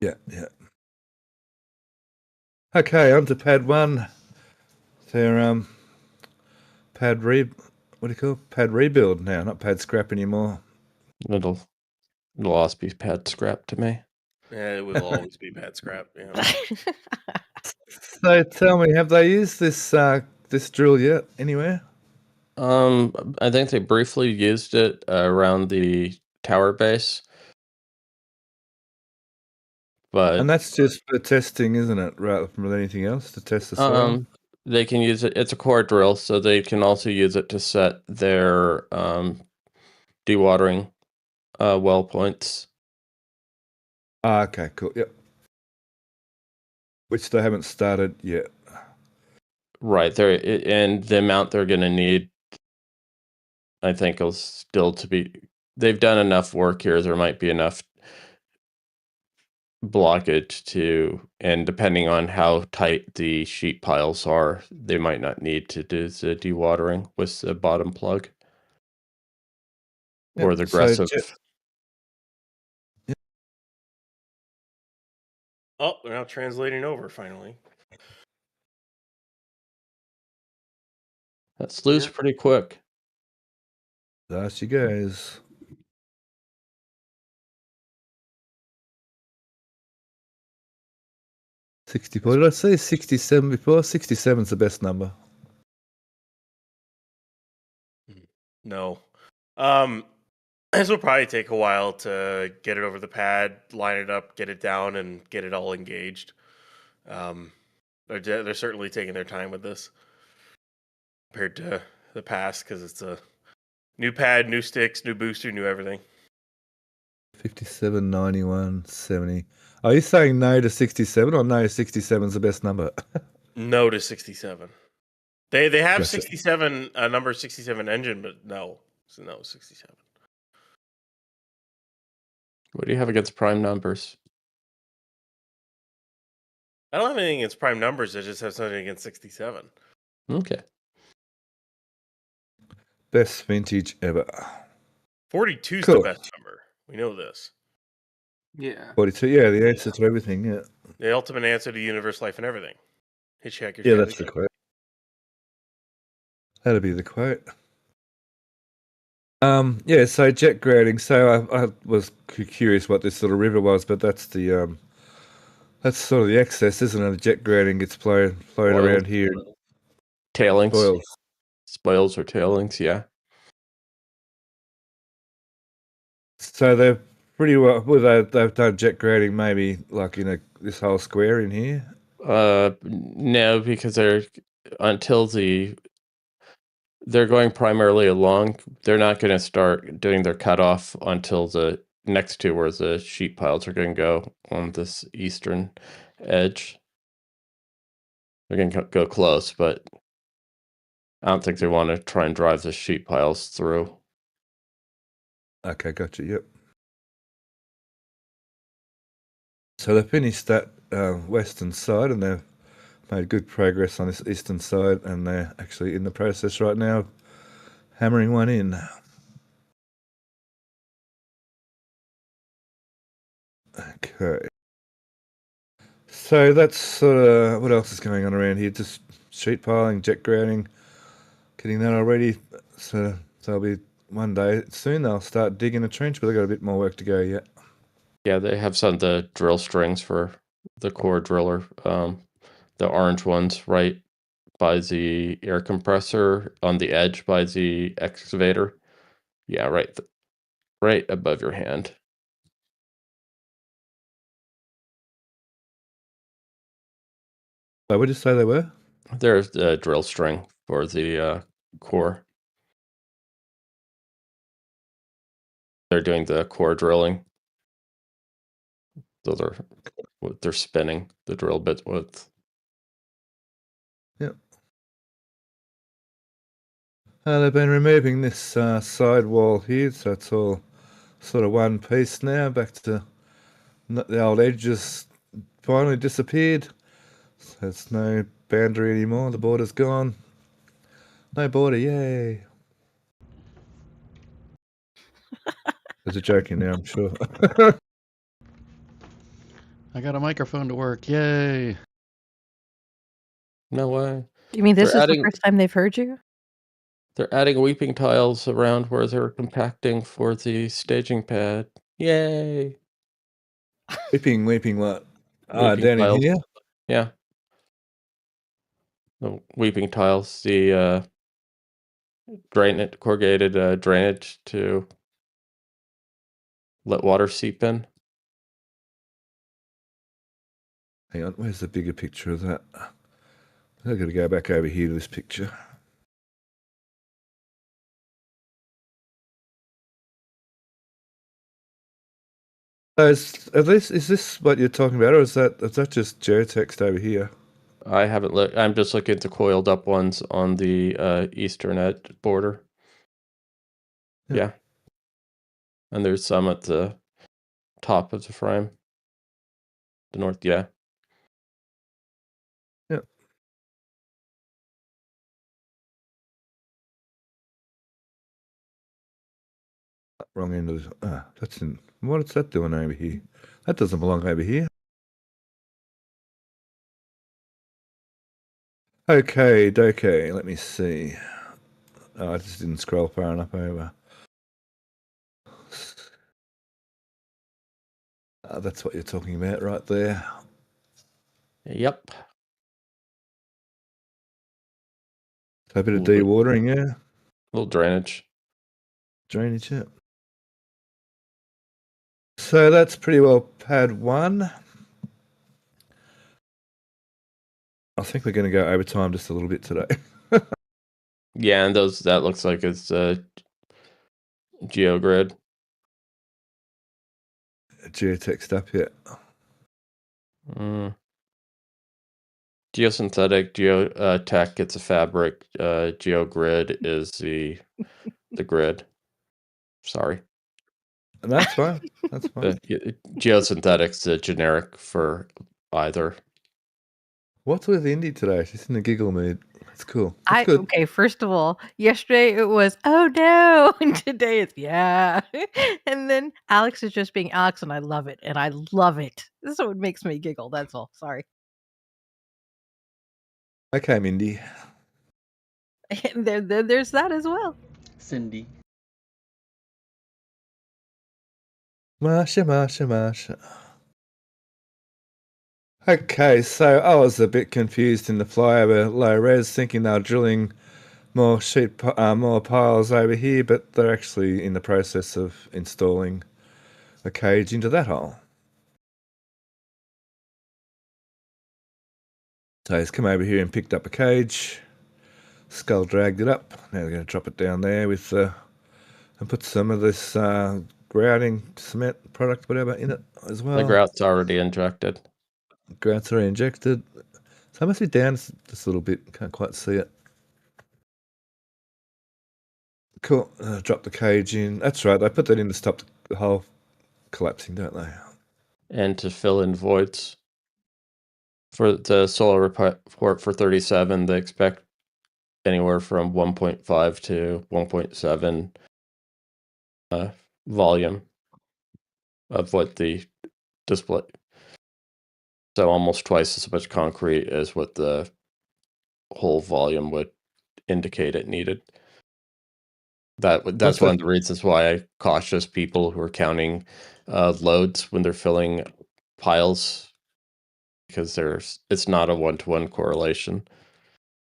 Yeah. Okay, on to pad 1. Their pad rebuild now, not pad scrap anymore. It'll always be pad scrap to me. Yeah, it will always be pad scrap. Yeah. So tell me, have they used this drill yet anywhere? I think they briefly used it around the tower base. And that's just for testing, isn't it? Rather than anything else to test the soil. They can use it. It's a core drill, so they can also use it to set their dewatering well points. Okay, cool. Yep. Which they haven't started yet. Right. And the amount they're going to need, I think, will still to be. They've done enough work here. There might be enough blockage and depending on how tight the sheet piles are, they might not need to do the dewatering with the bottom plug or the aggressive. Oh, they're now translating over finally. That slew's pretty quick. There she goes. $64. Did I say 67 before? 67's the best number. No. This will probably take a while to get it over the pad, line it up, get it down, and get it all engaged. They're certainly taking their time with this compared to the past because it's a new pad, new sticks, new booster, new everything. 57, 91, 70. Are you saying no to 67 or no 67's the best number? No to 67. They have Gotcha. 67, number 67 engine, but no. So no, 67. What do you have against prime numbers? I don't have anything against prime numbers. I just have something against 67. Okay. Best vintage ever. 42 is Cool. the best number. We know this. Yeah. 42, yeah, the answer to everything, yeah. The ultimate answer to universe, life, and everything. Hitchhiker's Yeah, Guide that's to the quote. That'll be the quote. Yeah, so jet grading. So I was curious what this sort of river was, but that's the that's sort of the excess, isn't it? The jet grading gets flowing around here. Tailings. Spoils or tailings, yeah. So they're pretty well. They've done jet grading maybe like in this whole square in here. No, because they're going primarily along. They're not going to start doing their cutoff until the next to where the sheet piles are going to go on this eastern edge. They're going to go close, but I don't think they want to try and drive the sheet piles through. Okay, gotcha. Yep. So they finished that western side, and they've made good progress on this eastern side, and they're actually in the process right now of hammering one in. Okay. So that's sort of what else is going on around here? Just sheet piling, jet grading, getting that already. So they'll be one day soon. They'll start digging a trench, but they've got a bit more work to go yet. Yeah, they have some of the drill strings for the core driller. The orange ones right by the air compressor on the edge by the excavator. Yeah, right. right above your hand. What did you say they were? There's the drill string for the core. They're doing the core drilling. So they're spinning the drill bit with. Yep. They've been removing this side wall here, so it's all sort of one piece now. Back to the old edges finally disappeared. So there's no boundary anymore. The border's gone. No border, yay. There's a joke in there, I'm sure. I got a microphone to work. Yay. No way. You mean this They're is adding- the first time they've heard you? They're adding weeping tiles around where they're compacting for the staging pad. Yay. Weeping what? Weeping Down tiles. in here? Yeah. The weeping tiles, the corrugated drainage to let water seep in. Hang on, where's the bigger picture of that? I've got to go back over here to this picture. Is this what you're talking about, or is that just geotext over here? I haven't looked. I'm just looking at the coiled up ones on the eastern edge border. Yeah. And there's some at the top of the frame. The north, yeah. Yep. Wrong end of the... what's that doing over here? That doesn't belong over here. Okay, let me see. Oh, I just didn't scroll far enough over. That's what you're talking about right there. Yep. So a bit of dewatering, yeah. A little drainage. Drainage, yeah. So that's pretty well pad 1. I think we're going to go overtime just a little bit today. Yeah, and that looks like it's GeoGrid. Geotext up, yeah. Geosynthetic, geotech gets a fabric. GeoGrid is the grid. Sorry. That's fine. That's fine. Geosynthetic's a generic for either. What's with Indy today? She's in a giggle mood. That's cool. That's good. Okay, first of all, yesterday it was, oh no, and today it's, yeah. And then Alex is just being Alex, and I love it, and I love it. So it makes me giggle, that's all. Sorry. Okay, Mindy. And there's that as well. Cindy. Marsha. Okay, so I was a bit confused in the flyover low res, thinking they were drilling more piles over here, but they're actually in the process of installing a cage into that hole. So he's come over here and picked up a cage. Skull dragged it up. Now they're going to drop it down there with and put some of this grouting cement product, whatever, in it as well. The grout's already injected. Grouts are injected. So I must be down just a little bit. Can't quite see it. Cool. Drop the cage in. That's right. They put that in to stop the hole collapsing, don't they? And to fill in voids. For the solar report for 37, they expect anywhere from 1.5 to 1.7 volume of what the display. So almost twice as much concrete as what the whole volume would indicate it needed. That's one of the reasons why I cautious people who are counting loads when they're filling piles, because it's not a 1-to-1 correlation.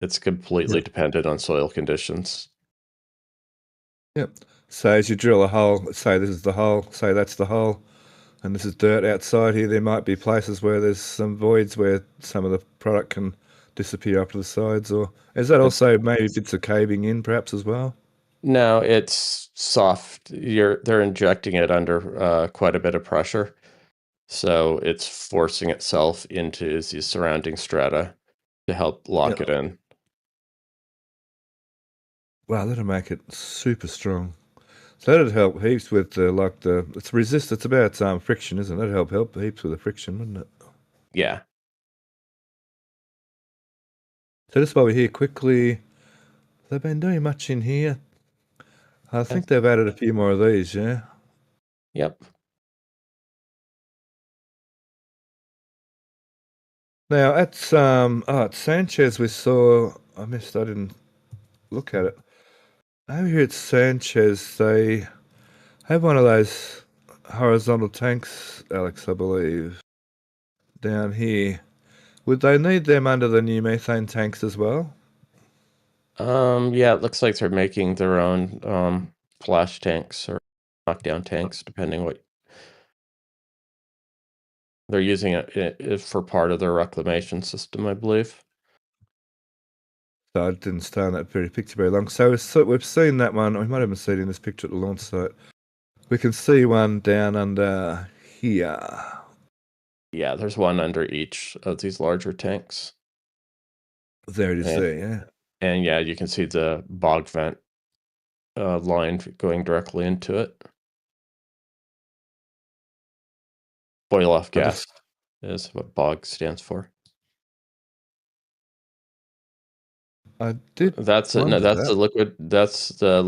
It's completely dependent on soil conditions. Yep. So as you drill a hole, let's say this is the hole, say that's the hole, and this is dirt outside here, there might be places where there's some voids where some of the product can disappear up to the sides, or is that also maybe bits of caving in perhaps as well? No, it's soft. They're injecting it under quite a bit of pressure, so it's forcing itself into the surrounding strata to help lock it in. Wow, that'll make it super strong. So that'd help heaps with it's resist. It's about friction, isn't it? That'd help heaps with the friction, wouldn't it? Yeah. So just while we're here quickly, they've been doing much in here. I think they've added a few more of these, yeah? Yep. Now at Sanchez we saw, I didn't look at it. Over here at Sanchez they have one of those horizontal tanks, Alex, I believe, down here. Would they need them under the new methane tanks as well? Yeah, it looks like they're making their own flash tanks or knockdown tanks, depending what they're using it for part of their reclamation system, I believe. So I didn't stay on that picture very long. So we've seen that one. We might even see it in this picture at the launch site. We can see one down under here. Yeah, there's one under each of these larger tanks. There it is there, yeah. And yeah, you can see the bog vent line going directly into it. Boil-off gas is what bog stands for. I did. That's it. No, that's the liquid. That's the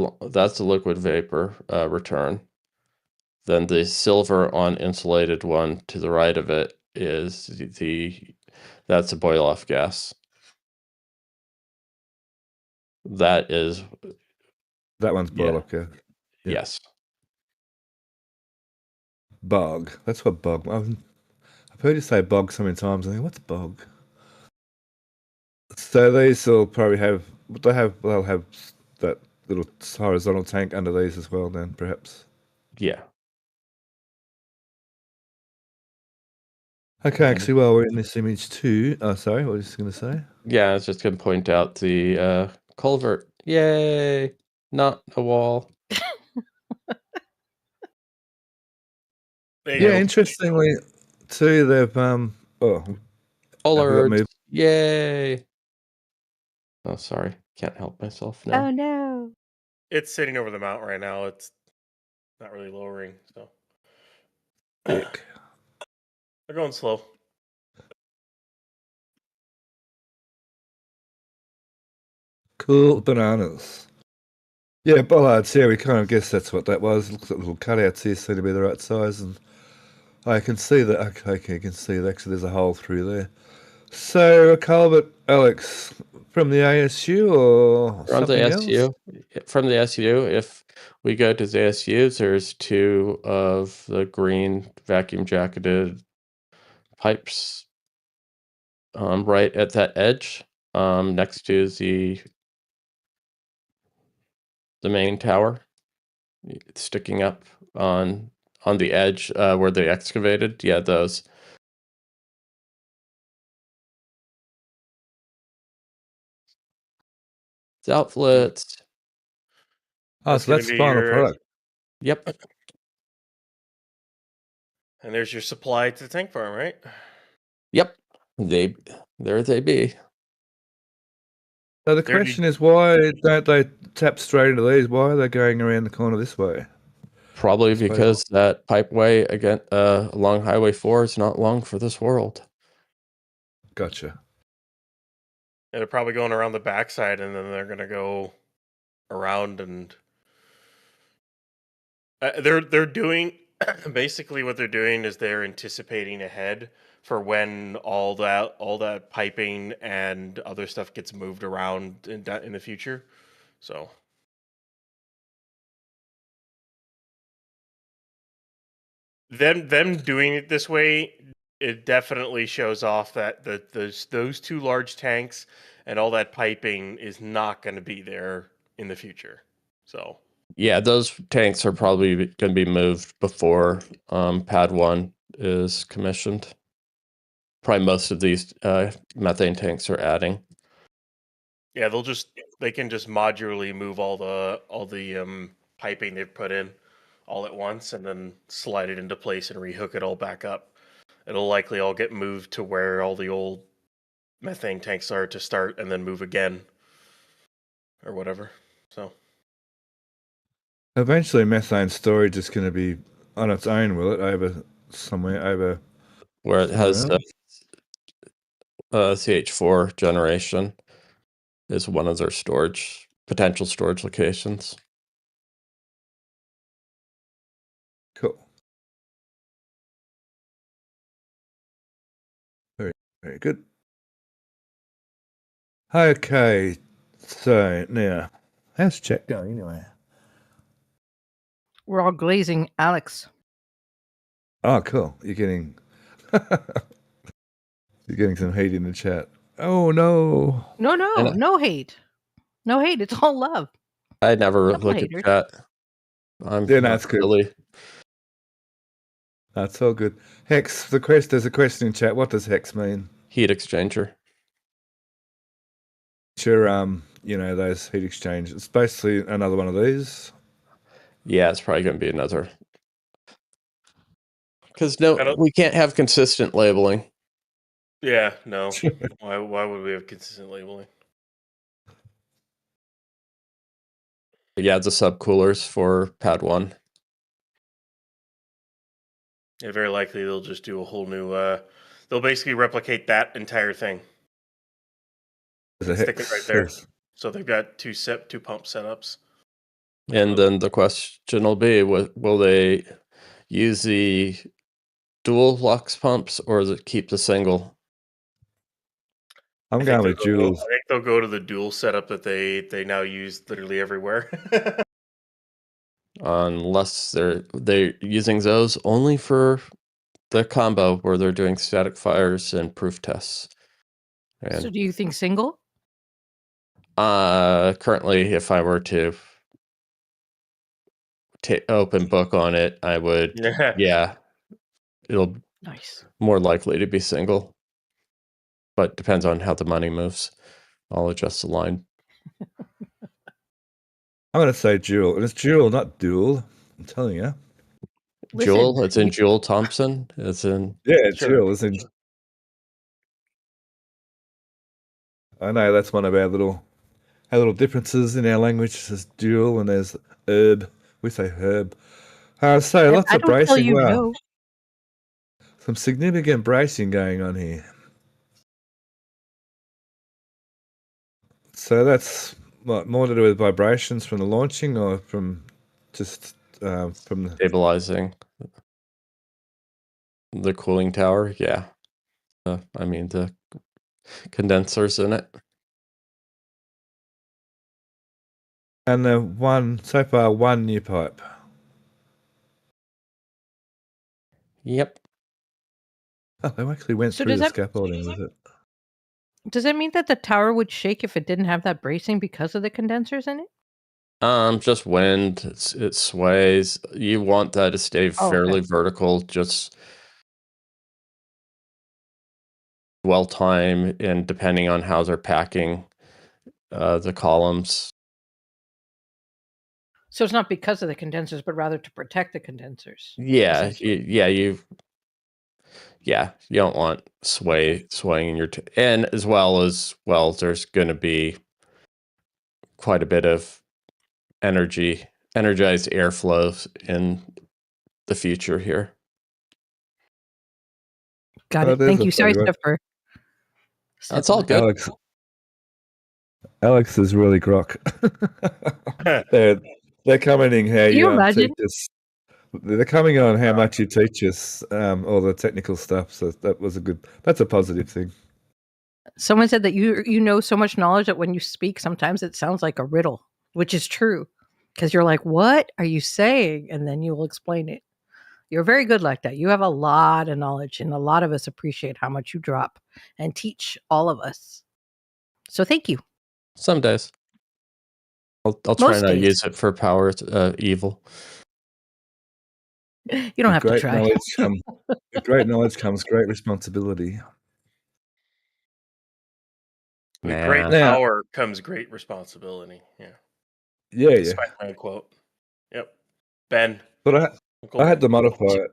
liquid vapor return. Then the silver on insulated one to the right of it is that's a boil-off gas. That one's boil-off gas. Yeah. Yes. Bog. That's what bog. I've heard you say bog so many times. I think, what's bog? So these will probably have. They'll have that little horizontal tank under these as well. Then perhaps. Yeah. Okay, actually, while we're in this image too. Oh, sorry, what was you going to say? Yeah, I was just going to point out the culvert. Yay! Not a wall. Yeah, interestingly, too, they've Bollards. Yay! Oh, sorry, can't help myself now. Oh no! It's sitting over the mount right now. It's not really lowering, so they're going slow. Cool bananas. Yeah, bollards. Yeah, we kind of guess that's what that was. Looks like little cutouts here seem to be the right size, and I can see that. Okay, I can see that actually there's a hole through there. So a culvert, Alex, from the ASU or from something the SU? Else? From the SU. If we go to the SUs, there's two of the green vacuum jacketed pipes right at that edge, next to the main tower, sticking up on the edge where they excavated. Yeah, those. It's outlets. Oh, so that's final product. Yep. And there's your supply to the tank farm, right? Yep. There they be. So the question is, why don't they tap straight into these? Why are they going around the corner this way? Probably because that pipeway again along Highway 4 is not long for this world. Gotcha. And they're probably going around the backside, and then they're gonna go around, and they're doing basically what they're doing is they're anticipating ahead for when all that piping and other stuff gets moved around in the future. So them doing it this way, it definitely shows off that those two large tanks and all that piping is not going to be there in the future. So Yeah, those tanks are probably going to be moved before Pad 1 is commissioned. Probably most of these methane tanks are adding. Yeah, they can just modularly move all the piping they've put in all at once and then slide it into place and rehook it all back up. It'll likely all get moved to where all the old methane tanks are to start and then move again or whatever. So Eventually, methane storage is going to be on its own, will it? Over where it has somewhere CH4 generation is one of their potential storage locations. Cool. Very good. Okay, so now, how's chat going anyway? We're all glazing Alex. Oh, cool. You're getting some hate in the chat. Oh no. No hate. No hate. It's all love. I never Couple look haters. at chat. I'm Yeah, not that's good. really. That's all good. Hex, there's a question in chat. What does hex mean? Heat exchanger. Sure, those heat exchangers. It's basically another one of these. Yeah, it's probably going to be another. Because I don't- we can't have consistent labeling. yeah, no. Why would we have consistent labeling? Yeah, the subcoolers for Pad 1. Yeah, very likely they'll just do a whole new. They'll basically replicate that entire thing. There's a Stick hex. it right there. So they've got two pump setups. And then the question will be, will they use the dual lux pumps or keep the single? I'm going with dual. I think they'll go to the dual setup that they now use literally everywhere. Unless they're using those only for the combo where they're doing static fires and proof tests. And So do you think single? currently, if I were to open book on it, I would. Yeah, it'll Nice. more likely to be single, but depends on how the money moves. I'll adjust the line. I'm going to say dual. And it's dual, not dual. I'm telling you. Jewel, it's in Jewel Thompson. It's in. Yeah, dual is in. I know that's one of our little differences in our language. There's dual and there's herb. We say herb. So lots of bracing. Wow. No. Some significant bracing going on here. So that's what, more to do with vibrations from the launching or from just from the stabilizing the cooling tower. Yeah. I mean, the condensers in it. And so far, one new pipe. Yep. Oh, they actually went through the scaffolding with it. Does that mean that the tower would shake if it didn't have that bracing because of the condensers in it? Just wind. It sways. You want that to stay fairly vertical, just dwell time, and depending on how they're packing the columns. So it's not because of the condensers, but rather to protect the condensers. Yeah, you don't want swaying in your and as well, there's going to be quite a bit of energized airflow in the future here. Got it. Thank you. Sorry, Stepher. That's all good. Alex is really grok. They're commenting how you teach us. They're coming on how much you teach us all the technical stuff. So that's a positive thing. Someone said that you know so much knowledge that when you speak, sometimes it sounds like a riddle, which is true. Because you're like, what are you saying? And then you will explain it. You're very good like that. You have a lot of knowledge, and a lot of us appreciate how much you drop and teach all of us. So thank you. Some days. I'll try Most not to days. use it for power evil. You don't have to try. With great knowledge comes great responsibility. With great Now- power comes great responsibility. Yeah. Yeah. Spider-Man quote. Yep. Ben. But Uncle I had to Ben. modify it.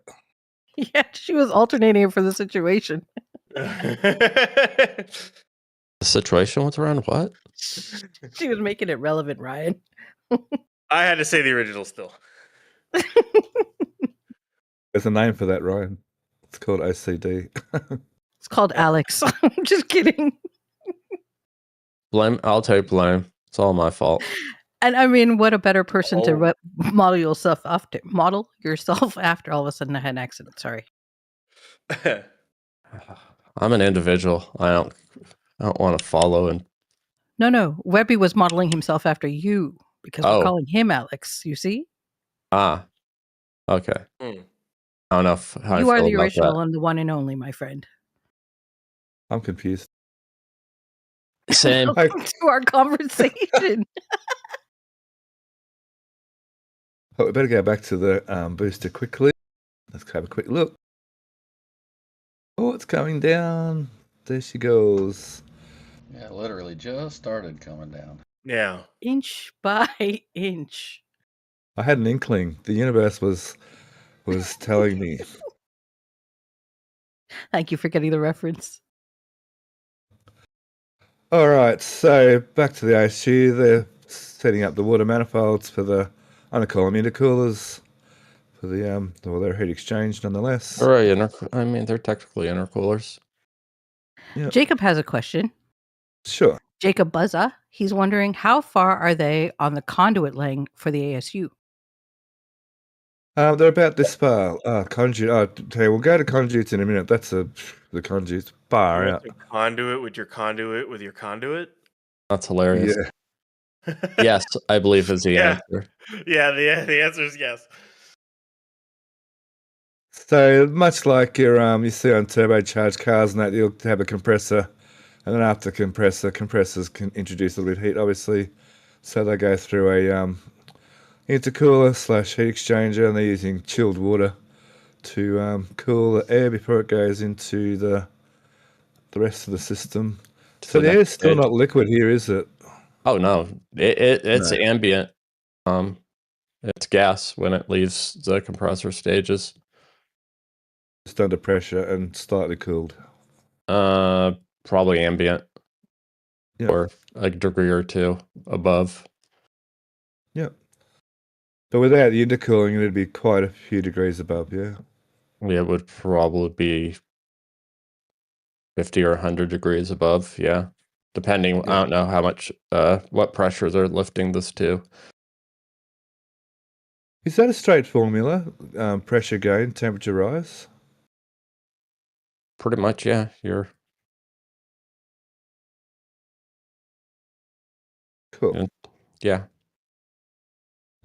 Yeah, she was alternating it for the situation. The situation? What's around what? She was making it relevant, Ryan. I had to say the original still. There's a name for that, Ryan. It's called OCD. It's called Alex. I'm just kidding. I'll take blame. It's all my fault. And I mean, what a better person to Oh. model yourself after. Model yourself after all of a sudden I had an accident. Sorry. I'm an individual. I don't want to follow and No. Webby was modeling himself after you because we're Oh. calling him Alex. You see? okay. Hmm. I don't know how You I are feel the about original that. and the one and only, my friend. I'm confused. Same. Welcome to our conversation. Oh, we better go back to the booster quickly. Let's have a quick look. Oh, it's coming down. There she goes. Yeah, literally just started coming down. Yeah. Inch by inch. I had an inkling. The universe was telling me. Thank you for getting the reference. All right, so back to the ISU. They're setting up the water manifolds for the undercool intercoolers for the their heat exchange, nonetheless. All right, they're technically intercoolers. Yep. Jacob has a question. Sure. Jacob Buzza. He's wondering how far are they on the conduit laying for the ASU? They're about this far. Conduit. Okay, we'll go to conduits in a minute. That's the conduits far You out. want to conduit with your conduit with your conduit? That's hilarious. Yeah. Yes, I believe is the Yeah. answer. Yeah, the answer is yes. So much like your you see on turbocharged cars and that, you'll have a compressor, and then after compressors can introduce a little bit of heat, obviously. So they go through a intercooler / heat exchanger, and they're using chilled water to cool the air before it goes into the rest of the system. So the air's still not liquid here, is it? Oh no, it's No. ambient. It's gas when it leaves the compressor stages. Just under pressure and slightly cooled. Probably ambient. Yep. Or a degree or two above. Yep. But without the intercooling, it'd be quite a few degrees above, yeah. Yeah, it would probably be 50 or 100 degrees above, yeah. Depending, Yeah. I don't know how much, what pressure they're lifting this to. Is that a straight formula? Pressure gain, temperature rise? Pretty much, yeah. Cool. Yeah.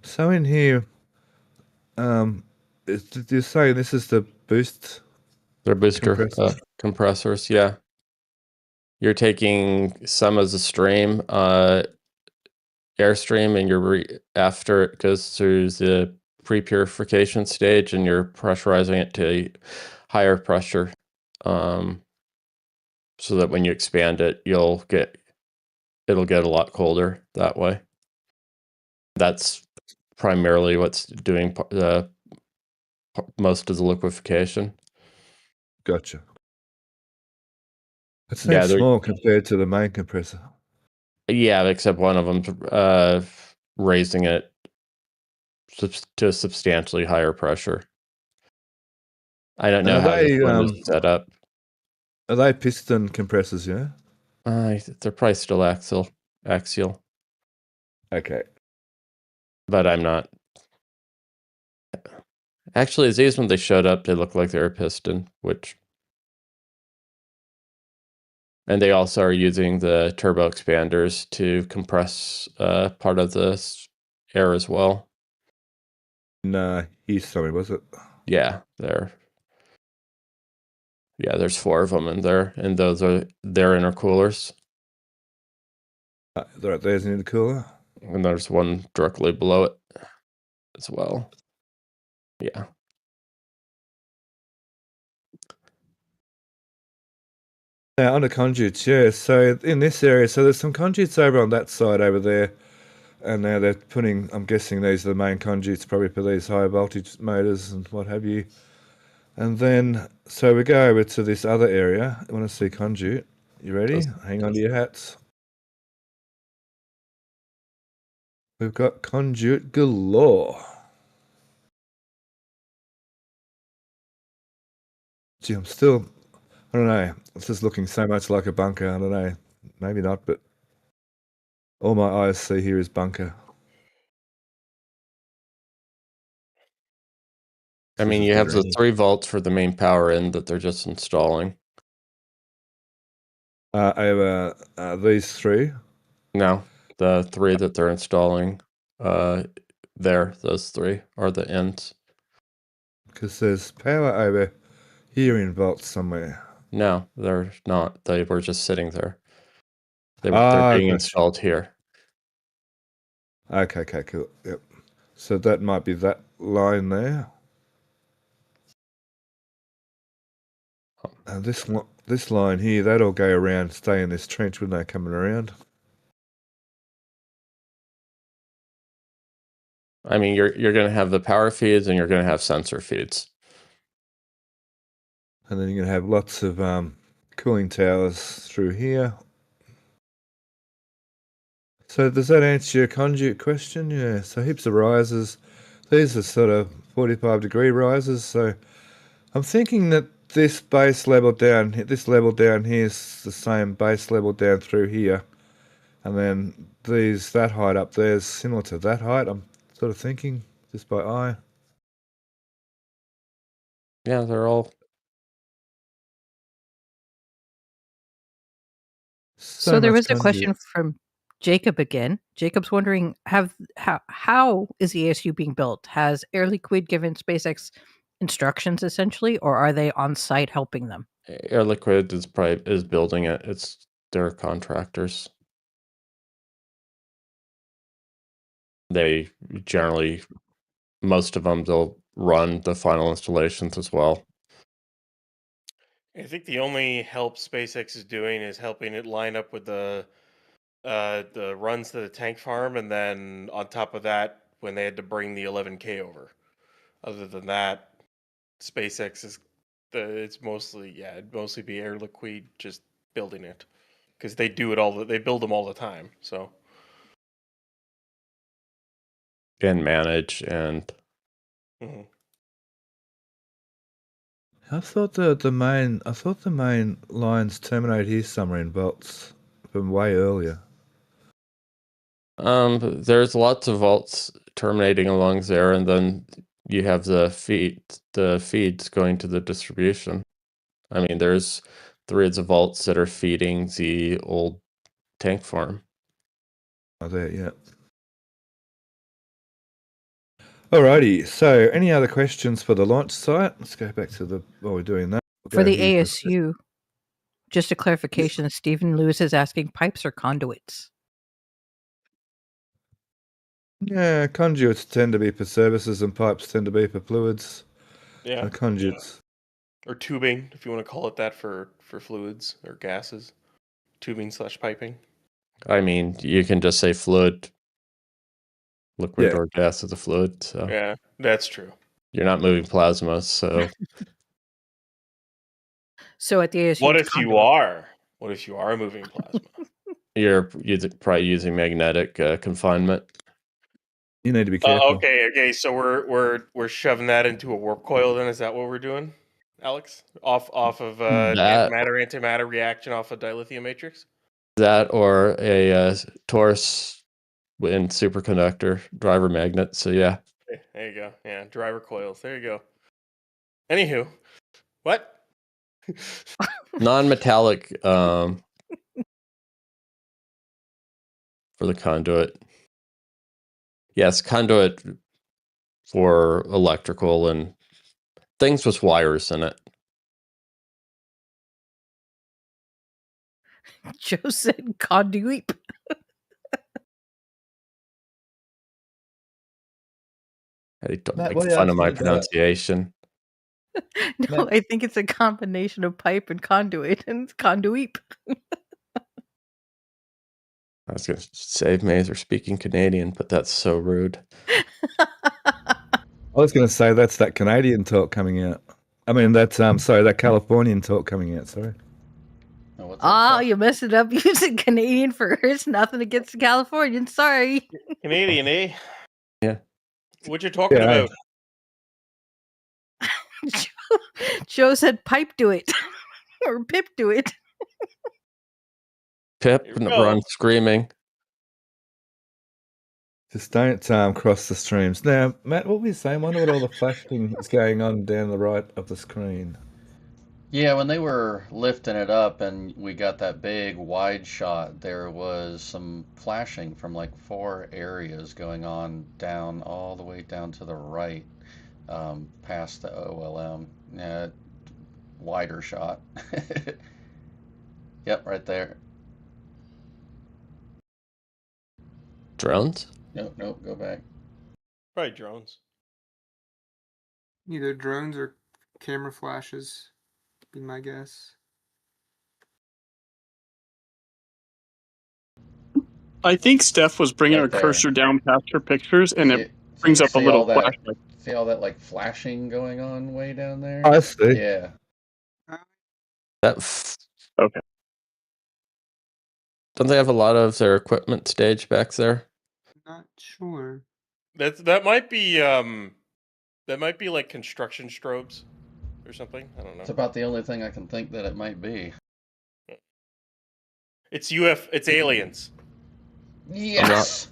So in here, you're saying this is the boost? They're booster compressors, yeah. You're taking some as a stream, airstream, and after it goes through the pre-purification stage, and you're pressurizing it to higher pressure, so that when you expand it, it'll get a lot colder that way. That's primarily what's doing most of the liquefaction. Gotcha. It seems small compared to the main compressor. Yeah, except one of them raising it to substantially higher pressure. I don't know how this one is set up. Are they piston compressors, yeah? They're probably still axial. Okay. But I'm not. Actually, these when they showed up, they looked like they were piston, and they also are using the turbo expanders to compress part of the air as well. No, sorry, was it? Yeah, there's 4 of them in there, and those are their intercoolers. Right, there's an intercooler. And there's one directly below it as well. Yeah. Now, on the conduits, yeah. So in this area, so there's some conduits over on that side over there. And now they're putting, I'm guessing these are the main conduits, probably for these high voltage motors and what have you. And then, so we go over to this other area. I want to see conduit. You ready? Hang on to your hats. We've got conduit galore. Gee, I'm still, I don't know. It's just looking so much like a bunker. I don't know. Maybe not, but all my eyes see here is bunker. I mean, you have the 3 volts for the main power end that they're just installing. Over these 3? No, the 3 that they're installing. Those 3 are the ends. Because there's power over here in volts somewhere. No, they're not. They were just sitting there. They're being installed here. Okay, cool. Yep. So that might be that line there. And this line here, that'll go around, stay in this trench when they're coming around. I mean, you're going to have the power feeds and you're going to have sensor feeds. And then you're going to have lots of cooling towers through here. So does that answer your conduit question? Yeah, so heaps of risers. These are sort of 45-degree risers. So I'm thinking that this base level down here, this level down here is the same base level down through here. And then that height up there is similar to that height. I'm sort of thinking just by eye. Yeah, they're all. So there was a question from Jacob again. Jacob's wondering, how is the ASU being built? Has Air Liquide given SpaceX instructions essentially, or are they on site helping them? Air Liquide is building it. It's their contractors. They generally, most of them, they'll run the final installations as well. I think the only help SpaceX is doing is helping it line up with the runs to the tank farm, and then on top of that, when they had to bring the 11K over. Other than that, SpaceX it'd mostly be Air Liquide just building it, because they do it they build them all the time. So And manage and. Mm-hmm. I thought the main lines terminate here somewhere in volts from way earlier. There's lots of volts terminating along there, and then you have the feeds going to the distribution. I mean, there's 3 volts that are feeding the old tank farm. Oh, there, yeah. Alrighty, so any other questions for the launch site? Let's go back to while we're doing that. For the ASU, just a clarification, Stephen Lewis is asking pipes or conduits? Yeah, conduits tend to be for services and pipes tend to be for fluids. Yeah. Conduits. Or tubing, if you want to call it that, for fluids or gases. Tubing/piping. I mean, you can just say fluid. Liquid or gas is a fluid. So yeah, that's true. You're not moving plasma, so. So at the ASU, what if you are? What if you are moving plasma? You're probably using magnetic confinement. You need to be careful. Okay. So we're shoving that into a warp coil. Then is that what we're doing, Alex? Off of antimatter reaction off a dilithium matrix. That or a torus in superconductor driver magnet. So yeah. Okay, there you go. Yeah, driver coils. There you go. Anywho, what? Non-metallic for the conduit. Yes, conduit for electrical and things with wires in it. Joe said conduit. Hey, don't Matt, make what are you fun of my asking about? pronunciation. No, I think it's a combination of pipe and conduit, and it's conduit. I was going to say Mays are speaking Canadian, but that's so rude. I was going to say that's that Canadian talk coming out. I mean, that's that Californian talk coming out. Sorry. Oh, what's Oh, that? you messed it up using Canadian first. Nothing against the Californians. Sorry. Canadian, eh? Yeah. What you talking Yeah, about? Joe said pipe do it. Or Pip do it. Pip Here we and go. run screaming. just don't cross the streams. Now, Matt, what were you saying? Wonder what all the flashing is going on down the right of the screen. Yeah, when they were lifting it up and we got that big wide shot, there was some flashing from like 4 areas going on down all the way down to the right, past the OLM. Yeah, wider shot. Yep, right there. Drones? Nope, go back. Probably drones. Either drones or camera flashes, be my guess. I think Steph was bringing Right her there. cursor down past her pictures, and it brings up a See little all that, flashlight. see all that like flashing going on way down there? I see. Yeah. Okay. Don't they have a lot of their equipment staged back there? Not sure. That might be like construction strobes or something. I don't know. It's about the only thing I can think that it might be. It's aliens. Yes.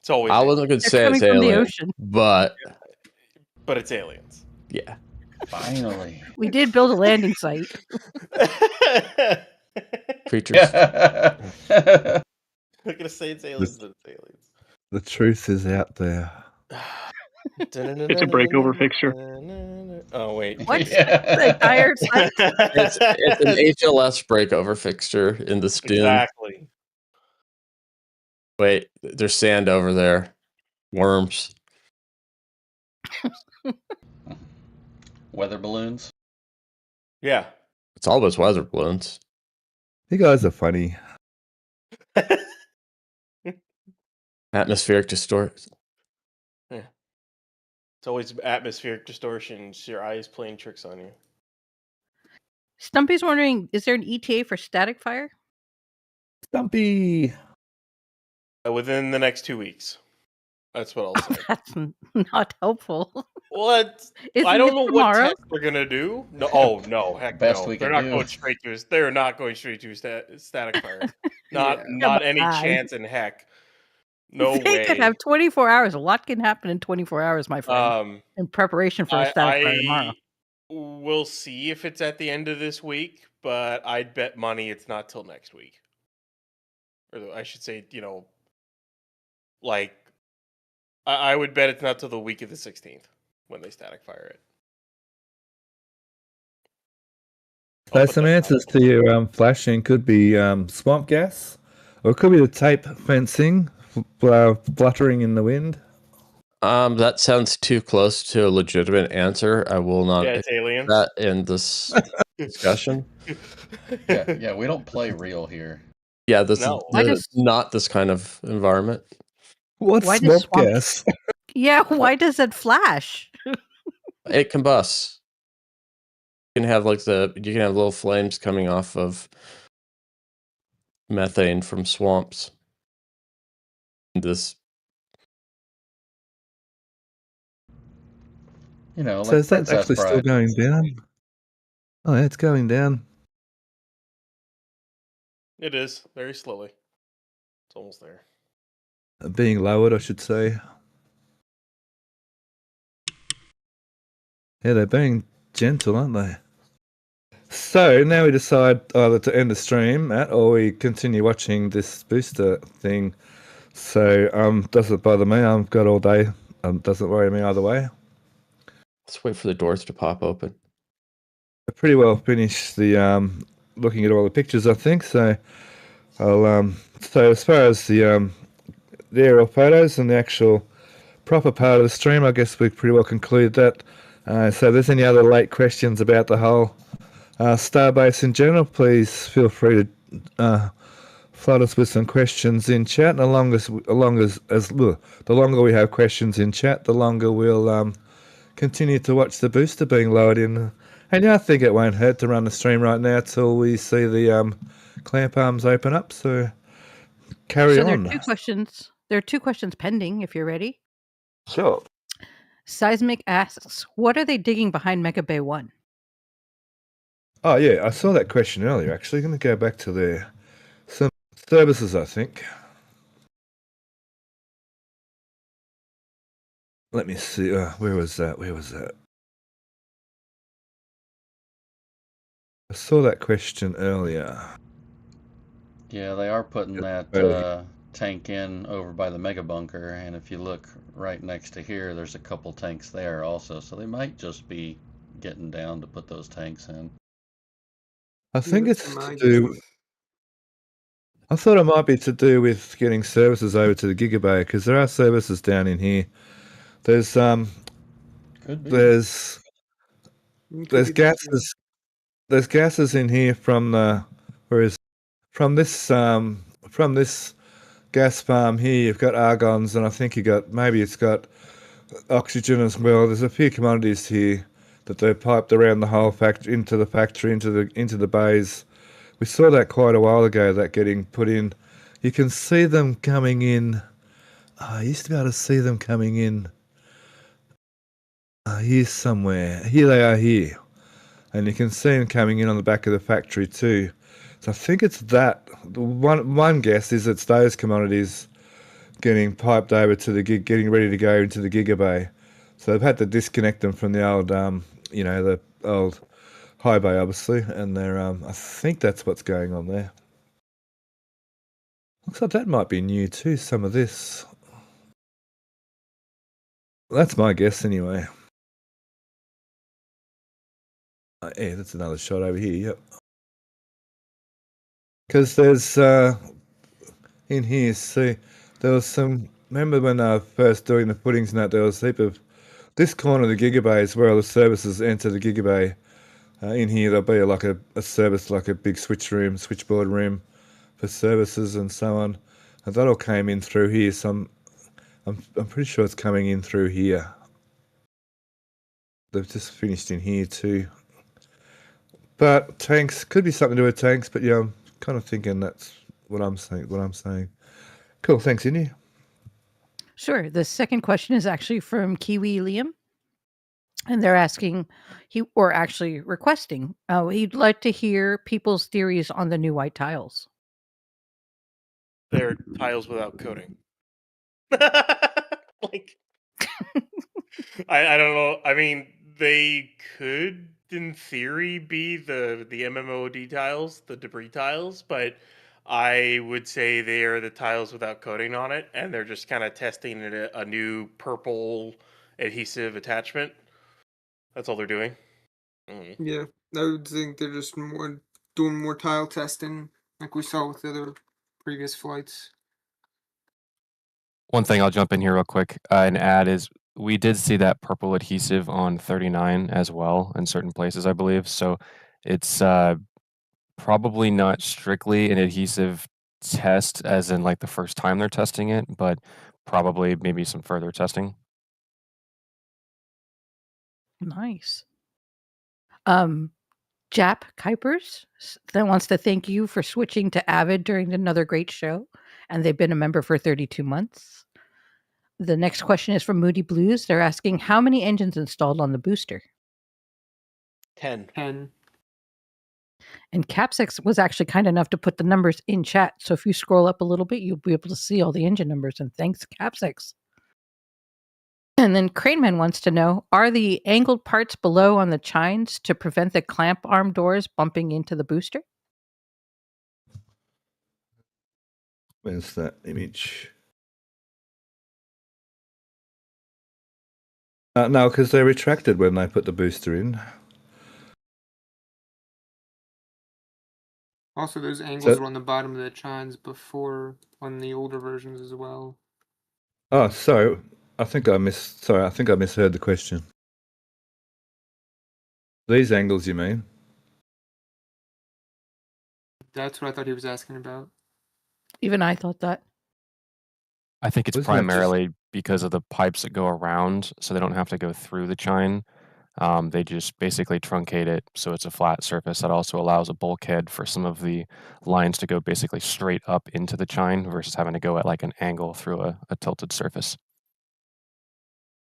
It's always. I wasn't going to say it's coming from the alien, ocean. but it's aliens. Yeah. Finally. We did build a landing site. Creatures. I'm gonna say it's aliens, but it's aliens. The truth is out there. It's a breakover fixture. Oh wait, what? The entire site? It's an HLS breakover fixture in the Stoon. Exactly. Wait, there's sand over there. Worms. Weather balloons. Yeah. It's all those weather balloons. You guys are funny. Atmospheric distortion. Yeah. It's always atmospheric distortion. It's your eyes playing tricks on you. Stumpy's wondering, is there an ETA for static fire? Stumpy. Within the next 2 weeks. That's what I'll say. That's not helpful. What? Isn't I don't it know tomorrow? what test they're gonna do. No, oh no, heck Best no. we They're can not do. going straight to. They're not going straight to static fire. Not any Come on. chance in heck. No They way. could have 24 hours. A lot can happen in 24 hours, my friend. In preparation for a static fire tomorrow. We'll see if it's at the end of this week, but I'd bet money it's not till next week. Or I should say, like, I would bet it's not till the week of the 16th when they static fire it. So some answers to your flashing could be swamp gas, or it could be the tape fencing fluttering in the wind. That sounds too close to a legitimate answer. I will not Yeah, it's aliens. that in this discussion. Yeah, we don't play real here. Yeah, this No. is not this kind of environment. What's Why does swamp gas? Yeah, why does it flash? It combusts. You can have little flames coming off of methane from swamps. This Like so is that Princess actually still Bride. going down? Oh, yeah, it's going down. It is very slowly. It's almost there. Being lowered, I should say. Yeah, they're being gentle, aren't they? So now we decide either to end the stream, Matt, or we continue watching this booster thing. So doesn't bother me. I've got all day. Doesn't worry me either way. Let's wait for the doors to pop open. I pretty well finished the looking at all the pictures, I think. So I'll so as far as the aerial photos and the actual proper part of the stream. I guess we pretty well concluded that. So if there's any other late questions about the whole Starbase in general, please feel free to flood us with some questions in chat. And the longer we have questions in chat, the longer we'll continue to watch the booster being lowered in. And yeah, I think it won't hurt to run the stream right now till we see the clamp arms open up. So carry on. There are 2 questions. There are 2 questions pending. If you're ready. Sure. Seismic asks, "What are they digging behind Mega Bay 1?" Oh yeah, I saw that question earlier. Actually, going to go back to there. Some services, I think. Let me see. Where was that? I saw that question earlier. Yeah, they are putting that tank in over by the mega bunker, and if you look right next to here, there's a couple tanks there also, so they might just be getting down to put those tanks in. I think it's to do. I thought it might be to do with getting services over to the Gigabay, because there are services down in here. There's Could be. there's gases. There's gases in here from from this gas farm here. You've got argons, and I think it's got oxygen as well. There's a few commodities here that they've piped around the whole factory, into the bays. We saw that quite a while ago, that getting put in. You can see them coming in. I used to be able to see them coming in. Here somewhere. Here they are here. And you can see them coming in on the back of the factory too. So I think it's that. One guess is it's those commodities getting piped over to getting ready to go into the Gigabay. So they've had to disconnect them from the old, the old high bay, obviously, and they're. I think that's what's going on there. Looks like that might be new too. Some of this. That's my guess, anyway. Yeah, that's another shot over here. Yep. Because there's in here. See, there was some. Remember when I was first doing the puddings and that? There was a heap of this corner of the Gigabay is where all the services enter the Gigabay. In here, there'll be like a service, like a big switchboard room for services and so on. And that all came in through here. So I'm pretty sure it's coming in through here. They've just finished in here too. But tanks could be something to do with tanks. But yeah, I'm kind of thinking that's what I'm saying. Cool. Thanks, Indy. Sure. The second question is actually from Kiwi Liam. And they're asking, requesting, he'd like to hear people's theories on the new white tiles. They're tiles without coating. Like, I don't know. I mean, they could, in theory, be the MMOD tiles, the debris tiles, but I would say they are the tiles without coating on it, and they're just kind of testing a new purple adhesive attachment. That's all they're doing. Yeah, I would think they're just doing more tile testing, like we saw with the other previous flights. One thing I'll jump in here real quick and add is we did see that purple adhesive on 39 as well in certain places, I believe. So it's probably not strictly an adhesive test as in like the first time they're testing it, but probably maybe some further testing. Nice. Jap Kuipers then wants to thank you for switching to Avid during another great show, and they've been a member for 32 months. The next question is from Moody Blues. They're asking, how many engines installed on the booster? 10. And Capsix was actually kind enough to put the numbers in chat. So if you scroll up a little bit, you'll be able to see all the engine numbers. And thanks, Capsix. And then Craneman wants to know, are the angled parts below on the chines to prevent the clamp arm doors bumping into the booster? Where's that image? No, because they're retracted when they put the booster in. Also, those angles were on the bottom of the chines before on the older versions as well. Oh, so I think I misheard the question. These angles, you mean? That's what I thought he was asking about. Even I thought that. I think it's Wasn't it just- primarily because of the pipes that go around, so they don't have to go through the chine. They just basically truncate it so it's a flat surface. That also allows a bulkhead for some of the lines to go basically straight up into the chine versus having to go at like an angle through a tilted surface.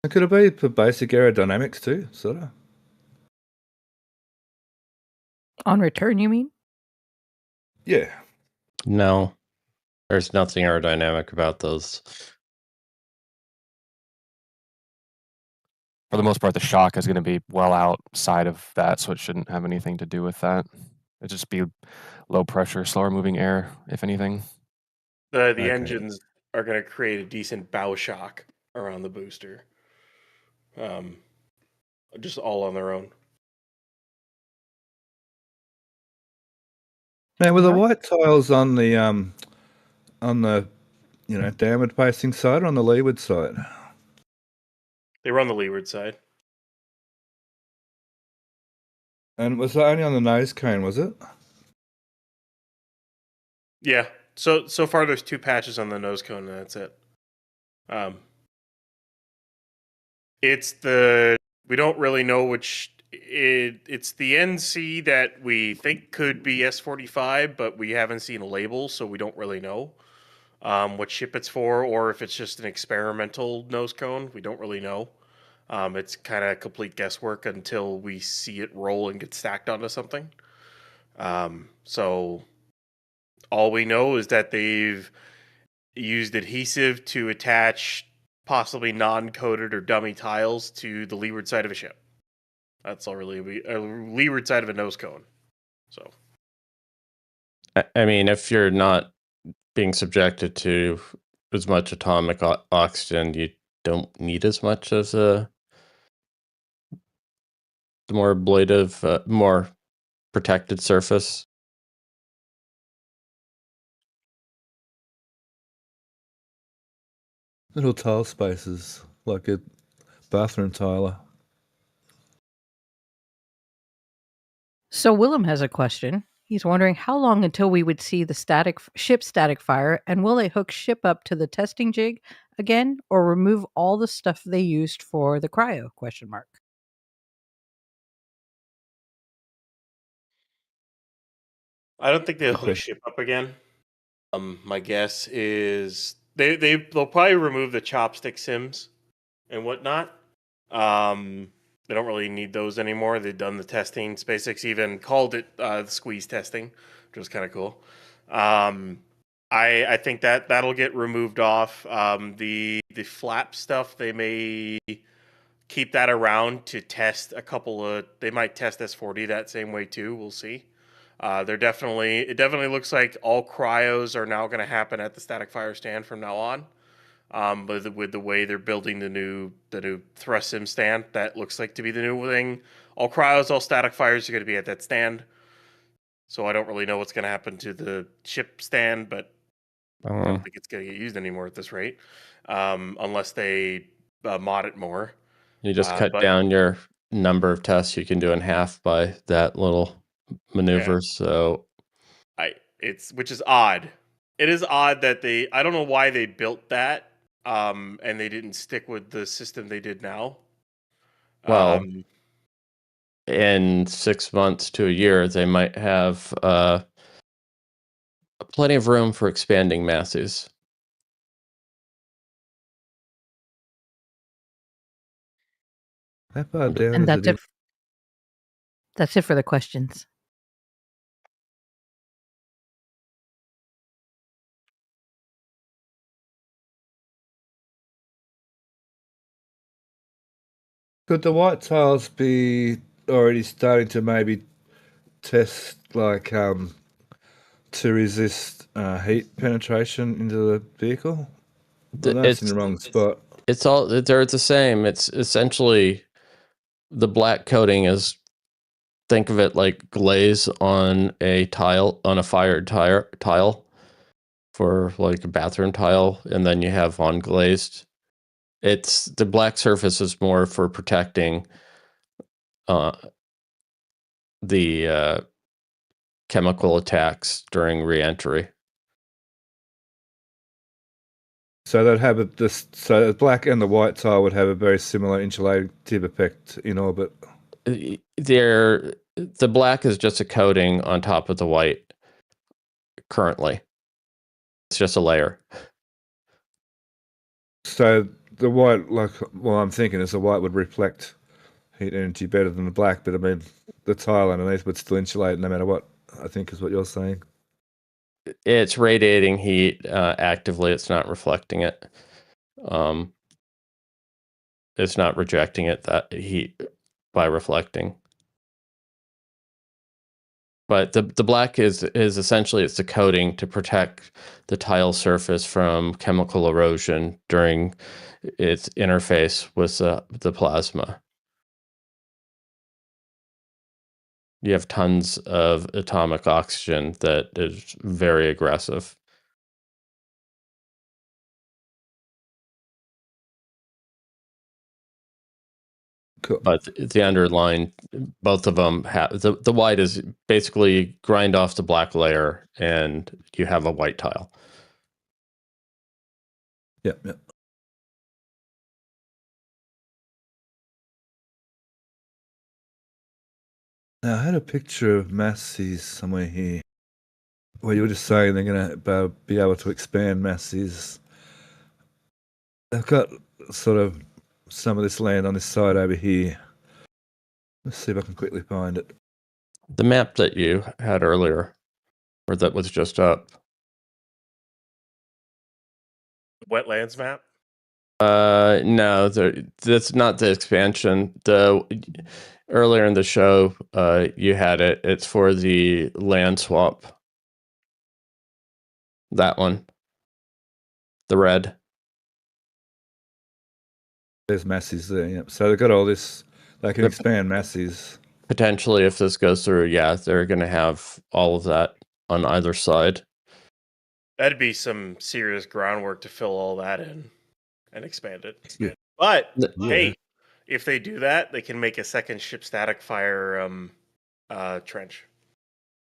Could it be for basic aerodynamics too, sort of? On return, you mean? Yeah. No, there's nothing aerodynamic about those. For the most part, the shock is going to be well outside of that, so it shouldn't have anything to do with that. It'd just be low pressure, slower moving air, if anything. The Okay. engines are going to create a decent bow shock around the booster. Just all on their own. Now, were the white tiles on the downward facing side or on the leeward side? They were on the leeward side. And was that only on the nose cone, was it? Yeah. So far, there's 2 patches on the nose cone, and that's it. We don't really know which. It's the NC that we think could be S45, but we haven't seen a label, so we don't really know what ship it's for, or if it's just an experimental nose cone. We don't really know. It's kind of complete guesswork until we see it roll and get stacked onto something. So all we know is that they've used adhesive to attach possibly non-coated or dummy tiles to the leeward side of a ship. That's all really leeward side of a nose cone. So, I mean, if you're not being subjected to as much atomic oxygen, you don't need as much as the more ablative, more protected surface. Little tile spaces, like a bathroom tiler. So Willem has a question. He's wondering how long until we would see the ship static fire, and will they hook ship up to the testing jig again, or remove all the stuff they used for the cryo? ? I don't think they'll hook Okay. ship up again. My guess is they'll probably remove the chopstick sims and whatnot. They don't really need those anymore. They've done the testing. SpaceX even called it squeeze testing, which was kind of cool. I think that'll get removed off. The flap stuff, they may keep that around to test a couple of. They might test S40 that same way too. We'll see. It definitely looks like all cryos are now going to happen at the static fire stand from now on. But with the way they're building the new thrust sim stand, that looks like to be the new thing. All cryos, all static fires are going to be at that stand. So I don't really know what's going to happen to the ship stand, but I don't think it's going to get used anymore at this rate, unless they mod it more. You just cut down your number of tests you can do in half by that little maneuver. Yeah. So which is odd. It is odd that I don't know why they built that, and they didn't stick with the system they did now. Well, in 6 months to a year, they might have plenty of room for expanding masses. How far down And is that's it? That's it for the questions. Could the white tiles be already starting to maybe test, like, to resist heat penetration into the vehicle? Well, that's in the wrong spot. It's all they're the same. It's essentially the black coating is, think of it like glaze on a tile, on a fired tile for like a bathroom tile, and then you have unglazed. It's the black surface is more for protecting the chemical attacks during re-entry. So they'd have so the black and the white tile would have a very similar insulative effect in orbit. The black is just a coating on top of the white currently. It's just a layer. So the white, I'm thinking is the white would reflect heat energy better than the black, but I mean, the tile underneath would still insulate no matter what, I think is what you're saying. It's radiating heat actively. It's not reflecting it. It's not rejecting it, that heat, by reflecting. But the black is essentially, it's a coating to protect the tile surface from chemical erosion during its interface with the plasma. You have tons of atomic oxygen that is very aggressive. Cool. But the underlying, both of them have the white is basically grind off the black layer, and you have a white tile. Yeah, yeah. Now, I had a picture of Massey's somewhere here, where you were just saying they're going to be able to expand Massey's. They've got sort of some of this land on this side over here. Let's see if I can quickly find it. The map that you had earlier, or that was just up. Wetlands map? No, that's not the expansion. Earlier in the show, you had it. It's for the land swap. That one. The red. There's Massey's there, yeah. So they've got all this. They can expand Massey's. Potentially, if this goes through, yeah, they're going to have all of that on either side. That'd be some serious groundwork to fill all that in and expand it. Yeah. But Yeah. hey, if they do that, they can make a second ship static fire trench.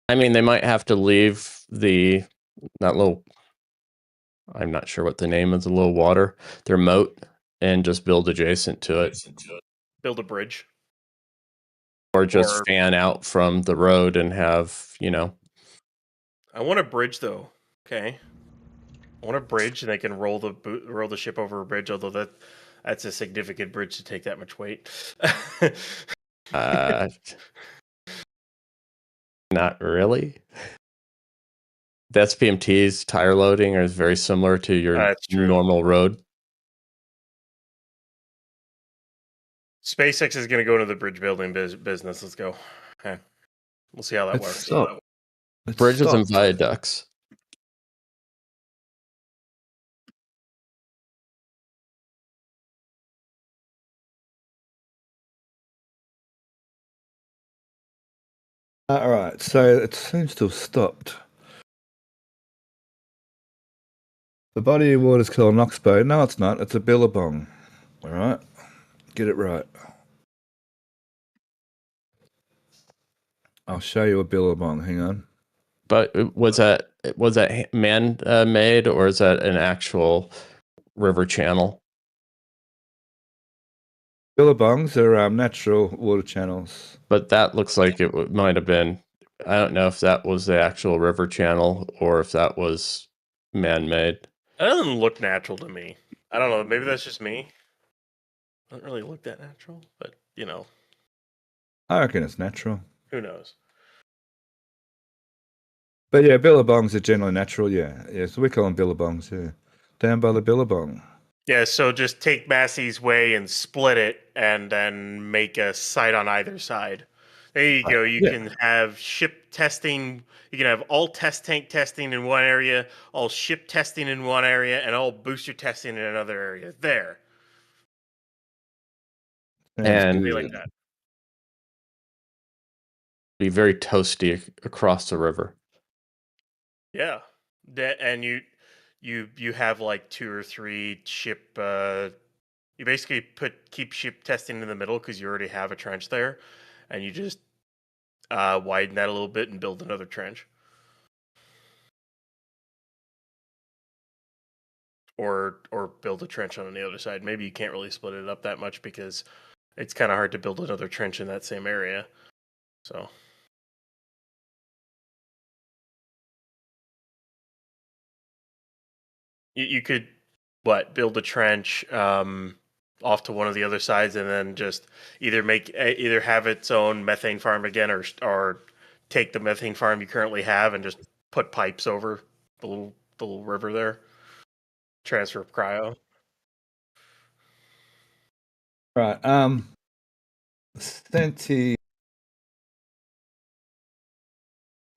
I mean, they might have to leave that little, I'm not sure what the name of the little water, their moat, and just build adjacent to it. Build a bridge. Or just fan out from the road and have, I want a bridge, though. Okay. I want a bridge, and they can roll the ship over a bridge, although that's a significant bridge to take that much weight. Not really. The SPMT's tire loading is very similar to your normal road. SpaceX is going to go into the bridge building business. Let's go. Okay. We'll see how that works. Bridges and viaducts. All right, so it seems to have stopped. The body of water is called an oxbow. No, it's not. It's a billabong. All right, get it right. I'll show you a billabong. Hang on. But was that man made, or is that an actual river channel? Billabongs are natural water channels. But that looks like it might have been. I don't know if that was the actual river channel or if that was man-made. That doesn't look natural to me. I don't know. Maybe that's just me. It doesn't really look that natural, but I reckon it's natural. Who knows? But yeah, billabongs are generally natural. Yeah. So we call them billabongs. Yeah, down by the billabong. Yeah. So just take Massey's Way and split it, and then make a site on either side. There you go. You can have ship testing. You can have all test tank testing in one area, all ship testing in one area, and all booster testing in another area. There. And be like that. Be very toasty across the river. Yeah, and you have like 2 or 3 ship, You basically keep ship testing in the middle because you already have a trench there, and you just widen that a little bit and build another trench. Or build a trench on the other side. Maybe you can't really split it up that much because it's kind of hard to build another trench in that same area. So you could build a trench off to one of the other sides, and then just either have its own methane farm again, or take the methane farm you currently have and just put pipes over the little river there. Transfer cryo. Right. Senti.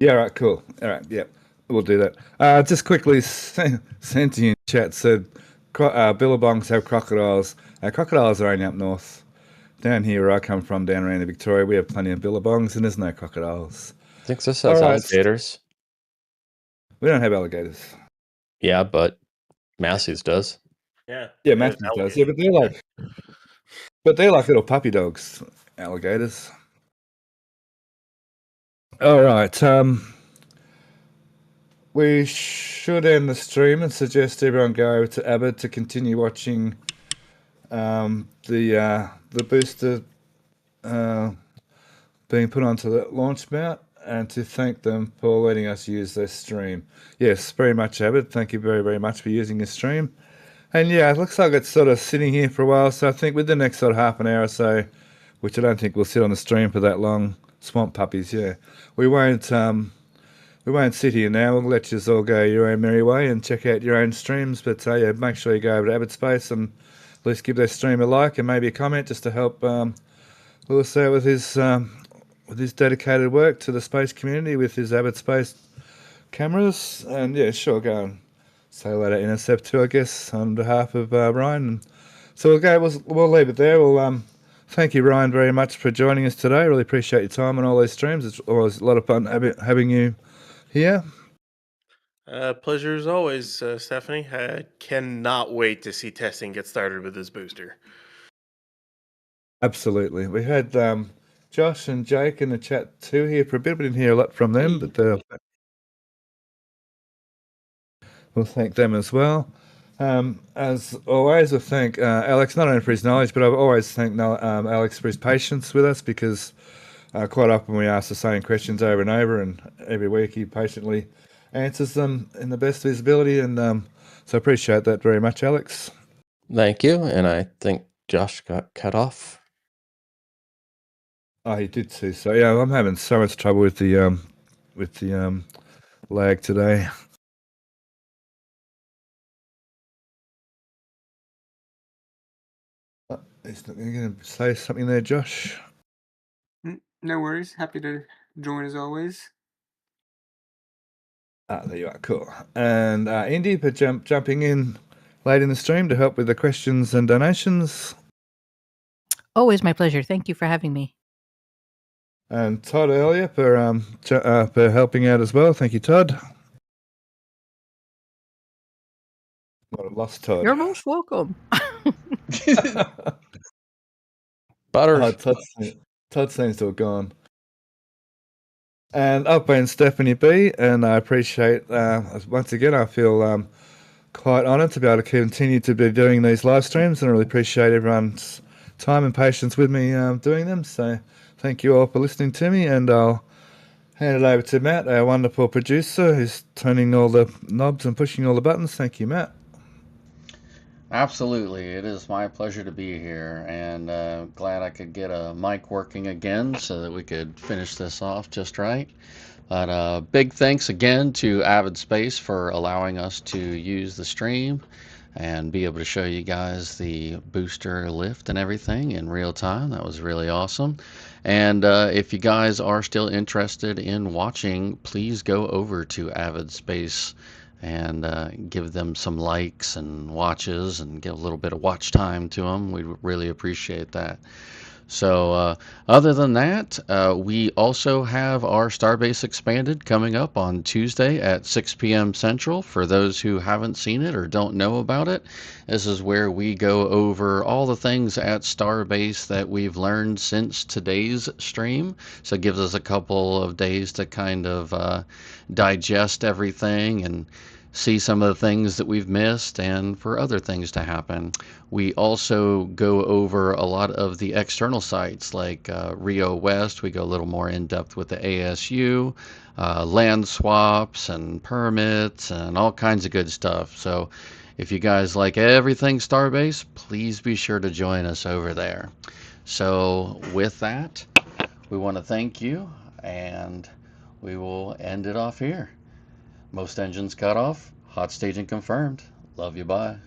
Yeah, right, cool. All right, yeah, we'll do that. Just quickly, Senti in chat said billabongs have crocodiles. Crocodiles are only up north. Down here where I come from, down around Victoria, we have plenty of billabongs and there's no crocodiles. I think this has alligators. We don't have alligators. Yeah, but Massey's does. Yeah. Yeah, Massey's does. Yeah, but they're like little puppy dogs, alligators. All right. We should end the stream and suggest everyone go over to Abbott to continue watching the booster being put onto the launch mount, and to thank them for letting us use their stream. Yes, very much, Abbott. Thank you very, very much for using your stream. And yeah, it looks like it's sort of sitting here for a while, so I think with the next sort of half an hour or so, which I don't think we'll sit on the stream for that long, swamp puppies, yeah. We won't sit here now. We'll let you all go your own merry way and check out your own streams. But yeah, make sure you go over to Abbott Space and at least give their stream a like and maybe a comment just to help Lewis out with his dedicated work to the space community with his Abbott Space cameras. And yeah, sure, go and say hello to Intercept too, I guess, on behalf of Ryan. So we'll leave it there. We'll thank you, Ryan, very much for joining us today. Really appreciate your time on all these streams. It's always a lot of fun having you here. Pleasure as always, Stephanie. I cannot wait to see testing get started with this booster. Absolutely. We had Josh and Jake in the chat too here for a bit. We didn't hear a lot from them, but we'll thank them as well. As always, we'll thank Alex, not only for his knowledge, but I've always thanked Alex for his patience with us, because quite often we ask the same questions over and over, and every week he patiently answers them in the best of his ability, and so I appreciate that very much, Alex. Thank you, and I think Josh got cut off. Oh, he did too. So yeah, I'm having so much trouble with the lag today. He's not going to say something there, Josh. No worries. Happy to join as always. There you are. Cool. And Indy for jumping in late in the stream to help with the questions and donations. Always my pleasure. Thank you for having me. And Todd earlier for helping out as well. Thank you, Todd. Well, I lost Todd. You're most welcome. Butter. Todd seems to have gone. And I've been Stephanie B, and I appreciate, once again, I feel quite honoured to be able to continue to be doing these live streams, and I really appreciate everyone's time and patience with me doing them. So thank you all for listening to me, and I'll hand it over to Matt, our wonderful producer, who's turning all the knobs and pushing all the buttons. Thank you, Matt. Absolutely. It is my pleasure to be here, and glad I could get a mic working again so that we could finish this off just right. But big thanks again to Avid Space for allowing us to use the stream and be able to show you guys the booster lift and everything in real time. That was really awesome. And if you guys are still interested in watching, please go over to Avid Space and give them some likes and watches and give a little bit of watch time to them. We really appreciate that. So, other than that, we also have our Starbase Expanded coming up on Tuesday at 6 p.m. Central. For those who haven't seen it or don't know about it, this is where we go over all the things at Starbase that we've learned since today's stream. So, it gives us a couple of days to kind of digest everything and see some of the things that we've missed and for other things to happen. We also go over a lot of the external sites like Rio West. We go a little more in depth with the ASU, land swaps and permits and all kinds of good stuff. So if you guys like everything Starbase, please be sure to join us over there. So with that, we want to thank you, and we will end it off here. Most engines cut off. Hot staging confirmed. Love you. Bye.